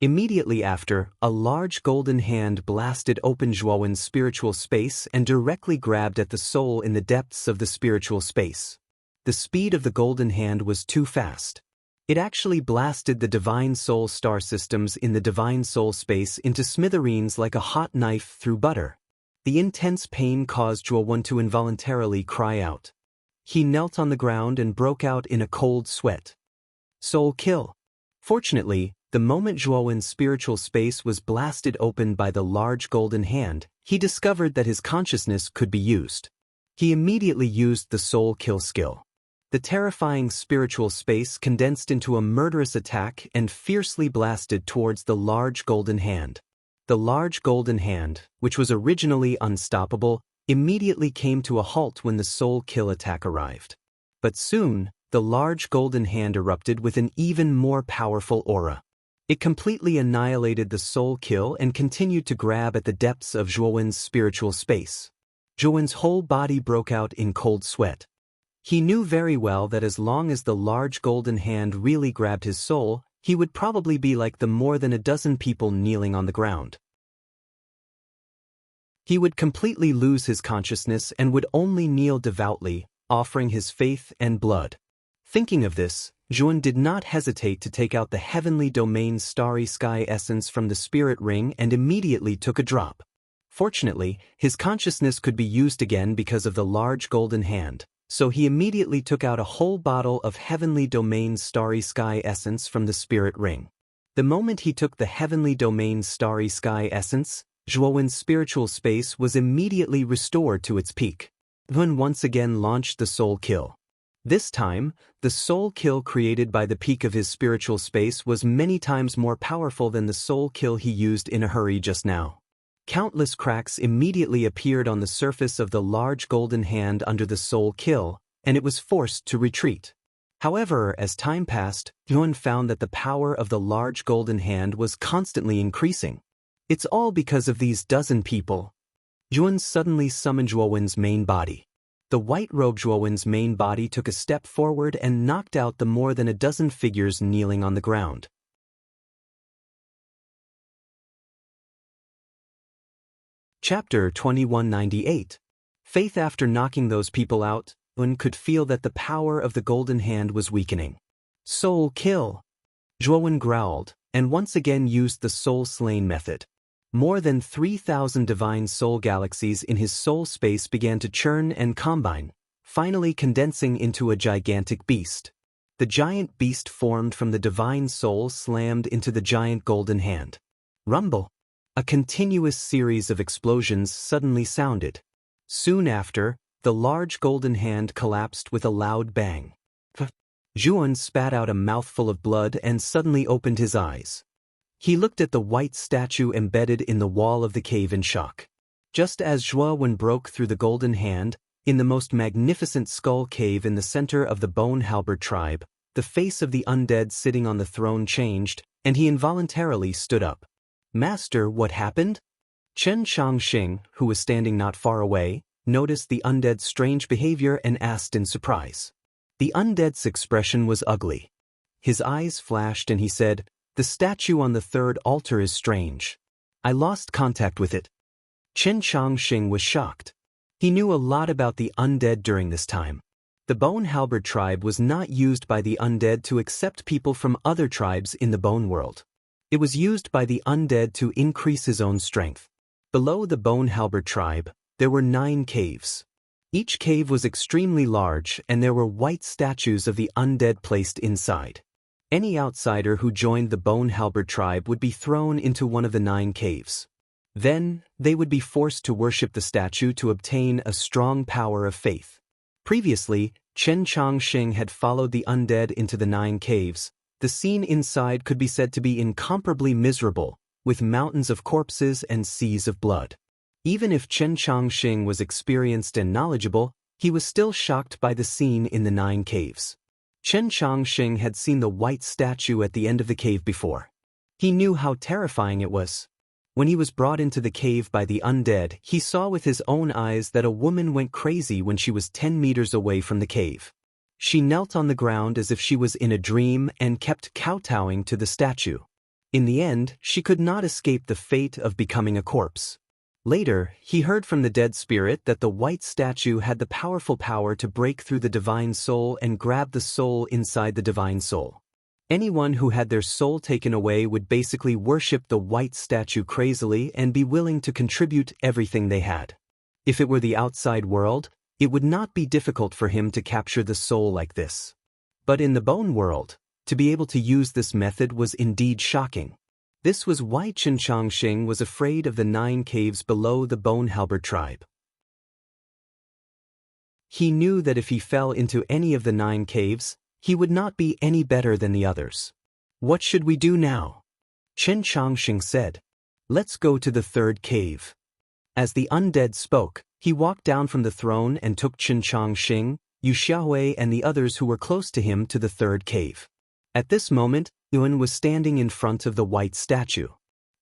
Immediately after, a large golden hand blasted open Zhuowen's spiritual space and directly grabbed at the soul in the depths of the spiritual space. The speed of the golden hand was too fast. It actually blasted the divine soul star systems in the divine soul space into smithereens like a hot knife through butter. The intense pain caused Zhuowen to involuntarily cry out. He knelt on the ground and broke out in a cold sweat. Soul kill. Fortunately, the moment Zhuowen's spiritual space was blasted open by the large golden hand, he discovered that his consciousness could be used. He immediately used the soul kill skill. The terrifying spiritual space condensed into a murderous attack and fiercely blasted towards the large golden hand. The large golden hand, which was originally unstoppable, immediately came to a halt when the soul kill attack arrived. But soon, the large golden hand erupted with an even more powerful aura. It completely annihilated the soul kill and continued to grab at the depths of Zhuowen's spiritual space. Zhuowen's whole body broke out in cold sweat. He knew very well that as long as the large golden hand really grabbed his soul, he would probably be like the more than a dozen people kneeling on the ground. He would completely lose his consciousness and would only kneel devoutly, offering his faith and blood. Thinking of this, Zhuowen did not hesitate to take out the heavenly domain starry sky essence from the spirit ring and immediately took a drop. Fortunately, his consciousness could be used again because of the large golden hand. So he immediately took out a whole bottle of heavenly domain starry sky essence from the spirit ring. The moment he took the heavenly domain starry sky essence, Zhuowen's spiritual space was immediately restored to its peak. Zhuowen once again launched the soul kill. This time, the soul kill created by the peak of his spiritual space was many times more powerful than the soul kill he used in a hurry just now. Countless cracks immediately appeared on the surface of the large golden hand under the soul kill, and it was forced to retreat. However, as time passed, Zhuowen found that the power of the large golden hand was constantly increasing. It's all because of these dozen people. Zhuowen suddenly summoned Zhuowen's main body. The white-robed Zhuowen's main body took a step forward and knocked out the more than a dozen figures kneeling on the ground. Chapter 2198. Faith. After knocking those people out, Zhuowen could feel that the power of the golden hand was weakening. Soul kill. Zhuowen growled, and once again used the soul slain method. More than 3,000 divine soul galaxies in his soul space began to churn and combine, finally condensing into a gigantic beast. The giant beast formed from the divine soul slammed into the giant golden hand. Rumble. A continuous series of explosions suddenly sounded. Soon after, the large golden hand collapsed with a loud bang. Zhuowen spat out a mouthful of blood and suddenly opened his eyes. He looked at the white statue embedded in the wall of the cave in shock. Just as Zhuowen broke through the golden hand, in the most magnificent skull cave in the center of the Bone Halberd tribe, the face of the undead sitting on the throne changed, and he involuntarily stood up. Master, what happened? Chen Changxing, who was standing not far away, noticed the undead's strange behavior and asked in surprise. The undead's expression was ugly. His eyes flashed and he said, "The statue on the third altar is strange. I lost contact with it." Chen Changxing was shocked. He knew a lot about the undead during this time. The Bone Halberd tribe was not used by the undead to accept people from other tribes in the bone world. It was used by the undead to increase his own strength. Below the Bone Halberd tribe, there were 9 caves. Each cave was extremely large and there were white statues of the undead placed inside. Any outsider who joined the Bone Halberd tribe would be thrown into one of the 9 caves. Then, they would be forced to worship the statue to obtain a strong power of faith. Previously, Chen Changxing had followed the undead into the 9 caves. The scene inside could be said to be incomparably miserable, with mountains of corpses and seas of blood. Even if Chen Changxing was experienced and knowledgeable, he was still shocked by the scene in the 9 caves. Chen Changxing had seen the white statue at the end of the cave before. He knew how terrifying it was. When he was brought into the cave by the undead, he saw with his own eyes that a woman went crazy when she was 10 meters away from the cave. She knelt on the ground as if she was in a dream and kept kowtowing to the statue. In the end, she could not escape the fate of becoming a corpse. Later, he heard from the dead spirit that the white statue had the powerful power to break through the divine soul and grab the soul inside the divine soul. Anyone who had their soul taken away would basically worship the white statue crazily and be willing to contribute everything they had. If it were the outside world, it would not be difficult for him to capture the soul like this. But in the bone world, to be able to use this method was indeed shocking. This was why Chen Changxing was afraid of the 9 caves below the Bone Halberd tribe. He knew that if he fell into any of the 9 caves, he would not be any better than the others. What should we do now? Chen Changxing said. Let's go to the 3rd cave. As the undead spoke, he walked down from the throne and took Chen Changxing, Yu Xiaohui and the others who were close to him to the 3rd cave. At this moment, Yuan was standing in front of the white statue.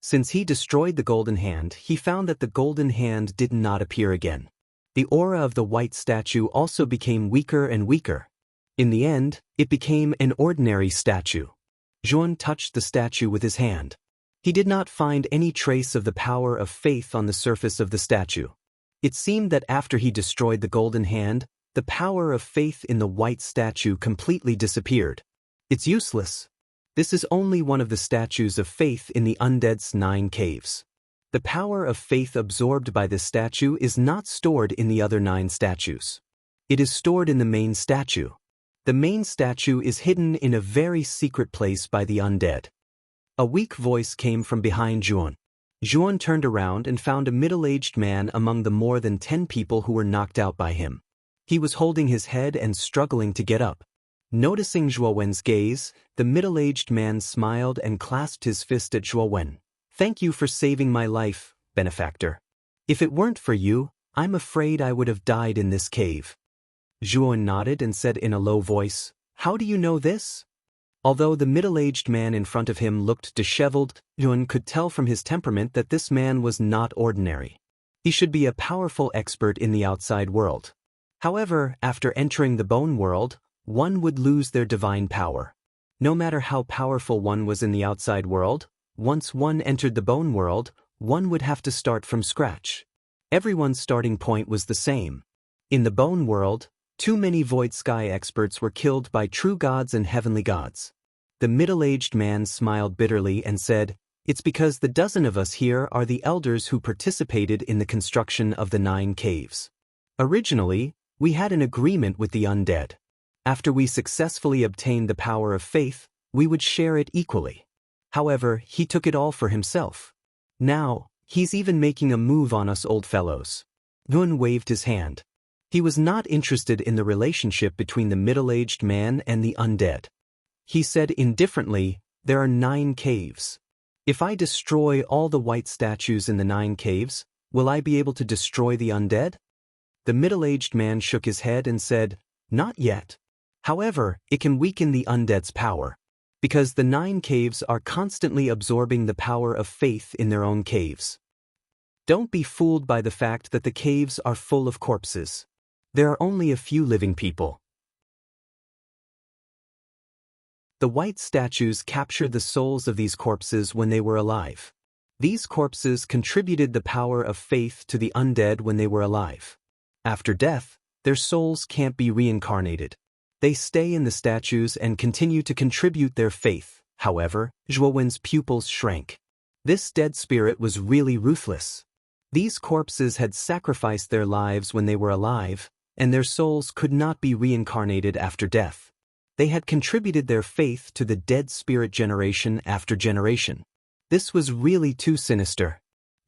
Since he destroyed the golden hand, he found that the golden hand did not appear again. The aura of the white statue also became weaker and weaker. In the end, it became an ordinary statue. Yuan touched the statue with his hand. He did not find any trace of the power of faith on the surface of the statue. It seemed that after he destroyed the golden hand, the power of faith in the white statue completely disappeared. It's useless. This is only one of the statues of faith in the undead's 9 caves. The power of faith absorbed by this statue is not stored in the other 9 statues. It is stored in the main statue. The main statue is hidden in a very secret place by the undead. A weak voice came from behind Yuan. Yuan turned around and found a middle-aged man among the more than 10 people who were knocked out by him. He was holding his head and struggling to get up. Noticing Zhuo Wen's gaze, the middle-aged man smiled and clasped his fist at Zhuo Wen. Thank you for saving my life, benefactor. If it weren't for you, I'm afraid I would have died in this cave. Zhuo Wen nodded and said in a low voice, How do you know this? Although the middle-aged man in front of him looked disheveled, Yuan could tell from his temperament that this man was not ordinary. He should be a powerful expert in the outside world. However, after entering the bone world, one would lose their divine power. No matter how powerful one was in the outside world, once one entered the bone world, one would have to start from scratch. Everyone's starting point was the same. In the bone world, too many void sky experts were killed by true gods and heavenly gods. The middle-aged man smiled bitterly and said, It's because the dozen of us here are the elders who participated in the construction of the 9 caves. Originally, we had an agreement with the undead. After we successfully obtained the power of faith, we would share it equally. However, he took it all for himself. Now, he's even making a move on us old fellows. Yuan waved his hand. He was not interested in the relationship between the middle-aged man and the undead. He said indifferently, There are 9 caves. If I destroy all the white statues in the 9 caves, will I be able to destroy the undead? The middle-aged man shook his head and said, Not yet. However, it can weaken the undead's power, because the 9 caves are constantly absorbing the power of faith in their own caves. Don't be fooled by the fact that the caves are full of corpses. There are only a few living people. The white statues captured the souls of these corpses when they were alive. These corpses contributed the power of faith to the undead when they were alive. After death, their souls can't be reincarnated. They stay in the statues and continue to contribute their faith. However, Zhuo Wen's pupils shrank. This dead spirit was really ruthless. These corpses had sacrificed their lives when they were alive, and their souls could not be reincarnated after death. They had contributed their faith to the dead spirit generation after generation. This was really too sinister.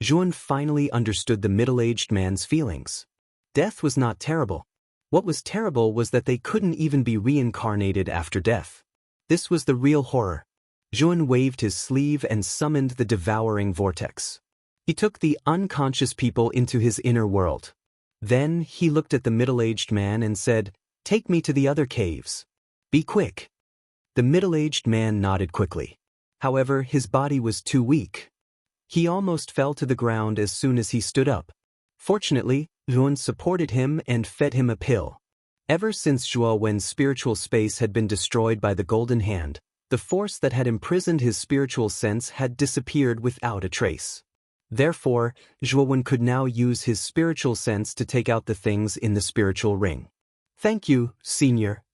Zhuan finally understood the middle-aged man's feelings. Death was not terrible. What was terrible was that they couldn't even be reincarnated after death. This was the real horror. Zhuan waved his sleeve and summoned the devouring vortex. He took the unconscious people into his inner world. Then he looked at the middle-aged man and said, Take me to the other caves. Be quick. The middle-aged man nodded quickly. However, his body was too weak. He almost fell to the ground as soon as he stood up. Fortunately, Zhuan supported him and fed him a pill. Ever since Zhuo Wen's spiritual space had been destroyed by the golden hand, The force that had imprisoned his spiritual sense had disappeared without a trace. Therefore, Zhuowen could now use his spiritual sense to take out the things in the spiritual ring. Thank you, Senior.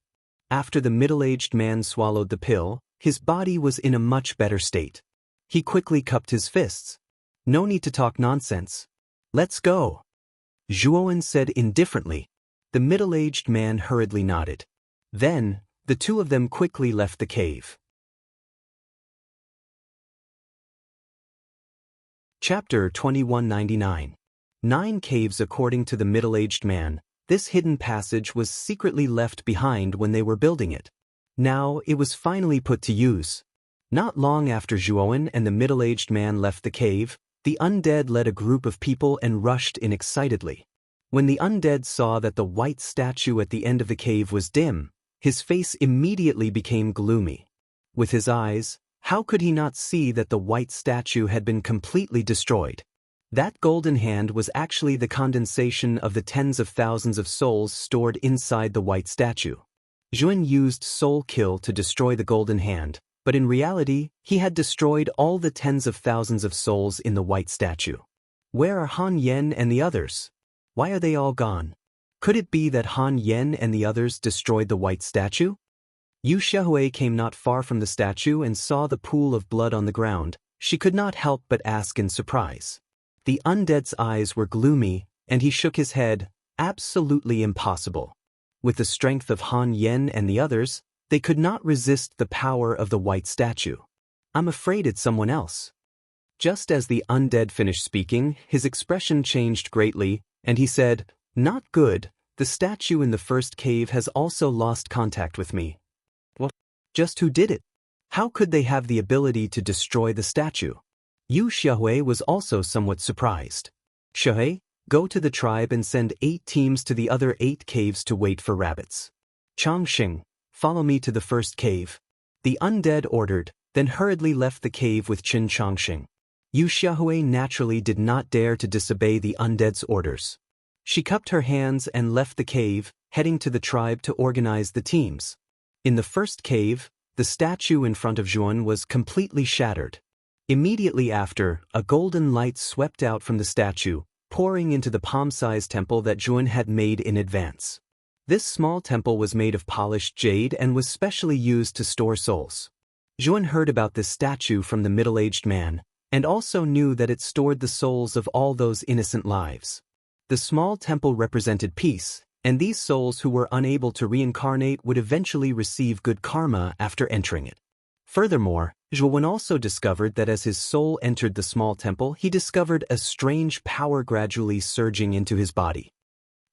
After the middle-aged man swallowed the pill, his body was in a much better state. He quickly cupped his fists. No need to talk nonsense. Let's go. Zhuowen said indifferently. The middle-aged man hurriedly nodded. Then, the two of them quickly left the cave. Chapter 2199. 9 Caves. According to the middle-aged man, this hidden passage was secretly left behind when they were building it. Now, it was finally put to use. Not long after Zhuowen and the middle-aged man left the cave, the undead led a group of people and rushed in excitedly. When the undead saw that the white statue at the end of the cave was dim, his face immediately became gloomy. With his eyes, how could he not see that the white statue had been completely destroyed? That golden hand was actually the condensation of the tens of thousands of souls stored inside the white statue. Zhuowen used soul kill to destroy the golden hand, but in reality, he had destroyed all the tens of thousands of souls in the white statue. Where are Han Yen and the others? Why are they all gone? Could it be that Han Yen and the others destroyed the white statue? Yu Xiaohui came not far from the statue and saw the pool of blood on the ground. She could not help but ask in surprise. The undead's eyes were gloomy, and he shook his head. Absolutely impossible. With the strength of Han Yen and the others, they could not resist the power of the white statue. I'm afraid it's someone else. Just as the undead finished speaking, his expression changed greatly, and he said, Not good, the statue in the first cave has also lost contact with me. What? Just who did it? How could they have the ability to destroy the statue? Yu Xiaohui was also somewhat surprised. Xiaohui, go to the tribe and send 8 teams to the other 8 caves to wait for rabbits. Changxing, follow me to the first cave. The undead ordered, then hurriedly left the cave with Qin Changxing. Yu Xiaohui naturally did not dare to disobey the undead's orders. She cupped her hands and left the cave, heading to the tribe to organize the teams. In the first cave, the statue in front of Zhuowen was completely shattered. Immediately after, a golden light swept out from the statue, pouring into the palm-sized temple that Zhuowen had made in advance. This small temple was made of polished jade and was specially used to store souls. Zhuowen heard about this statue from the middle-aged man, and also knew that it stored the souls of all those innocent lives. The small temple represented peace, and these souls who were unable to reincarnate would eventually receive good karma after entering it. Furthermore, Zhuowen also discovered that as his soul entered the small temple, he discovered a strange power gradually surging into his body.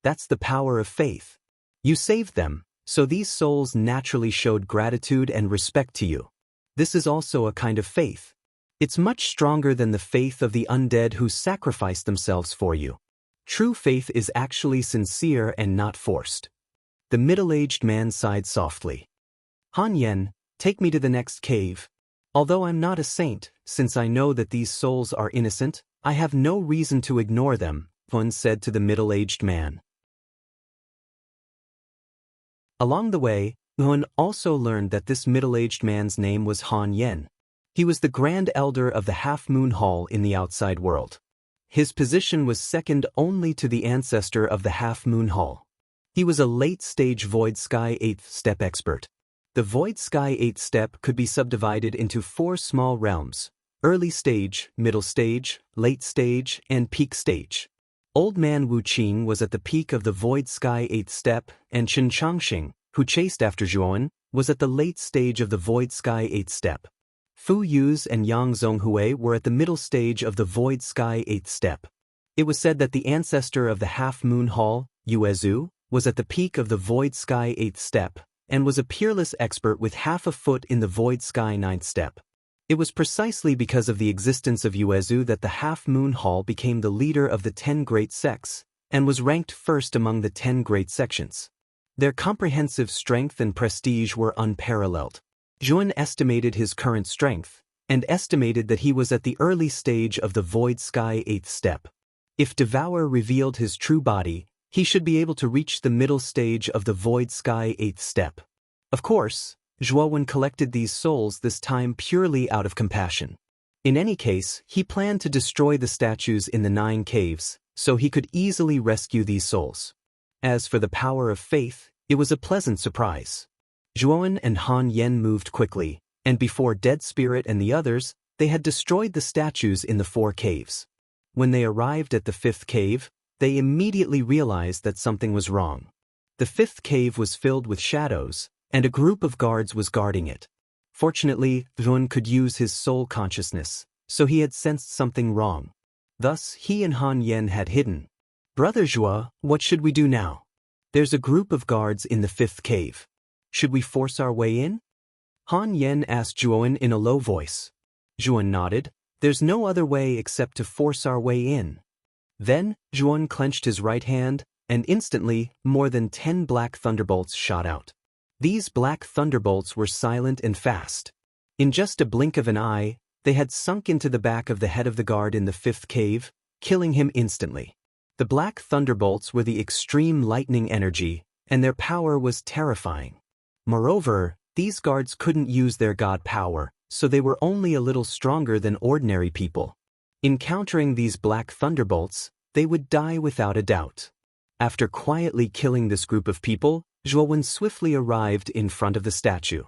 That's the power of faith. You saved them, so these souls naturally showed gratitude and respect to you. This is also a kind of faith. It's much stronger than the faith of the undead who sacrificed themselves for you. True faith is actually sincere and not forced. The middle-aged man sighed softly. Han Yen, take me to the next cave. Although I'm not a saint, since I know that these souls are innocent, I have no reason to ignore them, Hun said to the middle-aged man. Along the way, Hun also learned that this middle-aged man's name was Han Yen. He was the Grand Elder of the Half-Moon Hall in the outside world. His position was second only to the ancestor of the Half-Moon Hall. He was a late-stage Void Sky 8th Step expert. The Void Sky 8th Step could be subdivided into 4 small realms: early stage, middle stage, late stage, and peak stage. Old man Wu Qing was at the peak of the Void Sky 8th Step, and Qin Changxing, who chased after Zhuowen, was at the late stage of the Void Sky 8th Step. Fu Yuz and Yang Zhonghui were at the middle stage of the Void Sky 8th Step. It was said that the ancestor of the Half-Moon Hall, Yuezu, was at the peak of the Void Sky 8th Step, and was a peerless expert with half a foot in the Void Sky 9th Step. It was precisely because of the existence of Yuezu that the Half-Moon Hall became the leader of the 10 great sects, and was ranked first among the 10 great sections. Their comprehensive strength and prestige were unparalleled. Zhuowen estimated his current strength, and estimated that he was at the early stage of the Void Sky 8th Step. If Devour revealed his true body, he should be able to reach the middle stage of the Void Sky 8th Step. Of course, Zhuowen collected these souls this time purely out of compassion. In any case, he planned to destroy the statues in the 9 caves, so he could easily rescue these souls. As for the power of faith, it was a pleasant surprise. Zhuowen and Han Yen moved quickly, and before Dead Spirit and the others, they had destroyed the statues in the 4 caves. When they arrived at the 5th cave, they immediately realized that something was wrong. The 5th cave was filled with shadows, and a group of guards was guarding it. Fortunately, Zhuowen could use his soul consciousness, so he had sensed something wrong. Thus, he and Han Yen had hidden. "Brother Zhuo, what should we do now? There's a group of guards in the 5th cave. Should we force our way in?" Han Yen asked Zhuowen in a low voice. Zhuowen nodded. "There's no other way except to force our way in." Then, Zhuowen clenched his right hand, and instantly, more than 10 black thunderbolts shot out. These black thunderbolts were silent and fast. In just a blink of an eye, they had sunk into the back of the head of the guard in the 5th cave, killing him instantly. The black thunderbolts were the extreme lightning energy, and their power was terrifying. Moreover, these guards couldn't use their god power, so they were only a little stronger than ordinary people. Encountering these black thunderbolts, they would die without a doubt. After quietly killing this group of people, Zhuowen swiftly arrived in front of the statue.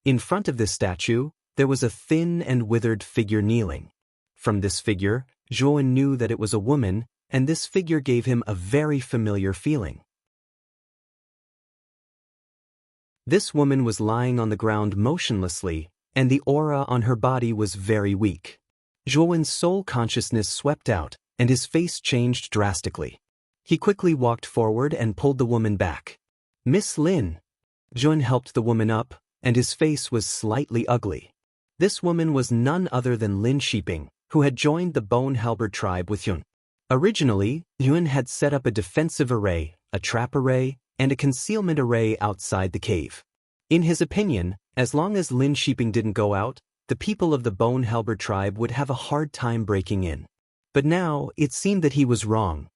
In front of this statue, there was a thin and withered figure kneeling. From this figure, Zhuowen knew that it was a woman, and this figure gave him a very familiar feeling. This woman was lying on the ground motionlessly, and the aura on her body was very weak. Zhuowen's soul consciousness swept out, and his face changed drastically. He quickly walked forward and pulled the woman back. "Miss Lin." Zhuowen helped the woman up, and his face was slightly ugly. This woman was none other than Lin Shiping, who had joined the Bone Halberd tribe with Yun. Originally, Yun had set up a defensive array, a trap array, and a concealment array outside the cave. In his opinion, as long as Lin Shiping didn't go out, the people of the Bone Halberd tribe would have a hard time breaking in. But now, it seemed that he was wrong.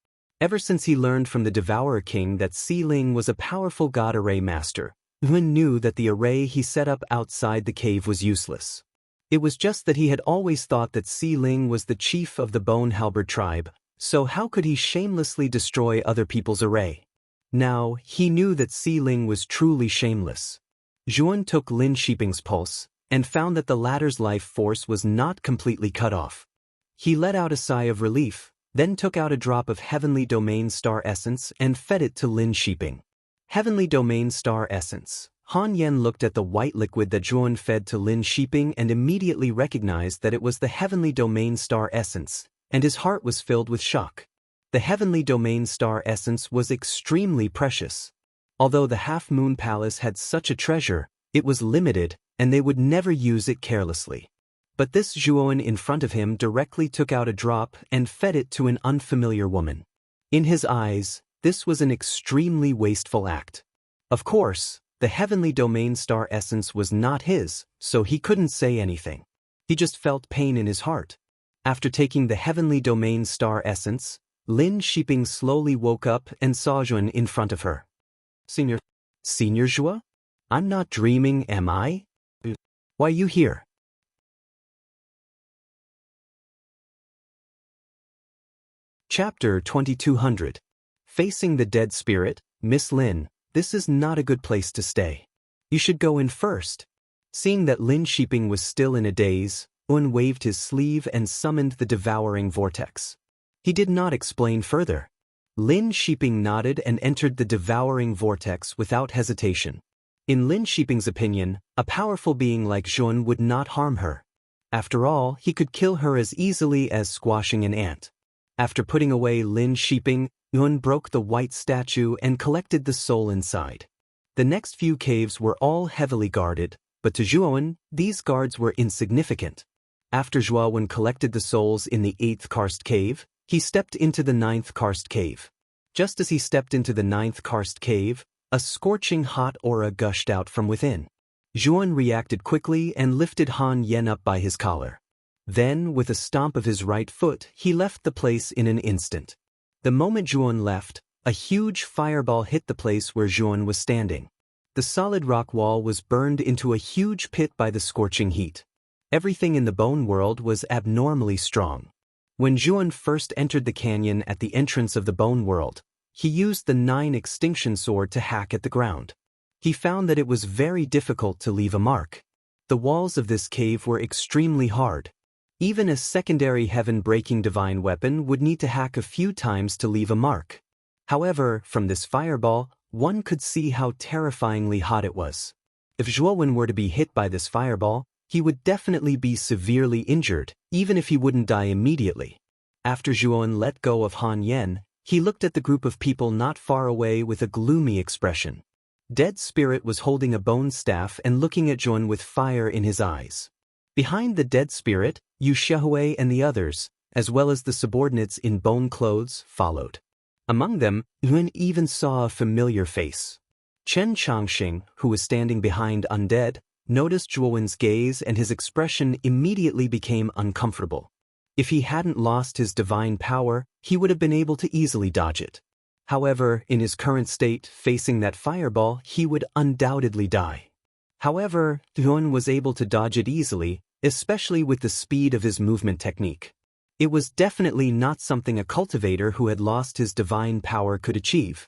Ever since he learned from the Devourer King that Si Ling was a powerful god array master, Yun knew that the array he set up outside the cave was useless. It was just that he had always thought that Si Ling was the chief of the Bone Halberd tribe, so how could he shamelessly destroy other people's array? Now, he knew that Si Ling was truly shameless. Zhuowen took Lin Shiping's pulse, and found that the latter's life force was not completely cut off. He let out a sigh of relief, then took out a drop of Heavenly Domain Star Essence and fed it to Lin Shiping. Heavenly Domain Star Essence. Han Yen looked at the white liquid that Zhuowen fed to Lin Shiping and immediately recognized that it was the Heavenly Domain Star Essence, and his heart was filled with shock. The Heavenly Domain Star Essence was extremely precious. Although the Half Moon Palace had such a treasure, it was limited, and they would never use it carelessly. But this Zhuowen in front of him directly took out a drop and fed it to an unfamiliar woman. In his eyes, this was an extremely wasteful act. Of course, the Heavenly Domain Star Essence was not his, so he couldn't say anything. He just felt pain in his heart. After taking the Heavenly Domain Star Essence, Lin Shiping slowly woke up and saw Zhuowen in front of her. Senior Zhuo? I'm not dreaming, am I? Why are you here? Chapter 2200. Facing the Dead Spirit. Miss Lin, this is not a good place to stay. You should go in first. Seeing that Lin Shiping was still in a daze, Yun waved his sleeve and summoned the devouring vortex. He did not explain further. Lin Shiping nodded and entered the devouring vortex without hesitation. In Lin Shiping's opinion, a powerful being like Zhuowen would not harm her. After all, he could kill her as easily as squashing an ant. After putting away Lin Shiping, Yun broke the white statue and collected the soul inside. The next few caves were all heavily guarded, but to Zhuowen, these guards were insignificant. After Zhuowen collected the souls in the 8th karst cave, he stepped into the 9th karst cave. Just as he stepped into the 9th karst cave, a scorching hot aura gushed out from within. Zhuowen reacted quickly and lifted Han Yen up by his collar. Then, with a stomp of his right foot, he left the place in an instant. The moment Zhuowen left, a huge fireball hit the place where Zhuowen was standing. The solid rock wall was burned into a huge pit by the scorching heat. Everything in the bone world was abnormally strong. When Zhuan first entered the canyon at the entrance of the bone world, he used the 9 extinction sword to hack at the ground. He found that it was very difficult to leave a mark. The walls of this cave were extremely hard. Even a secondary heaven-breaking divine weapon would need to hack a few times to leave a mark. However, from this fireball, one could see how terrifyingly hot it was. If Zhuowen were to be hit by this fireball, he would definitely be severely injured, even if he wouldn't die immediately. After Zhuowen let go of Han Yen, he looked at the group of people not far away with a gloomy expression. Dead Spirit was holding a bone staff and looking at Zhuowen with fire in his eyes. Behind the Dead Spirit, Yu Xiaohui and the others, as well as the subordinates in bone clothes, followed. Among them, Yuan even saw a familiar face. Chen Changxing, who was standing behind Undead, noticed Zhuowen's gaze and his expression immediately became uncomfortable. If he hadn't lost his divine power, he would have been able to easily dodge it. However, in his current state, facing that fireball, he would undoubtedly die. However, Yuan was able to dodge it easily, especially with the speed of his movement technique. It was definitely not something a cultivator who had lost his divine power could achieve.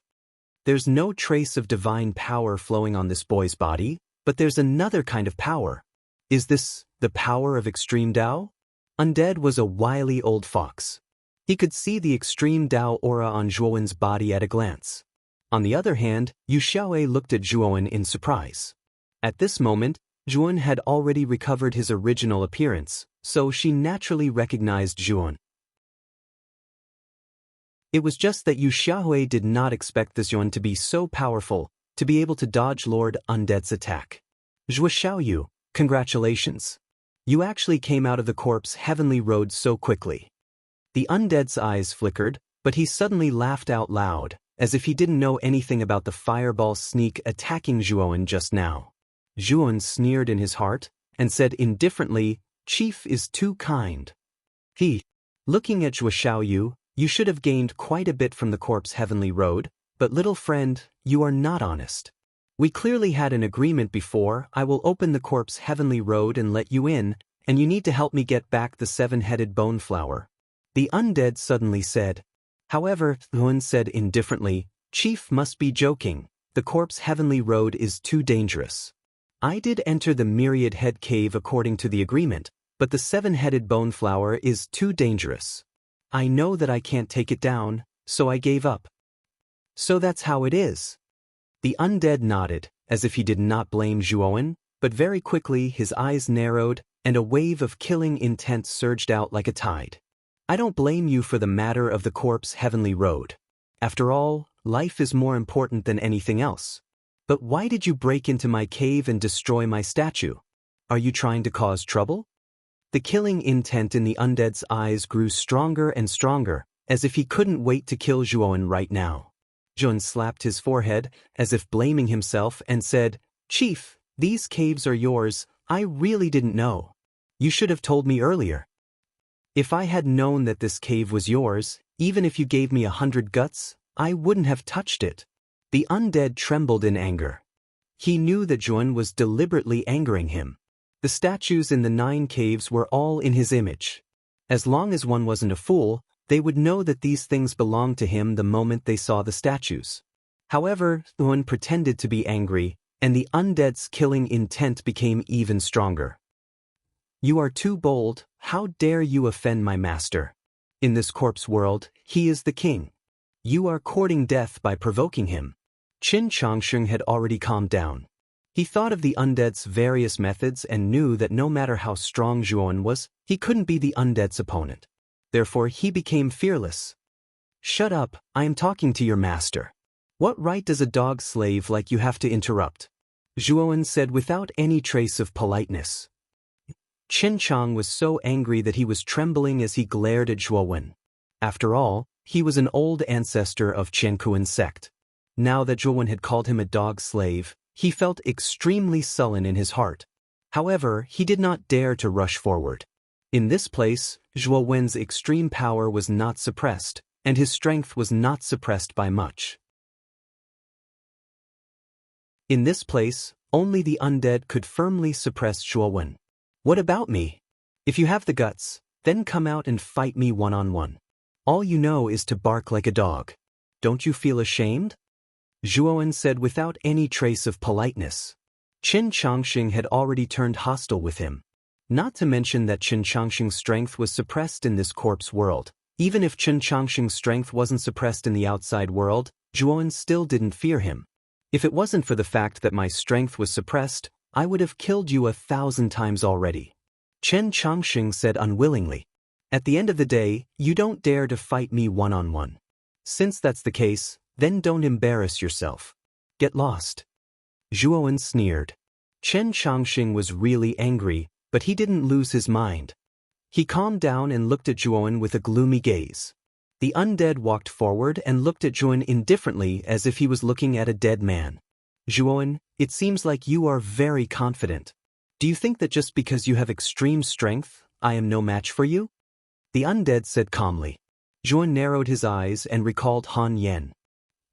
There's no trace of divine power flowing on this boy's body, but there's another kind of power. Is this the power of extreme Dao? Undead was a wily old fox. He could see the extreme Dao aura on Zhuowen's body at a glance. On the other hand, Yu Xiaohui looked at Zhuowen in surprise. At this moment, Zhuowen had already recovered his original appearance, so she naturally recognized Zhuowen. It was just that Yu Xiaohui did not expect this Zhuowen to be so powerful, to be able to dodge Lord Undead's attack. Zhuo Xiaoyu, congratulations. You actually came out of the corpse heavenly road so quickly. The Undead's eyes flickered, but he suddenly laughed out loud, as if he didn't know anything about the fireball sneak attacking Zhuowen just now. Zhuowen sneered in his heart, and said indifferently, "Chief is too kind." Looking at Zhuo Xiaoyu, you should have gained quite a bit from the corpse heavenly road, but little friend, you are not honest. We clearly had an agreement before. I will open the corpse heavenly road and let you in, and you need to help me get back the 7-headed bone flower. The Undead suddenly said. However, Yuan said indifferently, Chief must be joking. The corpse heavenly road is too dangerous. I did enter the myriad head cave according to the agreement, but the 7-headed bone flower is too dangerous. I know that I can't take it down, so I gave up. So that's how it is. The Undead nodded, as if he did not blame Zhuowen, but very quickly his eyes narrowed, and a wave of killing intent surged out like a tide. I don't blame you for the matter of the corpse heavenly road. After all, life is more important than anything else. But why did you break into my cave and destroy my statue? Are you trying to cause trouble? The killing intent in the Undead's eyes grew stronger and stronger, as if he couldn't wait to kill Zhuowen right now. Zhuowen slapped his forehead, as if blaming himself, and said, Chief, these caves are yours. I really didn't know. You should have told me earlier. If I had known that this cave was yours, even if you gave me 100 guts, I wouldn't have touched it. The Undead trembled in anger. He knew that Zhuowen was deliberately angering him. The statues in the 9 caves were all in his image. As long as one wasn't a fool, they would know that these things belonged to him the moment they saw the statues. However, Zhuowen pretended to be angry, and the Undead's killing intent became even stronger. You are too bold. How dare you offend my master? In this corpse world, he is the king. You are courting death by provoking him. Qin Changsheng had already calmed down. He thought of the Undead's various methods and knew that no matter how strong Zhuowen was, he couldn't be the Undead's opponent. Therefore, he became fearless. Shut up, I am talking to your master. What right does a dog slave like you have to interrupt? Zhuowen said without any trace of politeness. Qin Chang was so angry that he was trembling as he glared at Zhuowen. After all, he was an old ancestor of Qiankuan's sect. Now that Zhuowen had called him a dog slave, he felt extremely sullen in his heart. However, he did not dare to rush forward. In this place, Zhuowen's extreme power was not suppressed, and his strength was not suppressed by much. In this place, only the undead could firmly suppress Zhuowen. What about me? If you have the guts, then come out and fight me one-on-one. All you know is to bark like a dog. Don't you feel ashamed? Zhuowen said without any trace of politeness. Qin Changxing had already turned hostile with him. Not to mention that Qin Changxing's strength was suppressed in this corpse world. Even if Qin Changxing's strength wasn't suppressed in the outside world, Zhuowen still didn't fear him. If it wasn't for the fact that my strength was suppressed, I would have killed you 1,000 times already. Qin Changxing said unwillingly. At the end of the day, you don't dare to fight me one-on-one. Since that's the case, then don't embarrass yourself. Get lost. Zhuowen sneered. Qin Changxing was really angry, but he didn't lose his mind. He calmed down and looked at Zhuowen with a gloomy gaze. The undead walked forward and looked at Zhuowen indifferently as if he was looking at a dead man. Zhuowen, it seems like you are very confident. Do you think that just because you have extreme strength, I am no match for you? The undead said calmly. Zhuowen narrowed his eyes and recalled Han Yen.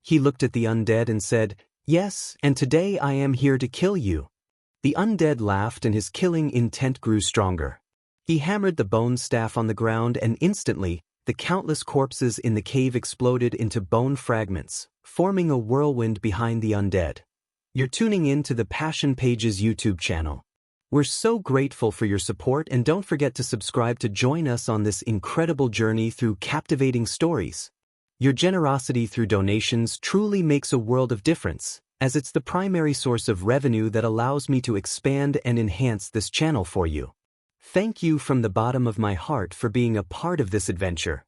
He looked at the undead and said, "Yes, and today I am here to kill you." The undead laughed and his killing intent grew stronger. He hammered the bone staff on the ground and instantly, the countless corpses in the cave exploded into bone fragments, forming a whirlwind behind the undead. You're tuning in to the Passion Pages YouTube channel. We're so grateful for your support and don't forget to subscribe to join us on this incredible journey through captivating stories. Your generosity through donations truly makes a world of difference, as it's the primary source of revenue that allows me to expand and enhance this channel for you. Thank you from the bottom of my heart for being a part of this adventure.